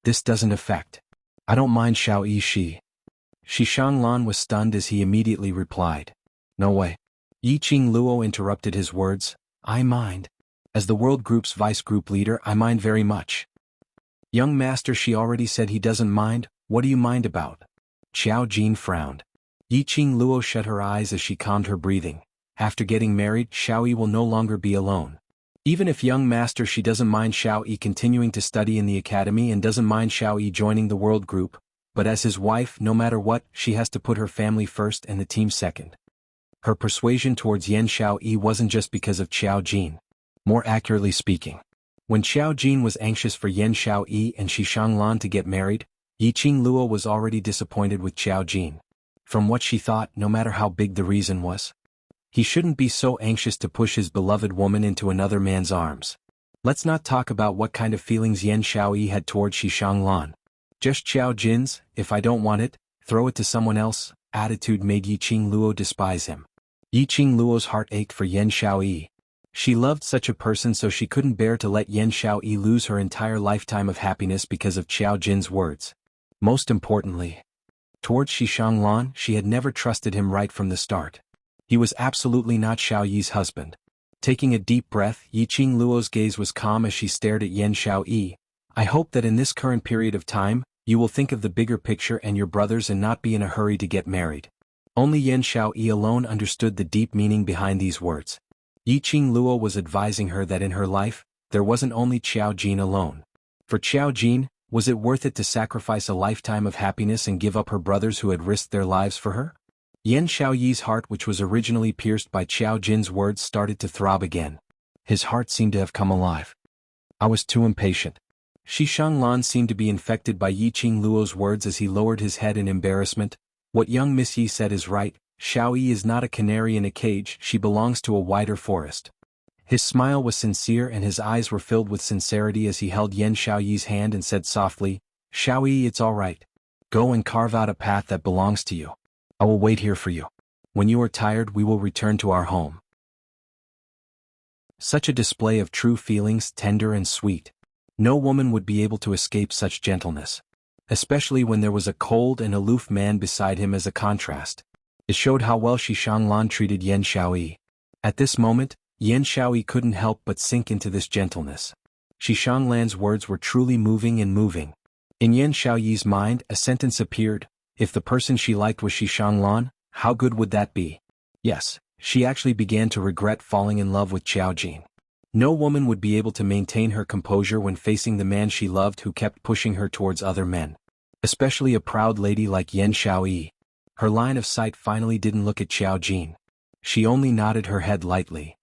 This doesn't affect. I don't mind Xiaoyi. Shi Shanglan was stunned as he immediately replied. No way. Yi Qingluo interrupted his words. I mind. As the world group's vice group leader, I mind very much. Young master, she already said he doesn't mind. What do you mind about? Qiao Jin frowned. Yi Qingluo shut her eyes as she calmed her breathing. After getting married, Xiaoyi will no longer be alone. Even if young master, she doesn't mind Xiaoyi continuing to study in the academy and doesn't mind Xiaoyi joining the world group, but as his wife, no matter what, she has to put her family first and the team second. Her persuasion towards Yan Xiaoyi wasn't just because of Qiao Jin. More accurately speaking, when Qiao Jin was anxious for Yan Xiaoyi and Shi Shanglan to get married, Yi Qingluo was already disappointed with Qiao Jin. From what she thought, no matter how big the reason was, he shouldn't be so anxious to push his beloved woman into another man's arms. Let's not talk about what kind of feelings Yan Xiaoyi had towards Shi Shanglan. Just Qiao Jin's, if I don't want it, throw it to someone else, attitude made Yi Qingluo despise him. Yi Qingluo's heart ached for Yan Xiaoyi. She loved such a person, so she couldn't bear to let Yan Xiaoyi lose her entire lifetime of happiness because of Qiao Jin's words. Most importantly, towards Shi Shanglan, she had never trusted him right from the start. He was absolutely not Xiaoyi's husband. Taking a deep breath, Yi Qingluo's gaze was calm as she stared at Yan Xiaoyi. I hope that in this current period of time, you will think of the bigger picture and your brothers and not be in a hurry to get married. Only Yan Xiaoyi alone understood the deep meaning behind these words. Yi Qingluo was advising her that in her life, there wasn't only Qiao Jin alone. For Qiao Jin, was it worth it to sacrifice a lifetime of happiness and give up her brothers who had risked their lives for her? Yan Xiaoyi's heart, which was originally pierced by Qiao Jin's words, started to throb again. His heart seemed to have come alive. I was too impatient. Shi Shanglan seemed to be infected by Yiqing Luo's words as he lowered his head in embarrassment. What young Miss Yi said is right. Xiao Yi is not a canary in a cage, she belongs to a wider forest. His smile was sincere and his eyes were filled with sincerity as he held Yan Xiaoyi's hand and said softly, Xiao Yi, it's all right. Go and carve out a path that belongs to you. I will wait here for you. When you are tired, we will return to our home. Such a display of true feelings, tender and sweet. No woman would be able to escape such gentleness. Especially when there was a cold and aloof man beside him as a contrast. It showed how well Shi Shanglan treated Yan Xiaoyi. At this moment, Yan Xiaoyi couldn't help but sink into this gentleness. Shi Shanglan's words were truly moving and moving. In Yan Xiaoyi's mind, a sentence appeared, if the person she liked was Shi Shanglan, how good would that be? Yes, she actually began to regret falling in love with Qiao Jin. No woman would be able to maintain her composure when facing the man she loved who kept pushing her towards other men. Especially a proud lady like Yan Xiaoyi. Her line of sight finally didn't look at Qiao Jin. She only nodded her head lightly.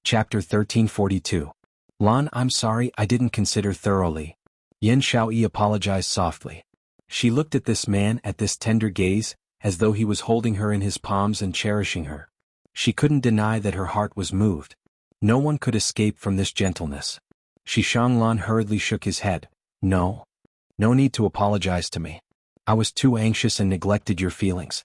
Chapter 1342. Lan, I'm sorry, I didn't consider thoroughly. Yan Xiaoyi apologized softly. She looked at this man, at this tender gaze, as though he was holding her in his palms and cherishing her. She couldn't deny that her heart was moved. No one could escape from this gentleness. Shi Shanglan hurriedly shook his head. No need to apologize to me. I was too anxious and neglected your feelings.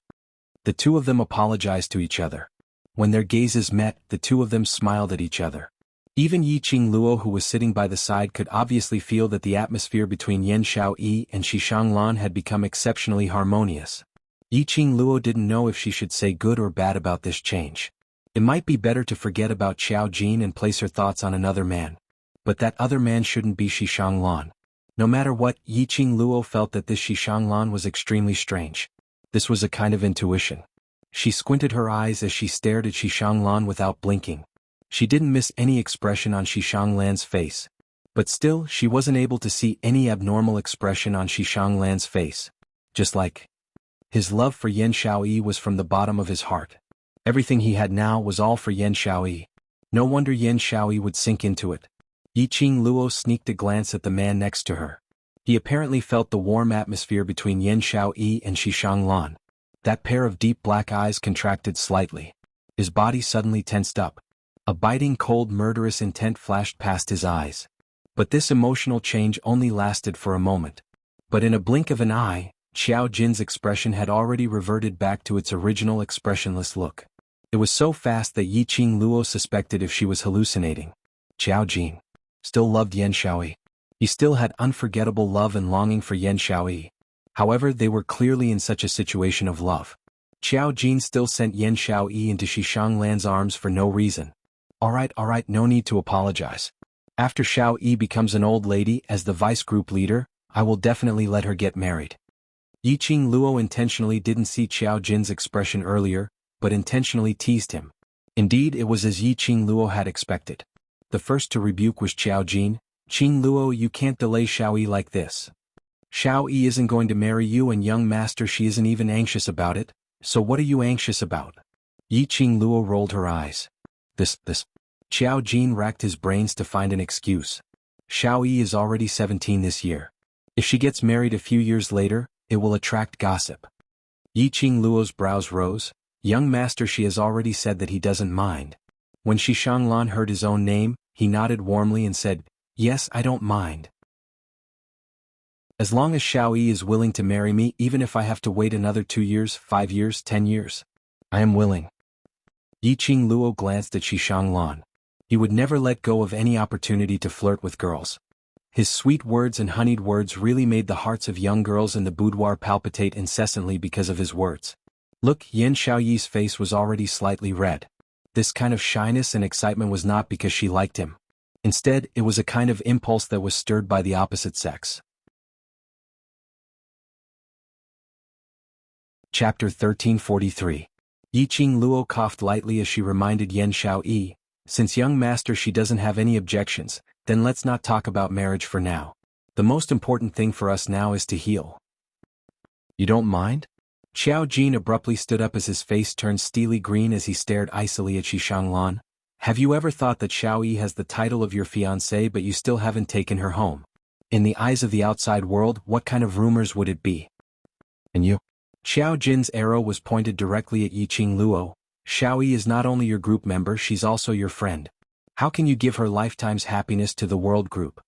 The two of them apologized to each other. When their gazes met, the two of them smiled at each other. Even Yiqing Luo, who was sitting by the side, could obviously feel that the atmosphere between Yan Xiaoyi and Shi Shanglan had become exceptionally harmonious. Yiqing Luo didn't know if she should say good or bad about this change. It might be better to forget about Qiao Jin and place her thoughts on another man. But that other man shouldn't be Shi Shanglan. No matter what, Yiqing Luo felt that this Shi Shanglan was extremely strange. This was a kind of intuition. She squinted her eyes as she stared at Shi Shanglan without blinking. She didn't miss any expression on Shi Shanglan's face. But still, she wasn't able to see any abnormal expression on Shi Shanglan's face. Just like his love for Yan Xiaoyi was from the bottom of his heart. Everything he had now was all for Yan Xiaoyi. No wonder Yan Xiaoyi would sink into it. Yiqing Luo sneaked a glance at the man next to her. He apparently felt the warm atmosphere between Yan Xiaoyi and Shi Shanglan. That pair of deep black eyes contracted slightly. His body suddenly tensed up. A biting, cold, murderous intent flashed past his eyes. But this emotional change only lasted for a moment. But in a blink of an eye, Qiao Jin's expression had already reverted back to its original expressionless look. It was so fast that Yiqing Luo suspected if she was hallucinating. Qiao Jin still loved Yan Xiaoyi. He still had unforgettable love and longing for Yan Xiaoyi. However, they were clearly in such a situation of love. Qiao Jin still sent Yan Xiaoyi into Shi Shanglan's arms for no reason. Alright, no need to apologize. After Xiao Yi becomes an old lady as the vice group leader, I will definitely let her get married. Yiqing Luo intentionally didn't see Qiao Jin's expression earlier, but intentionally teased him. Indeed, it was as Yiqing Luo had expected. The first to rebuke was Qiao Jin. Qing Luo, you can't delay Xiao Yi like this. Xiao Yi isn't going to marry you, and young master, she isn't even anxious about it, so what are you anxious about? Yiqing Luo rolled her eyes. This. Qiao Jin racked his brains to find an excuse. Xiao Yi is already 17 this year. If she gets married a few years later, it will attract gossip. Yiqing Luo's brows rose. Young master, she has already said that he doesn't mind. When Shi Shanglan heard his own name, he nodded warmly and said, yes, I don't mind. As long as Xiao Yi is willing to marry me, even if I have to wait another 2 years, 5 years, 10 years. I am willing. Yiqing Luo glanced at Shi Shanglan. He would never let go of any opportunity to flirt with girls. His sweet words and honeyed words really made the hearts of young girls in the boudoir palpitate incessantly because of his words. Look, Yan Xiaoyi's face was already slightly red. This kind of shyness and excitement was not because she liked him. Instead, it was a kind of impulse that was stirred by the opposite sex. Chapter 1343. Yiqing Luo coughed lightly as she reminded Yan Xiaoyi, since young master she doesn't have any objections, then let's not talk about marriage for now. The most important thing for us now is to heal. You don't mind? Xiao Jin abruptly stood up as his face turned steely green as he stared icily at Shi Shanglan. Have you ever thought that Xiao Yi has the title of your fiancée but you still haven't taken her home? In the eyes of the outside world, what kind of rumors would it be? And you? Xiao Jin's arrow was pointed directly at Yiqing Luo. Xiao Yi is not only your group member, she's also your friend. How can you give her lifetime's happiness to the world group?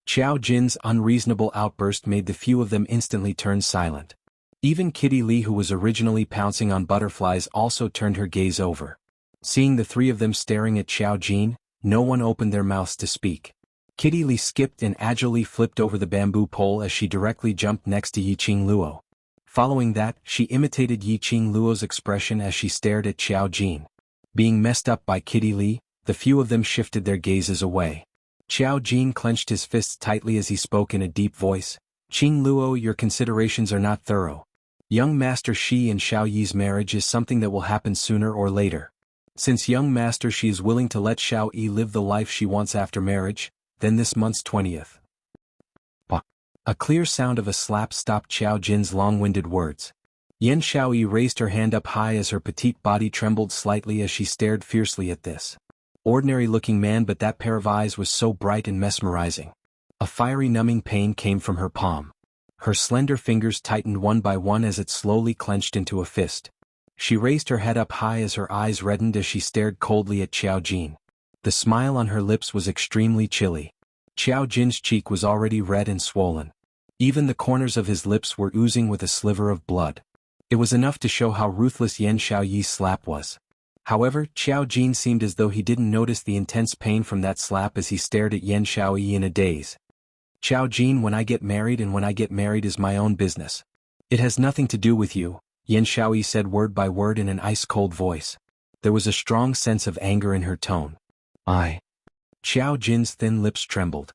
Xiao Jin's unreasonable outburst made the few of them instantly turn silent. Even Kitty Lee, who was originally pouncing on butterflies, also turned her gaze over. Seeing the three of them staring at Xiao Jin, no one opened their mouths to speak. Kitty Lee skipped and agilely flipped over the bamboo pole as she directly jumped next to Yiqing Luo. Following that, she imitated Yiqing Luo's expression as she stared at Xiao Jin. Being messed up by Kitty Lee, the few of them shifted their gazes away. Xiao Jin clenched his fists tightly as he spoke in a deep voice. Qing Luo, your considerations are not thorough. Young Master Shi and Xiao Yi's marriage is something that will happen sooner or later. Since young Master Shi is willing to let Xiao Yi live the life she wants after marriage, then this month's 20th. A clear sound of a slap stopped Xiao Jin's long-winded words. Yan Xiao Yi raised her hand up high as her petite body trembled slightly as she stared fiercely at this ordinary-looking man, but that pair of eyes was so bright and mesmerizing. A fiery numbing pain came from her palm. Her slender fingers tightened one by one as it slowly clenched into a fist. She raised her head up high as her eyes reddened as she stared coldly at Xiao Jin. The smile on her lips was extremely chilly. Xiao Jin's cheek was already red and swollen. Even the corners of his lips were oozing with a sliver of blood. It was enough to show how ruthless Yan Xiao Yi's slap was. However, Xiao Jin seemed as though he didn't notice the intense pain from that slap as he stared at Yan Xiao Yi in a daze. Xiao Jin, when I get married is my own business. It has nothing to do with you, Yan Xiao Yi said word by word in an ice-cold voice. There was a strong sense of anger in her tone. Xiao Jin's thin lips trembled.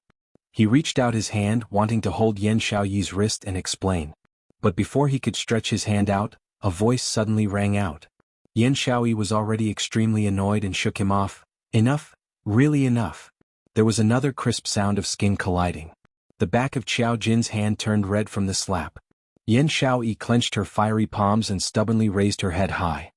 He reached out his hand, wanting to hold Yan Xiao Yi's wrist and explain. But before he could stretch his hand out, a voice suddenly rang out. Yan Xiao Yi was already extremely annoyed and shook him off. Enough, really enough. There was another crisp sound of skin colliding. The back of Xiao Jin's hand turned red from the slap. Yan Xiao Yi clenched her fiery palms and stubbornly raised her head high.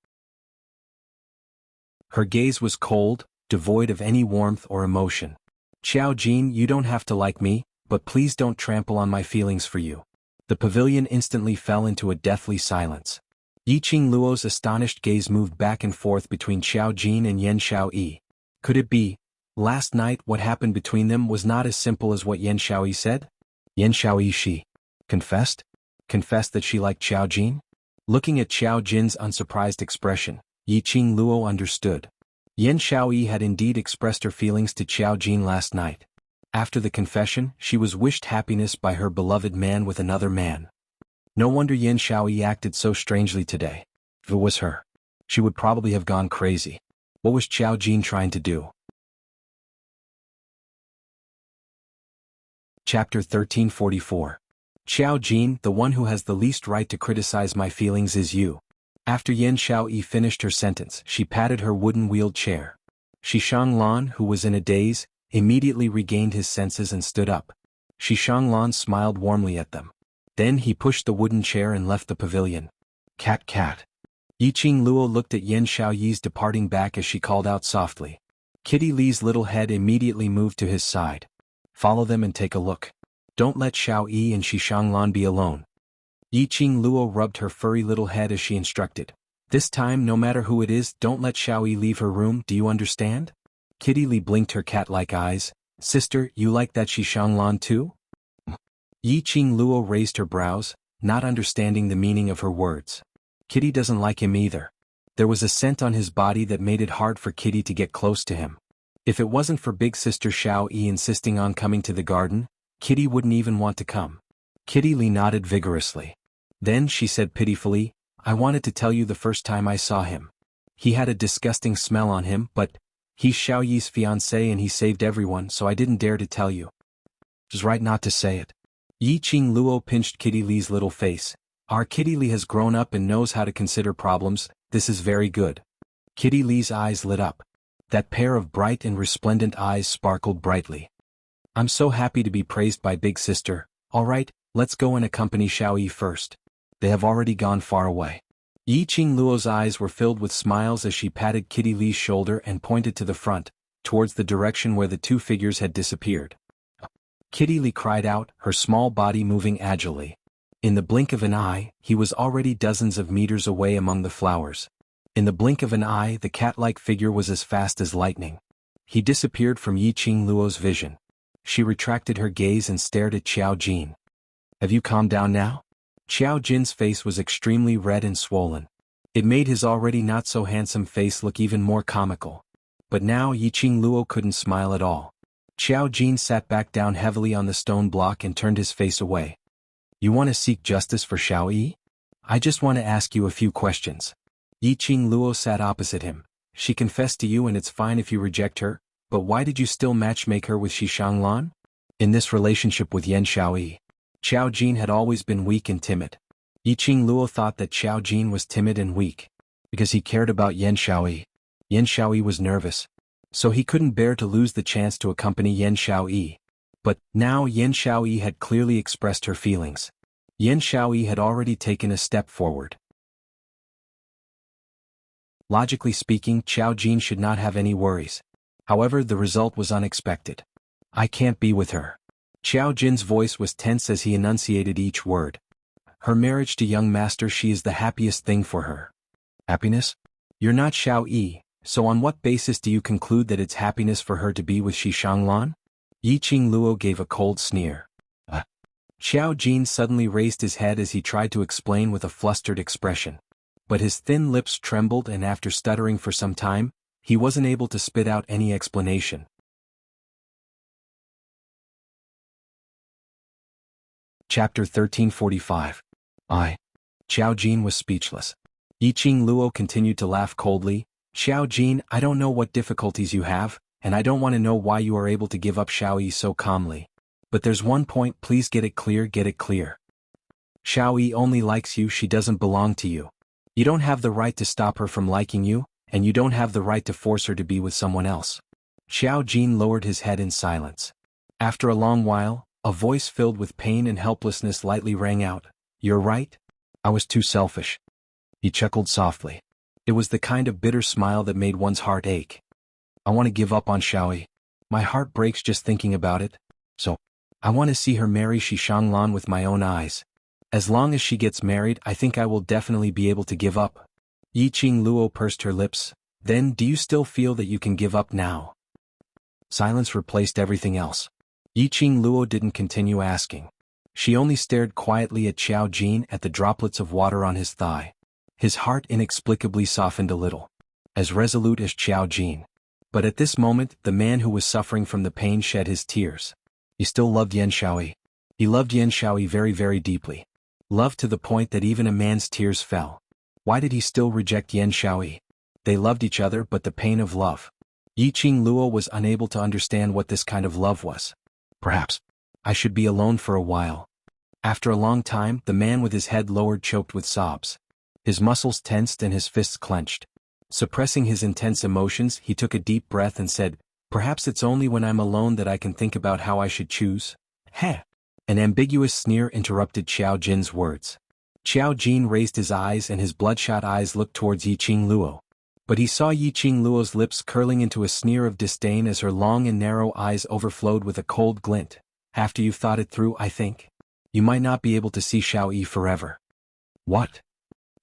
Her gaze was cold, devoid of any warmth or emotion. Xiao Jin, you don't have to like me, but please don't trample on my feelings for you. The pavilion instantly fell into a deathly silence. Yiqing Luo's astonished gaze moved back and forth between Xiao Jin and Yan Xiao Yi. Could it be? Last night what happened between them was not as simple as what Yan Xiao Yi said? Yan Xiao Yi she confessed? Confessed that she liked Xiao Jin? Looking at Xiao Jin's unsurprised expression, Yiqing Luo understood. Yan Xiao Yi had indeed expressed her feelings to Xiao Jin last night. After the confession, she was wished happiness by her beloved man with another man. No wonder Yan Xiao Yi acted so strangely today. If it was her, she would probably have gone crazy. What was Xiao Jin trying to do? Chapter 1344. Xiao Jin, the one who has the least right to criticize my feelings is you. After Yan Xiao Yi finished her sentence, she patted her wooden-wheeled chair. Shi Shanglan, who was in a daze, immediately regained his senses and stood up. Shi Shanglan smiled warmly at them. Then he pushed the wooden chair and left the pavilion. Cat cat. Yiqing Luo looked at Yan Xiao Yi's departing back as she called out softly. Kitty Lee's little head immediately moved to his side. Follow them and take a look. Don't let Xiao Yi and Shi Shanglan be alone. Yiqing Luo rubbed her furry little head as she instructed. This time, no matter who it is, don't let Xiao Yi leave her room, do you understand? Kitty Lee blinked her cat-like eyes. Sister, you like that Shi Shanglan too? Yiqing Luo raised her brows, not understanding the meaning of her words. Kitty doesn't like him either. There was a scent on his body that made it hard for Kitty to get close to him. If it wasn't for big sister Xiao Yi insisting on coming to the garden, Kitty wouldn't even want to come. Kitty Lee nodded vigorously. Then she said pitifully, I wanted to tell you the first time I saw him. He had a disgusting smell on him, but he's Xiao Yi's fiancé and he saved everyone, so I didn't dare to tell you. It was right not to say it. Yiqing Luo pinched Kitty Lee's little face. Our Kitty Lee has grown up and knows how to consider problems, this is very good. Kitty Lee's eyes lit up. That pair of bright and resplendent eyes sparkled brightly. I'm so happy to be praised by Big Sister. Alright, let's go and accompany Xiao Yi first. They have already gone far away. Yi Qing Luo's eyes were filled with smiles as she patted Kitty Li's shoulder and pointed to the front, towards the direction where the two figures had disappeared. Kitty Li cried out, her small body moving agilely. In the blink of an eye, he was already dozens of meters away among the flowers. In the blink of an eye, the cat-like figure was as fast as lightning. He disappeared from Yi Qing Luo's vision. She retracted her gaze and stared at Xiao Jin. Have you calmed down now? Xiao Jin's face was extremely red and swollen. It made his already not-so-handsome face look even more comical. But now Yi Qing Luo couldn't smile at all. Xiao Jin sat back down heavily on the stone block and turned his face away. You want to seek justice for Xiao Yi? I just want to ask you a few questions. Yi Qing Luo sat opposite him. She confessed to you and it's fine if you reject her, but why did you still matchmake her with Xishanglan? In this relationship with Yan Xiaoyi, Xiao Jin had always been weak and timid. Yi Qing Luo thought that Xiao Jin was timid and weak, because he cared about Yan Xiaoyi. Yan Xiaoyi was nervous, so he couldn't bear to lose the chance to accompany Yan Xiaoyi. But now Yan Xiaoyi had clearly expressed her feelings. Yan Xiaoyi had already taken a step forward. Logically speaking, Xiao Jin should not have any worries. However, the result was unexpected. I can't be with her. Xiao Jin's voice was tense as he enunciated each word. Her marriage to young master Shi is the happiest thing for her. Happiness? You're not Xiao Yi, so on what basis do you conclude that it's happiness for her to be with Xishanglan? Yi Qing Luo gave a cold sneer. Xiao Jin suddenly raised his head as he tried to explain with a flustered expression. But his thin lips trembled and after stuttering for some time, he wasn't able to spit out any explanation. Chapter 1345. Xiao Jin was speechless. Yi Qing Luo continued to laugh coldly. Xiao Jin, I don't know what difficulties you have, and I don't want to know why you are able to give up Xiao Yi so calmly. But there's one point, please get it clear, get it clear. Xiao Yi only likes you, she doesn't belong to you. You don't have the right to stop her from liking you, and you don't have the right to force her to be with someone else. Xiao Jin lowered his head in silence. After a long while, a voice filled with pain and helplessness lightly rang out. You're right. I was too selfish. He chuckled softly. It was the kind of bitter smile that made one's heart ache. I want to give up on Xiao Yi. My heart breaks just thinking about it. So, I want to see her marry Xishanglan with my own eyes. As long as she gets married, I think I will definitely be able to give up. Yi Qing Luo pursed her lips. Then, do you still feel that you can give up now? Silence replaced everything else. Yi Qing Luo didn't continue asking. She only stared quietly at Xiao Jin at the droplets of water on his thigh. His heart inexplicably softened a little. As resolute as Xiao Jin. But at this moment, the man who was suffering from the pain shed his tears. He still loved Yan Xiaoyi. He loved Yan Xiaoyi very, very deeply. Loved to the point that even a man's tears fell. Why did he still reject Yan Xiaoyi? They loved each other, but the pain of love. Yi Qing Luo was unable to understand what this kind of love was. Perhaps I should be alone for a while. After a long time, the man with his head lowered choked with sobs. His muscles tensed and his fists clenched. Suppressing his intense emotions, he took a deep breath and said, Perhaps it's only when I'm alone that I can think about how I should choose. Heh! An ambiguous sneer interrupted Xiao Jin's words. Xiao Jin raised his eyes and his bloodshot eyes looked towards Yi Qing Luo. But he saw Yi Qing Luo's lips curling into a sneer of disdain as her long and narrow eyes overflowed with a cold glint. After you've thought it through, I think, you might not be able to see Xiao Yi forever. What?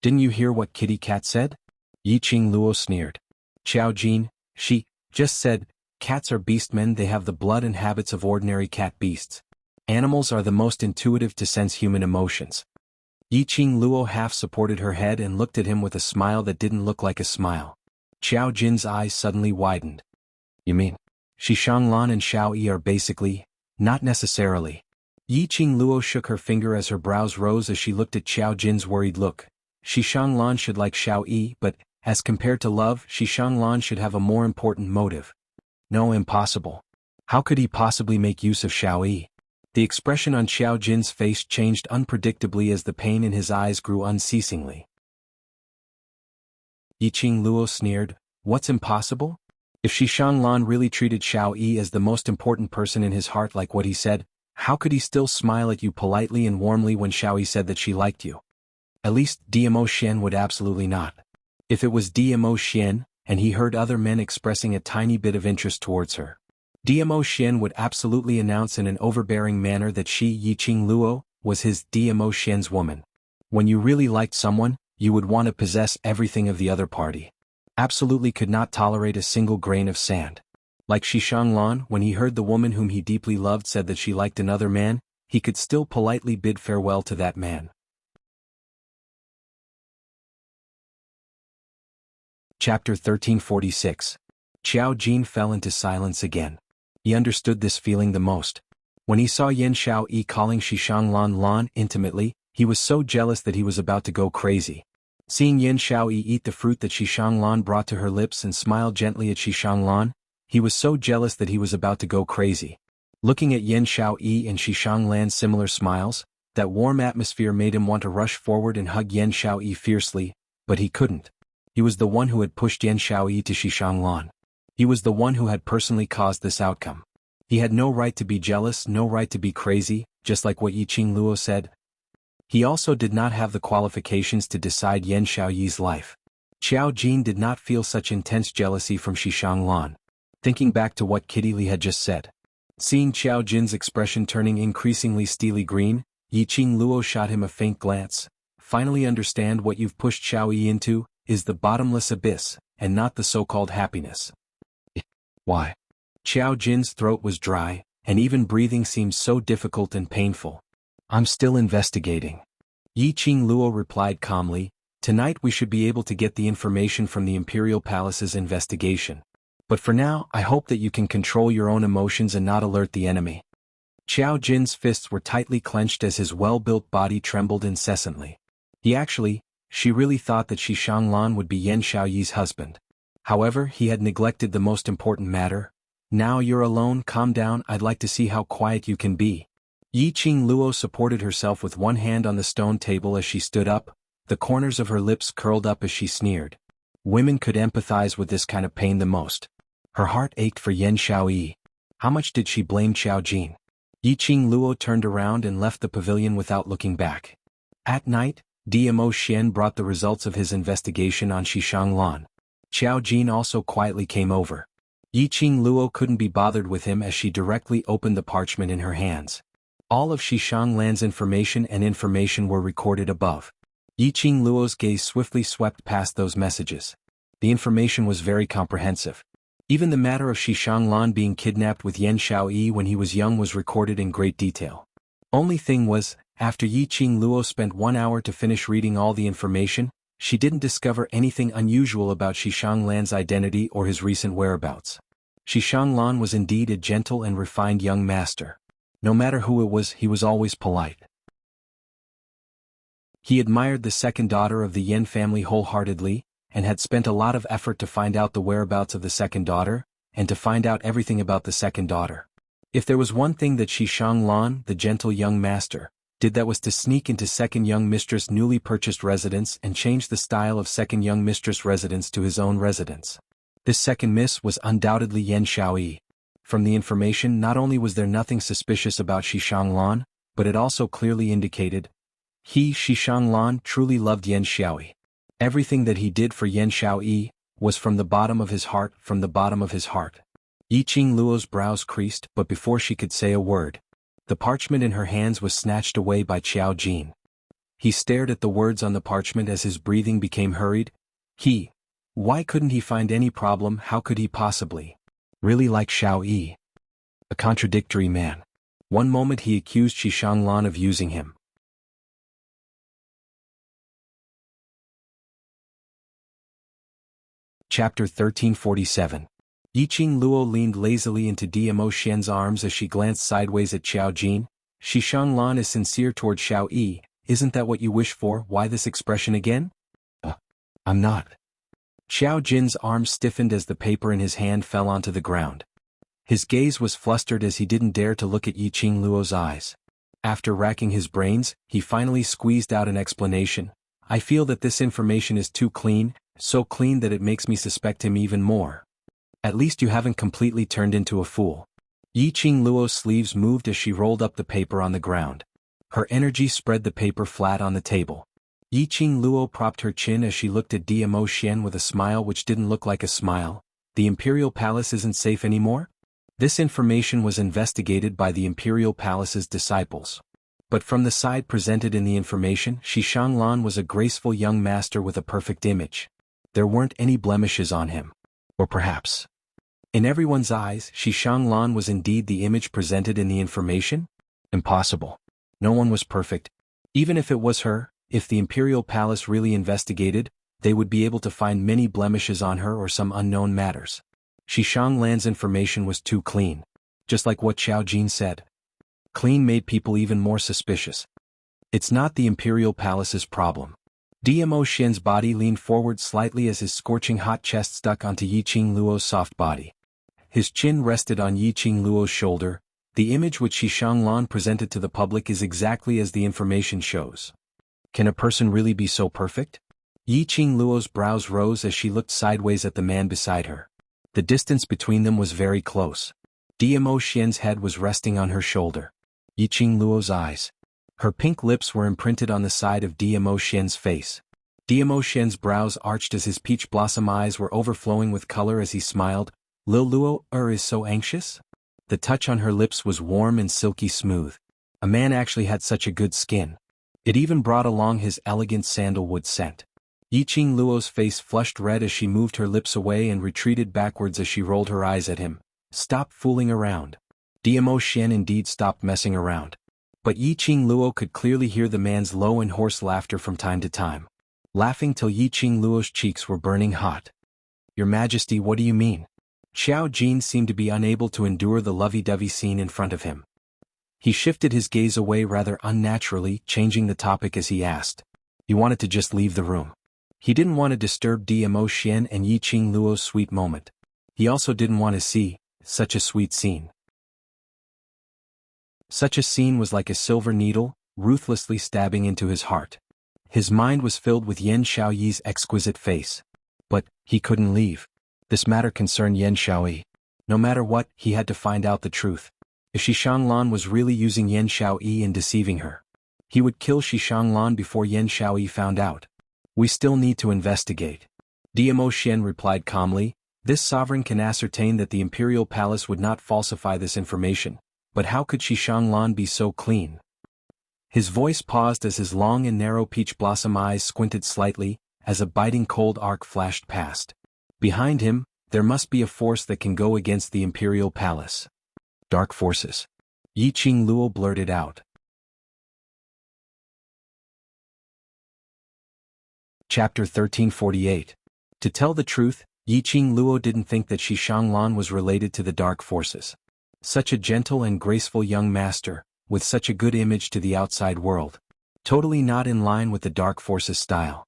Didn't you hear what Kitty Cat said? Yi Qing Luo sneered. Xiao Jin, she just said, cats are beastmen, they have the blood and habits of ordinary cat beasts. Animals are the most intuitive to sense human emotions. Yi Qing Luo half supported her head and looked at him with a smile that didn't look like a smile. Xiao Jin's eyes suddenly widened. You mean, Xishanglan and Xiao Yi are basically, not necessarily. Yi Qing Luo shook her finger as her brows rose as she looked at Xiao Jin's worried look. Xishanglan should like Xiao Yi, but, as compared to love, Xishanglan should have a more important motive. No, impossible. How could he possibly make use of Xiao Yi? The expression on Xiao Jin's face changed unpredictably as the pain in his eyes grew unceasingly. Yi Qing Luo sneered, What's impossible? If Shishanglan really treated Xiao Yi as the most important person in his heart like what he said, how could he still smile at you politely and warmly when Xiao Yi said that she liked you? At least DMO Xian would absolutely not. If it was DMO Xian, and he heard other men expressing a tiny bit of interest towards her, DMO Xian would absolutely announce in an overbearing manner that she, Yiqing Luo, was his DMO Xian's woman. When you really liked someone, you would want to possess everything of the other party. Absolutely could not tolerate a single grain of sand. Like Shishanglan, when he heard the woman whom he deeply loved said that she liked another man, he could still politely bid farewell to that man. Chapter 1346. Xiao Jin fell into silence again. He understood this feeling the most. When he saw Yan Xiao Yi calling Shishanglan Lan intimately, he was so jealous that he was about to go crazy. Seeing Yan Xiao Yi eat the fruit that Shishanglan brought to her lips and smile gently at Shishanglan, he was so jealous that he was about to go crazy. Looking at Yan Xiao Yi and Shishanglan's similar smiles, that warm atmosphere made him want to rush forward and hug Yan Xiao Yi fiercely, but he couldn't. He was the one who had pushed Yan Xiao Yi to Shishanglan. He was the one who had personally caused this outcome. He had no right to be jealous, no right to be crazy, just like what Yiqing Luo said. He also did not have the qualifications to decide Yan Xiao Yi's life. Xiao Jin did not feel such intense jealousy from Shishanglan. Thinking back to what Kitty Li had just said. Seeing Xiao Jin's expression turning increasingly steely green, Yiqing Luo shot him a faint glance. Finally understand what you've pushed Xiao Yi into, is the bottomless abyss, and not the so-called happiness. Why? Xiao Jin's throat was dry, and even breathing seemed so difficult and painful. I'm still investigating. Yiqing Luo replied calmly, tonight we should be able to get the information from the Imperial Palace's investigation. But for now, I hope that you can control your own emotions and not alert the enemy. Xiao Jin's fists were tightly clenched as his well-built body trembled incessantly. She really thought that Shishanglan would be Yan Xiao Yi's husband. However, he had neglected the most important matter. Now you're alone, calm down, I'd like to see how quiet you can be. Yiqing Luo supported herself with one hand on the stone table as she stood up, the corners of her lips curled up as she sneered. Women could empathize with this kind of pain the most. Her heart ached for Yan Xiao Yi. How much did she blame Xiao Jin? Yiqing Luo turned around and left the pavilion without looking back. At night, DMO Xian brought the results of his investigation on Shishanglan. Xiao Jin also quietly came over. Yiqing Luo couldn't be bothered with him as she directly opened the parchment in her hands. All of Shishanglan's information were recorded above. Yiqing Luo's gaze swiftly swept past those messages. The information was very comprehensive. Even the matter of Shishanglan being kidnapped with Yan Xiao Yi when he was young was recorded in great detail. Only thing was, after Yiqing Luo spent 1 hour to finish reading all the information, she didn't discover anything unusual about Shishanglan's identity or his recent whereabouts. Shishanglan was indeed a gentle and refined young master. No matter who it was, he was always polite. He admired the second daughter of the Yan family wholeheartedly, and had spent a lot of effort to find out the whereabouts of the second daughter, and to find out everything about the second daughter. If there was one thing that Shishanglan, the gentle young master, did, that was to sneak into second young mistress' newly purchased residence and change the style of second young mistress' residence to his own residence. This second miss was undoubtedly Yan Xiao Yi. From the information, not only was there nothing suspicious about Shishanglan, but it also clearly indicated Shishanglan, truly loved Yan Xiao Yi. Everything that he did for Yan Xiao Yi was from the bottom of his heart, from the bottom of his heart. Yiqing Luo's brows creased, but before she could say a word, the parchment in her hands was snatched away by Xiao Jin. He stared at the words on the parchment as his breathing became hurried. Why couldn't he find any problem? How could he possibly really like Xiao Yi? A contradictory man. One moment he accused Shishanglan of using him. Chapter 1347. Yiqing Luo leaned lazily into DMO Xian's arms as she glanced sideways at Xiao Jin. Shishanglan is sincere toward Xiao Yi, isn't that what you wish for? Why this expression again? I'm not. Xiao Jin's arm stiffened as the paper in his hand fell onto the ground. His gaze was flustered as he didn't dare to look at Yiqing Luo's eyes. After racking his brains, he finally squeezed out an explanation. I feel that this information is too clean, so clean that it makes me suspect him even more. At least you haven't completely turned into a fool. Yi Qingluo's sleeves moved as she rolled up the paper on the ground. Her energy spread the paper flat on the table. Yi Qingluo propped her chin as she looked at Diamo Xian with a smile which didn't look like a smile. The Imperial Palace isn't safe anymore? This information was investigated by the Imperial Palace's disciples. But from the side presented in the information, Shi Shanglan was a graceful young master with a perfect image. There weren't any blemishes on him. Or perhaps, in everyone's eyes, Shi Shanglan was indeed the image presented in the information? Impossible. No one was perfect. Even if it was her, if the Imperial Palace really investigated, they would be able to find many blemishes on her or some unknown matters. Shi Shanglan's information was too clean. Just like what Xiao Jin said. Clean made people even more suspicious. It's not the Imperial Palace's problem. Diamo Xian's body leaned forward slightly as his scorching hot chest stuck onto Yi Qingluo's soft body. His chin rested on Yi Qingluo's shoulder. The image which Shi Shanglan presented to the public is exactly as the information shows. Can a person really be so perfect? Yi Qingluo's brows rose as she looked sideways at the man beside her. The distance between them was very close. Diamo Xian's head was resting on her shoulder. Yi Qingluo's eyes. Her pink lips were imprinted on the side of Diamo Xian's face. Diamo Xian's brows arched as his peach blossom eyes were overflowing with color as he smiled. Lil Luo is so anxious? The touch on her lips was warm and silky smooth. A man actually had such a good skin. It even brought along his elegant sandalwood scent. Yi Qingluo's face flushed red as she moved her lips away and retreated backwards as she rolled her eyes at him. Stop fooling around. Diamo Xian indeed stopped messing around. But Yi Qingluo could clearly hear the man's low and hoarse laughter from time to time. Laughing till Yi Qingluo's cheeks were burning hot. Your Majesty, what do you mean? Xiao Jin seemed to be unable to endure the lovey-dovey scene in front of him. He shifted his gaze away rather unnaturally, changing the topic as he asked. He wanted to just leave the room. He didn't want to disturb Diamo Xian and Yi Qingluo's sweet moment. He also didn't want to see such a sweet scene. Such a scene was like a silver needle, ruthlessly stabbing into his heart. His mind was filled with Yan Xiaoyi's exquisite face. But he couldn't leave. This matter concerned Yan Xiaoyi. No matter what, he had to find out the truth. If Shi Shanglan was really using Yan Xiaoyi and deceiving her, he would kill Shi Shanglan before Yan Xiaoyi found out. We still need to investigate. Diamo Xian replied calmly. This sovereign can ascertain that the Imperial Palace would not falsify this information. But how could Shi Shanglan be so clean? His voice paused as his long and narrow peach blossom eyes squinted slightly, as a biting cold arc flashed past. Behind him, there must be a force that can go against the Imperial Palace. Dark forces. Yi Qingluo blurted out. Chapter 1348. To tell the truth, Yi Qingluo didn't think that Shi Shanglan was related to the dark forces. Such a gentle and graceful young master, with such a good image to the outside world. Totally not in line with the dark forces style.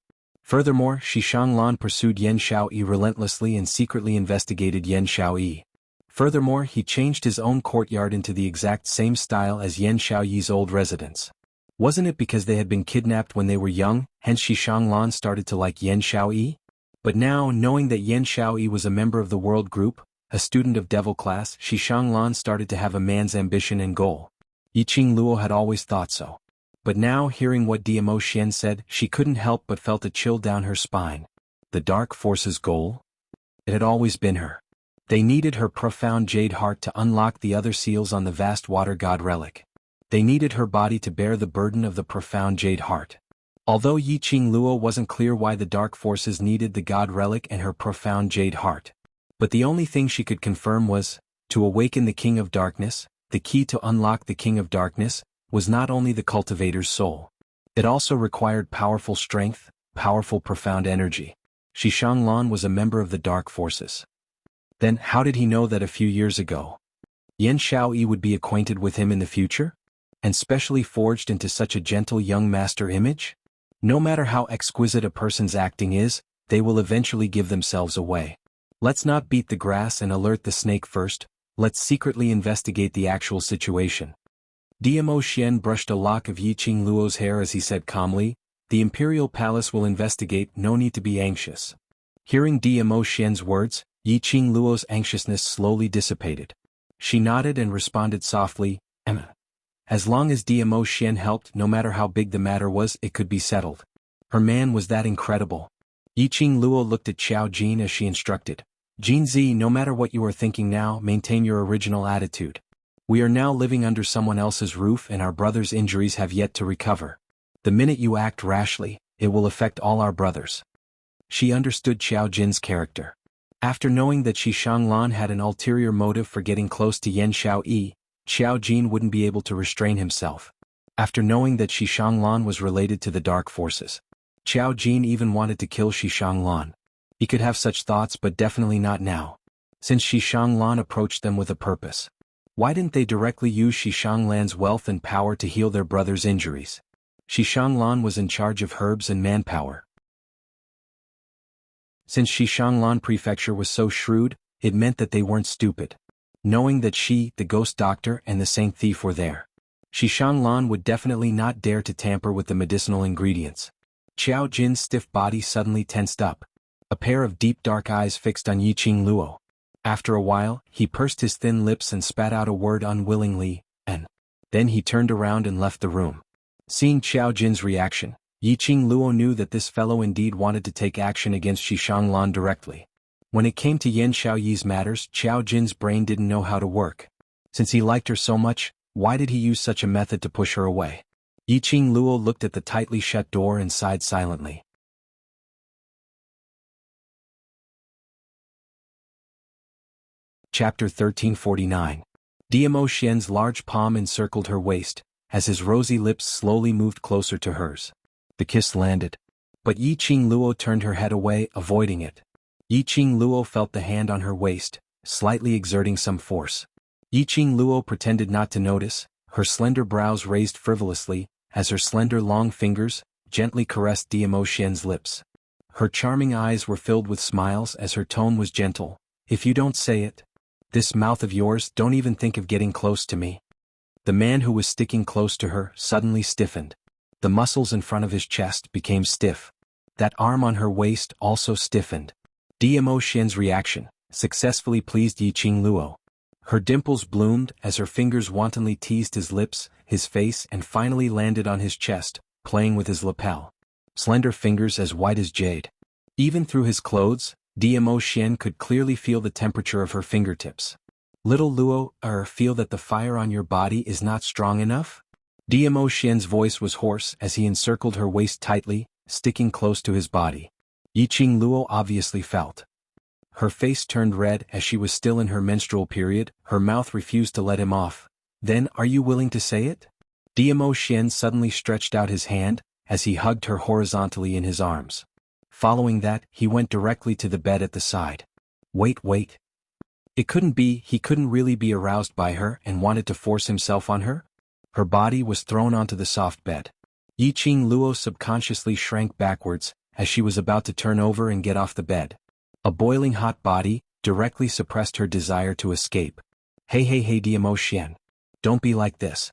Furthermore, Shi Shanglan pursued Yan Xiaoyi relentlessly and secretly investigated Yan Xiaoyi. Furthermore, he changed his own courtyard into the exact same style as Yan Xiaoyi's old residence. Wasn't it because they had been kidnapped when they were young, hence Shi Shanglan started to like Yan Xiaoyi? But now, knowing that Yan Xiaoyi was a member of the world group, a student of devil class, Shi Shanglan started to have a man's ambition and goal. Yi Qingluo had always thought so. But now, hearing what Diamo Xian said, she couldn't help but felt a chill down her spine. The dark force's goal? It had always been her. They needed her profound jade heart to unlock the other seals on the vast water god relic. They needed her body to bear the burden of the profound jade heart. Although Yi Qingluo wasn't clear why the dark forces needed the god relic and her profound jade heart. But the only thing she could confirm was, to awaken the King of Darkness, the key to unlock the King of Darkness, was not only the cultivator's soul. It also required powerful strength, powerful profound energy. Shi Shanglan was a member of the dark forces. Then how did he know that a few years ago, Yan Xiaoyi would be acquainted with him in the future? And specially forged into such a gentle young master image? No matter how exquisite a person's acting is, they will eventually give themselves away. Let's not beat the grass and alert the snake first, let's secretly investigate the actual situation. Diamo Xian brushed a lock of Yi Qingluo's hair as he said calmly, the Imperial Palace will investigate, no need to be anxious. Hearing Diamo Xian's words, Yiqing Luo's anxiousness slowly dissipated. She nodded and responded softly, Emma. As long as Diamo Xian helped, no matter how big the matter was, it could be settled. Her man was that incredible. Yiqing Luo looked at Xiao Jin as she instructed. Jin Zi, no matter what you are thinking now, maintain your original attitude. We are now living under someone else's roof and our brother's injuries have yet to recover. The minute you act rashly, it will affect all our brothers. She understood Xiao Jin's character. After knowing that Shi Shanglan had an ulterior motive for getting close to Yan Xiaoyi, Xiao Jin wouldn't be able to restrain himself. After knowing that Shi Shanglan was related to the dark forces, Xiao Jin even wanted to kill Shi Shanglan. He could have such thoughts, but definitely not now. Since Shi Shanglan approached them with a purpose, why didn't they directly use Shi Shanglan's wealth and power to heal their brother's injuries? Shi Shanglan was in charge of herbs and manpower. Since Shi Shanglan Prefecture was so shrewd, it meant that they weren't stupid. Knowing that she, the ghost doctor, and the saint thief were there, Shi Shanglan would definitely not dare to tamper with the medicinal ingredients. Xiao Jin's stiff body suddenly tensed up. A pair of deep dark eyes fixed on Yiqing Luo. After a while, he pursed his thin lips and spat out a word unwillingly, and then he turned around and left the room. Seeing Xiao Jin's reaction, Yiqing Luo knew that this fellow indeed wanted to take action against Shi Shanglan directly. When it came to Yan Xiaoyi's matters, Xiao Jin's brain didn't know how to work. Since he liked her so much, why did he use such a method to push her away? Yiqing Luo looked at the tightly shut door and sighed silently. Chapter 1349. Diamo Xian's large palm encircled her waist, as his rosy lips slowly moved closer to hers. The kiss landed. But Yiqing Luo turned her head away, avoiding it. Yiqing Luo felt the hand on her waist, slightly exerting some force. Yiqing Luo pretended not to notice, her slender brows raised frivolously, as her slender long fingers gently caressed Diamo Xian's lips. Her charming eyes were filled with smiles as her tone was gentle. If you don't say it, this mouth of yours, don't even think of getting close to me. The man who was sticking close to her suddenly stiffened. The muscles in front of his chest became stiff. That arm on her waist also stiffened. Diamo Xian's reaction successfully pleased Yiqing Luo. Her dimples bloomed as her fingers wantonly teased his lips, his face, and finally landed on his chest, playing with his lapel. Slender fingers as white as jade. Even through his clothes, Diamo Xian could clearly feel the temperature of her fingertips. Little Luo, feel that the fire on your body is not strong enough? Diamo Xian's voice was hoarse as he encircled her waist tightly, sticking close to his body. Yiqing Luo obviously felt. Her face turned red as she was still in her menstrual period, her mouth refused to let him off. Then, are you willing to say it? Diamo Xian suddenly stretched out his hand, as he hugged her horizontally in his arms. Following that, he went directly to the bed at the side. Wait. It couldn't be, he couldn't really be aroused by her and wanted to force himself on her? Her body was thrown onto the soft bed. Yiqing Luo subconsciously shrank backwards, as she was about to turn over and get off the bed. A boiling hot body directly suppressed her desire to escape. Hey Diamo Xian. Don't be like this.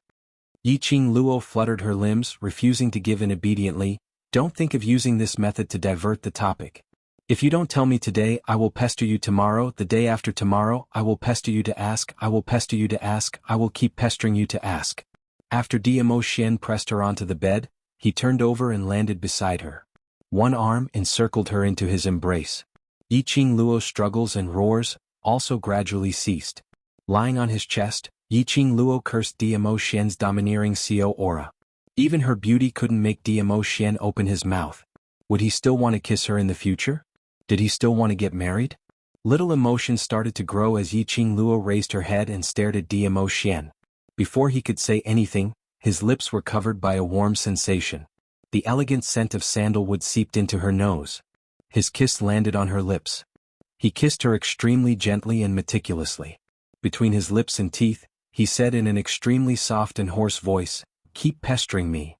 Yiqing Luo fluttered her limbs, refusing to give in obediently. Don't think of using this method to divert the topic. If you don't tell me today, I will pester you tomorrow, the day after tomorrow, I will pester you to ask, I will pester you to ask, I will keep pestering you to ask. After Diamo Xian pressed her onto the bed, he turned over and landed beside her. One arm encircled her into his embrace. Yiqing Luo's struggles and roars also gradually ceased. Lying on his chest, Yiqing Luo cursed Diamo Xian's domineering CO aura. Even her beauty couldn't make Diamo Xian open his mouth. Would he still want to kiss her in the future? Did he still want to get married? Little emotion started to grow as Yiqing Luo raised her head and stared at Diamo Xian. Before he could say anything, his lips were covered by a warm sensation. The elegant scent of sandalwood seeped into her nose. His kiss landed on her lips. He kissed her extremely gently and meticulously. Between his lips and teeth, he said in an extremely soft and hoarse voice, "Keep pestering me."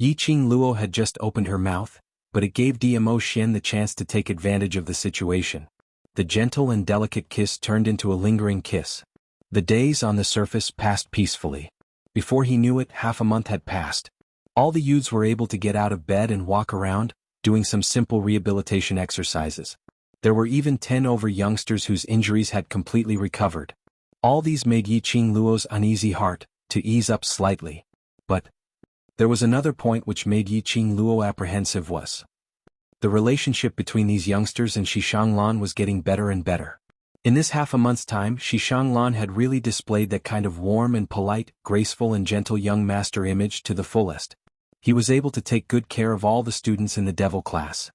Yiqing Luo had just opened her mouth, but it gave Diamo Xian the chance to take advantage of the situation. The gentle and delicate kiss turned into a lingering kiss. The days on the surface passed peacefully. Before he knew it, half a month had passed. All the youths were able to get out of bed and walk around, doing some simple rehabilitation exercises. There were even 10 over youngsters whose injuries had completely recovered. All these made Yi Qingluo's uneasy heart to ease up slightly. But there was another point which made Yi Qingluo apprehensive was the relationship between these youngsters and Xishanglan was getting better and better. In this half a month's time, Xishanglan had really displayed that kind of warm and polite, graceful and gentle young master image to the fullest. He was able to take good care of all the students in the devil class.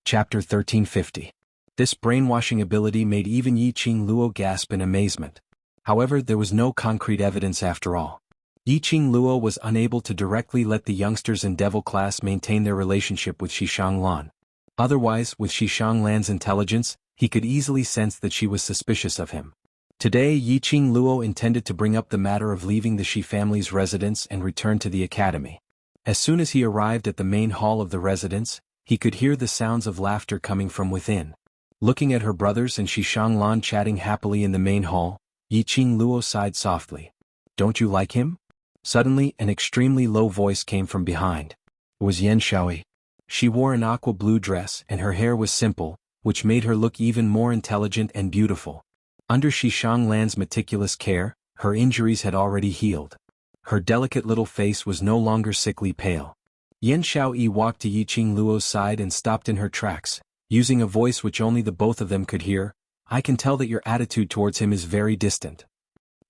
Chapter 1350. This brainwashing ability made even Yi Qingluo gasp in amazement. However, there was no concrete evidence after all. Yi Qingluo was unable to directly let the youngsters in devil class maintain their relationship with Xishanglan. Otherwise, with Xishanglan's intelligence, he could easily sense that she was suspicious of him. Today, Yi Qingluo intended to bring up the matter of leaving the Shi family's residence and return to the academy. As soon as he arrived at the main hall of the residence, he could hear the sounds of laughter coming from within. Looking at her brothers and Xishanglan chatting happily in the main hall, Yi Qingluo sighed softly. "Don't you like him?" Suddenly, an extremely low voice came from behind. It was Yan Xiaoyi. She wore an aqua blue dress and her hair was simple, which made her look even more intelligent and beautiful. Under Xishanglan's meticulous care, her injuries had already healed. Her delicate little face was no longer sickly pale. Yan Xiaoyi walked to Yi Qingluo's side and stopped in her tracks, using a voice which only the both of them could hear. "I can tell that your attitude towards him is very distant.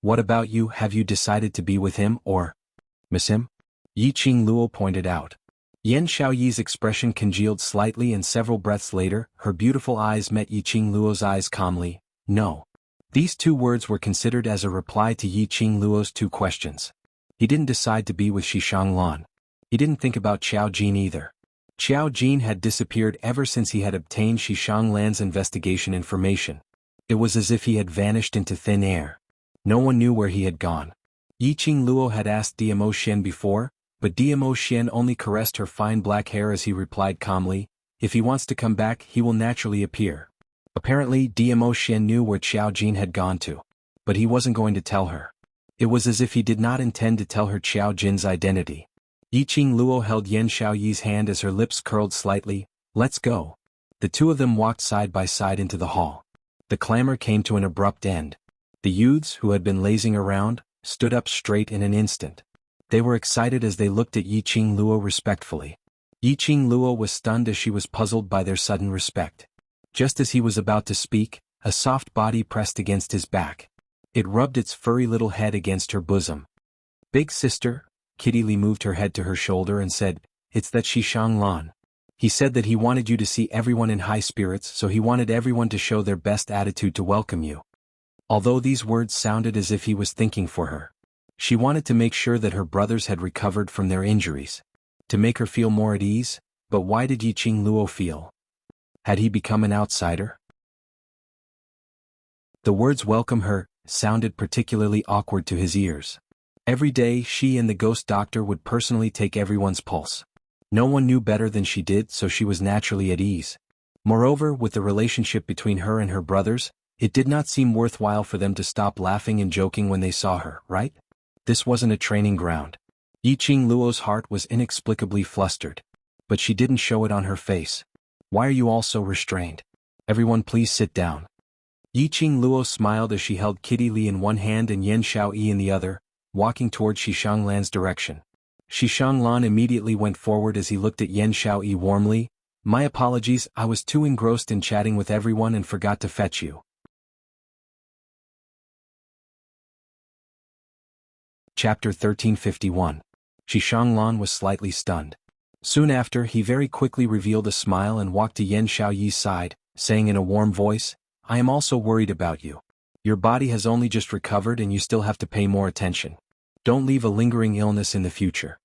What about you? Have you decided to be with him or miss him?" Yi Qingluo pointed out. Yan Xiaoyi's expression congealed slightly and several breaths later, her beautiful eyes met Yi Qingluo's eyes calmly. "No." These two words were considered as a reply to Yi Qingluo's two questions. He didn't decide to be with Xishanglan. He didn't think about Qiao Jin either. Qiao Jin had disappeared ever since he had obtained Xishanglan's investigation information. It was as if he had vanished into thin air. No one knew where he had gone. Yi Qingluo had asked DMO Xian before, but DMO Xian only caressed her fine black hair as he replied calmly, "If he wants to come back, he will naturally appear." Apparently, DMO Xian knew where Qiao Jin had gone to. But he wasn't going to tell her. It was as if he did not intend to tell her Qiao Jin's identity. Yi Qingluo held Yan Xiaoyi's hand as her lips curled slightly. "Let's go." The two of them walked side by side into the hall. The clamor came to an abrupt end. The youths, who had been lazing around, stood up straight in an instant. They were excited as they looked at Yi Qingluo respectfully. Yi Qingluo was stunned as she was puzzled by their sudden respect. Just as he was about to speak, a soft body pressed against his back. It rubbed its furry little head against her bosom. "Big sister," Kitty Li moved her head to her shoulder and said, "It's that Xishanglan. He said that he wanted you to see everyone in high spirits, so he wanted everyone to show their best attitude to welcome you." Although these words sounded as if he was thinking for her, she wanted to make sure that her brothers had recovered from their injuries. To make her feel more at ease, but why did Yi Qingluo feel? Had he become an outsider? The words "welcome her" sounded particularly awkward to his ears. Every day she and the ghost doctor would personally take everyone's pulse. No one knew better than she did, so she was naturally at ease. Moreover, with the relationship between her and her brothers, it did not seem worthwhile for them to stop laughing and joking when they saw her, right? This wasn't a training ground. Yi Qingluo's heart was inexplicably flustered. But she didn't show it on her face. "Why are you all so restrained? Everyone please sit down." Yi Qingluo smiled as she held Kitty Li in one hand and Yan Xiaoyi in the other, walking toward Xishanglan's direction. Xishanglan immediately went forward as he looked at Yan Xiaoyi warmly. "My apologies, I was too engrossed in chatting with everyone and forgot to fetch you." Chapter 1351. Xishanglan was slightly stunned. Soon after, he very quickly revealed a smile and walked to Yan Xiaoyi's side, saying in a warm voice, "I am also worried about you. Your body has only just recovered and you still have to pay more attention. Don't leave a lingering illness in the future."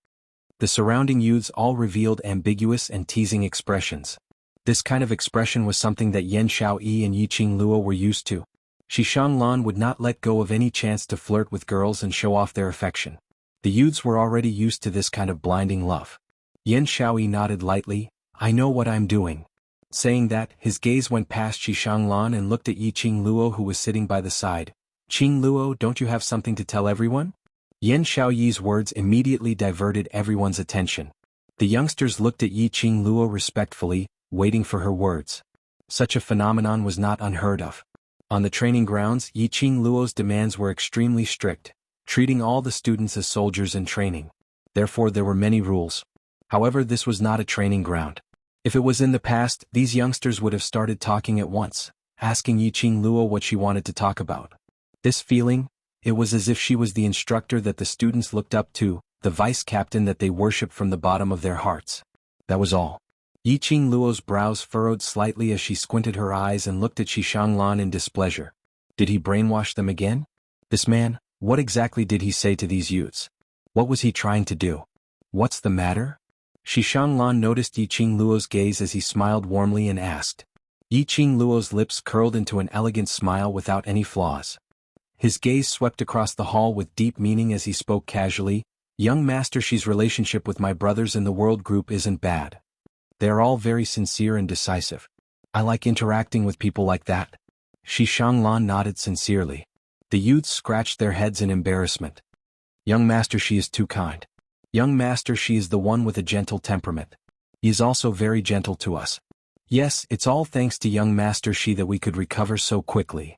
The surrounding youths all revealed ambiguous and teasing expressions. This kind of expression was something that Yan Xiaoyi and Yi Qingluo were used to. Xishanglan would not let go of any chance to flirt with girls and show off their affection. The youths were already used to this kind of blinding love. Yan Xiaoyi nodded lightly. "I know what I'm doing." Saying that, his gaze went past Xishanglan and looked at Yi Qingluo, who was sitting by the side. "Qingluo, don't you have something to tell everyone?" Yan Xiaoyi's words immediately diverted everyone's attention. The youngsters looked at Yi Qingluo respectfully, waiting for her words. Such a phenomenon was not unheard of. On the training grounds, Yi Qingluo's demands were extremely strict, treating all the students as soldiers in training. Therefore there were many rules. However, this was not a training ground. If it was in the past, these youngsters would have started talking at once, asking Yi Qingluo what she wanted to talk about. This feeling, it was as if she was the instructor that the students looked up to, the vice captain that they worshipped from the bottom of their hearts. That was all. Yi Qingluo's brows furrowed slightly as she squinted her eyes and looked at Xishanglan in displeasure. Did he brainwash them again? This man, what exactly did he say to these youths? What was he trying to do? What's the matter? Xishanglan noticed Yi Qingluo's gaze as he smiled warmly and asked. Yi Qingluo's lips curled into an elegant smile without any flaws. His gaze swept across the hall with deep meaning as he spoke casually. Young Master Shi's relationship with my brothers in the world group isn't bad. They are all very sincere and decisive. I like interacting with people like that. Xishanglan nodded sincerely. The youths scratched their heads in embarrassment. Young Master Shi is too kind. Young Master Shi is the one with a gentle temperament. He is also very gentle to us. Yes, it's all thanks to young Master Shi that we could recover so quickly.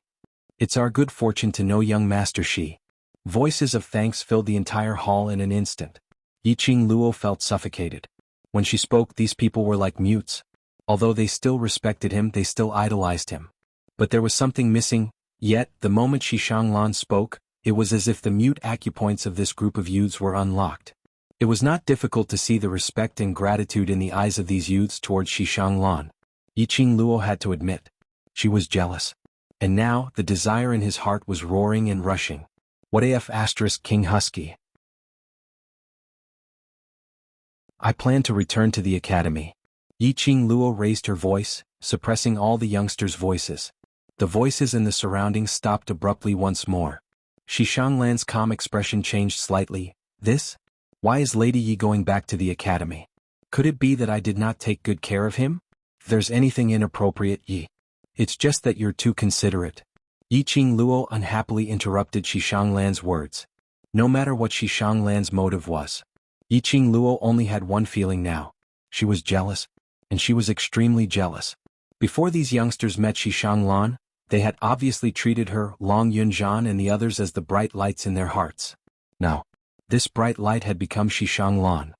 It's our good fortune to know young Master Shi. Voices of thanks filled the entire hall in an instant. Yi Qingluo felt suffocated. When she spoke, these people were like mutes. Although they still respected him, they still idolized him. But there was something missing, yet, the moment Xishanglan spoke, it was as if the mute acupoints of this group of youths were unlocked. It was not difficult to see the respect and gratitude in the eyes of these youths towards Xishanglan. Yi Qingluo had to admit. She was jealous. And now, the desire in his heart was roaring and rushing. What AF * King Husky? I plan to return to the academy. Yi Qingluo raised her voice, suppressing all the youngsters' voices. The voices in the surroundings stopped abruptly once more. Xishanglan's calm expression changed slightly. This? Why is Lady Yi going back to the academy? Could it be that I did not take good care of him? If there's anything inappropriate, Yi. It's just that you're too considerate. Yi Qingluo unhappily interrupted Xishanglan's words. No matter what Xishanglan's motive was, Yi Qingluo only had one feeling now. She was jealous. And she was extremely jealous. Before these youngsters met Xishanglan, they had obviously treated her, Long Yunzhan and the others as the bright lights in their hearts. Now, this bright light had become Xishanglan.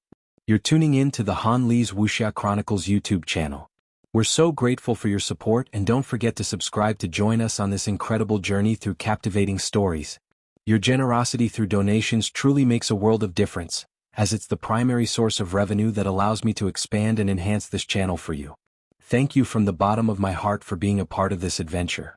You're tuning in to the Han Li's Wuxia Chronicles YouTube channel. We're so grateful for your support, and don't forget to subscribe to join us on this incredible journey through captivating stories. Your generosity through donations truly makes a world of difference, as it's the primary source of revenue that allows me to expand and enhance this channel for you. Thank you from the bottom of my heart for being a part of this adventure.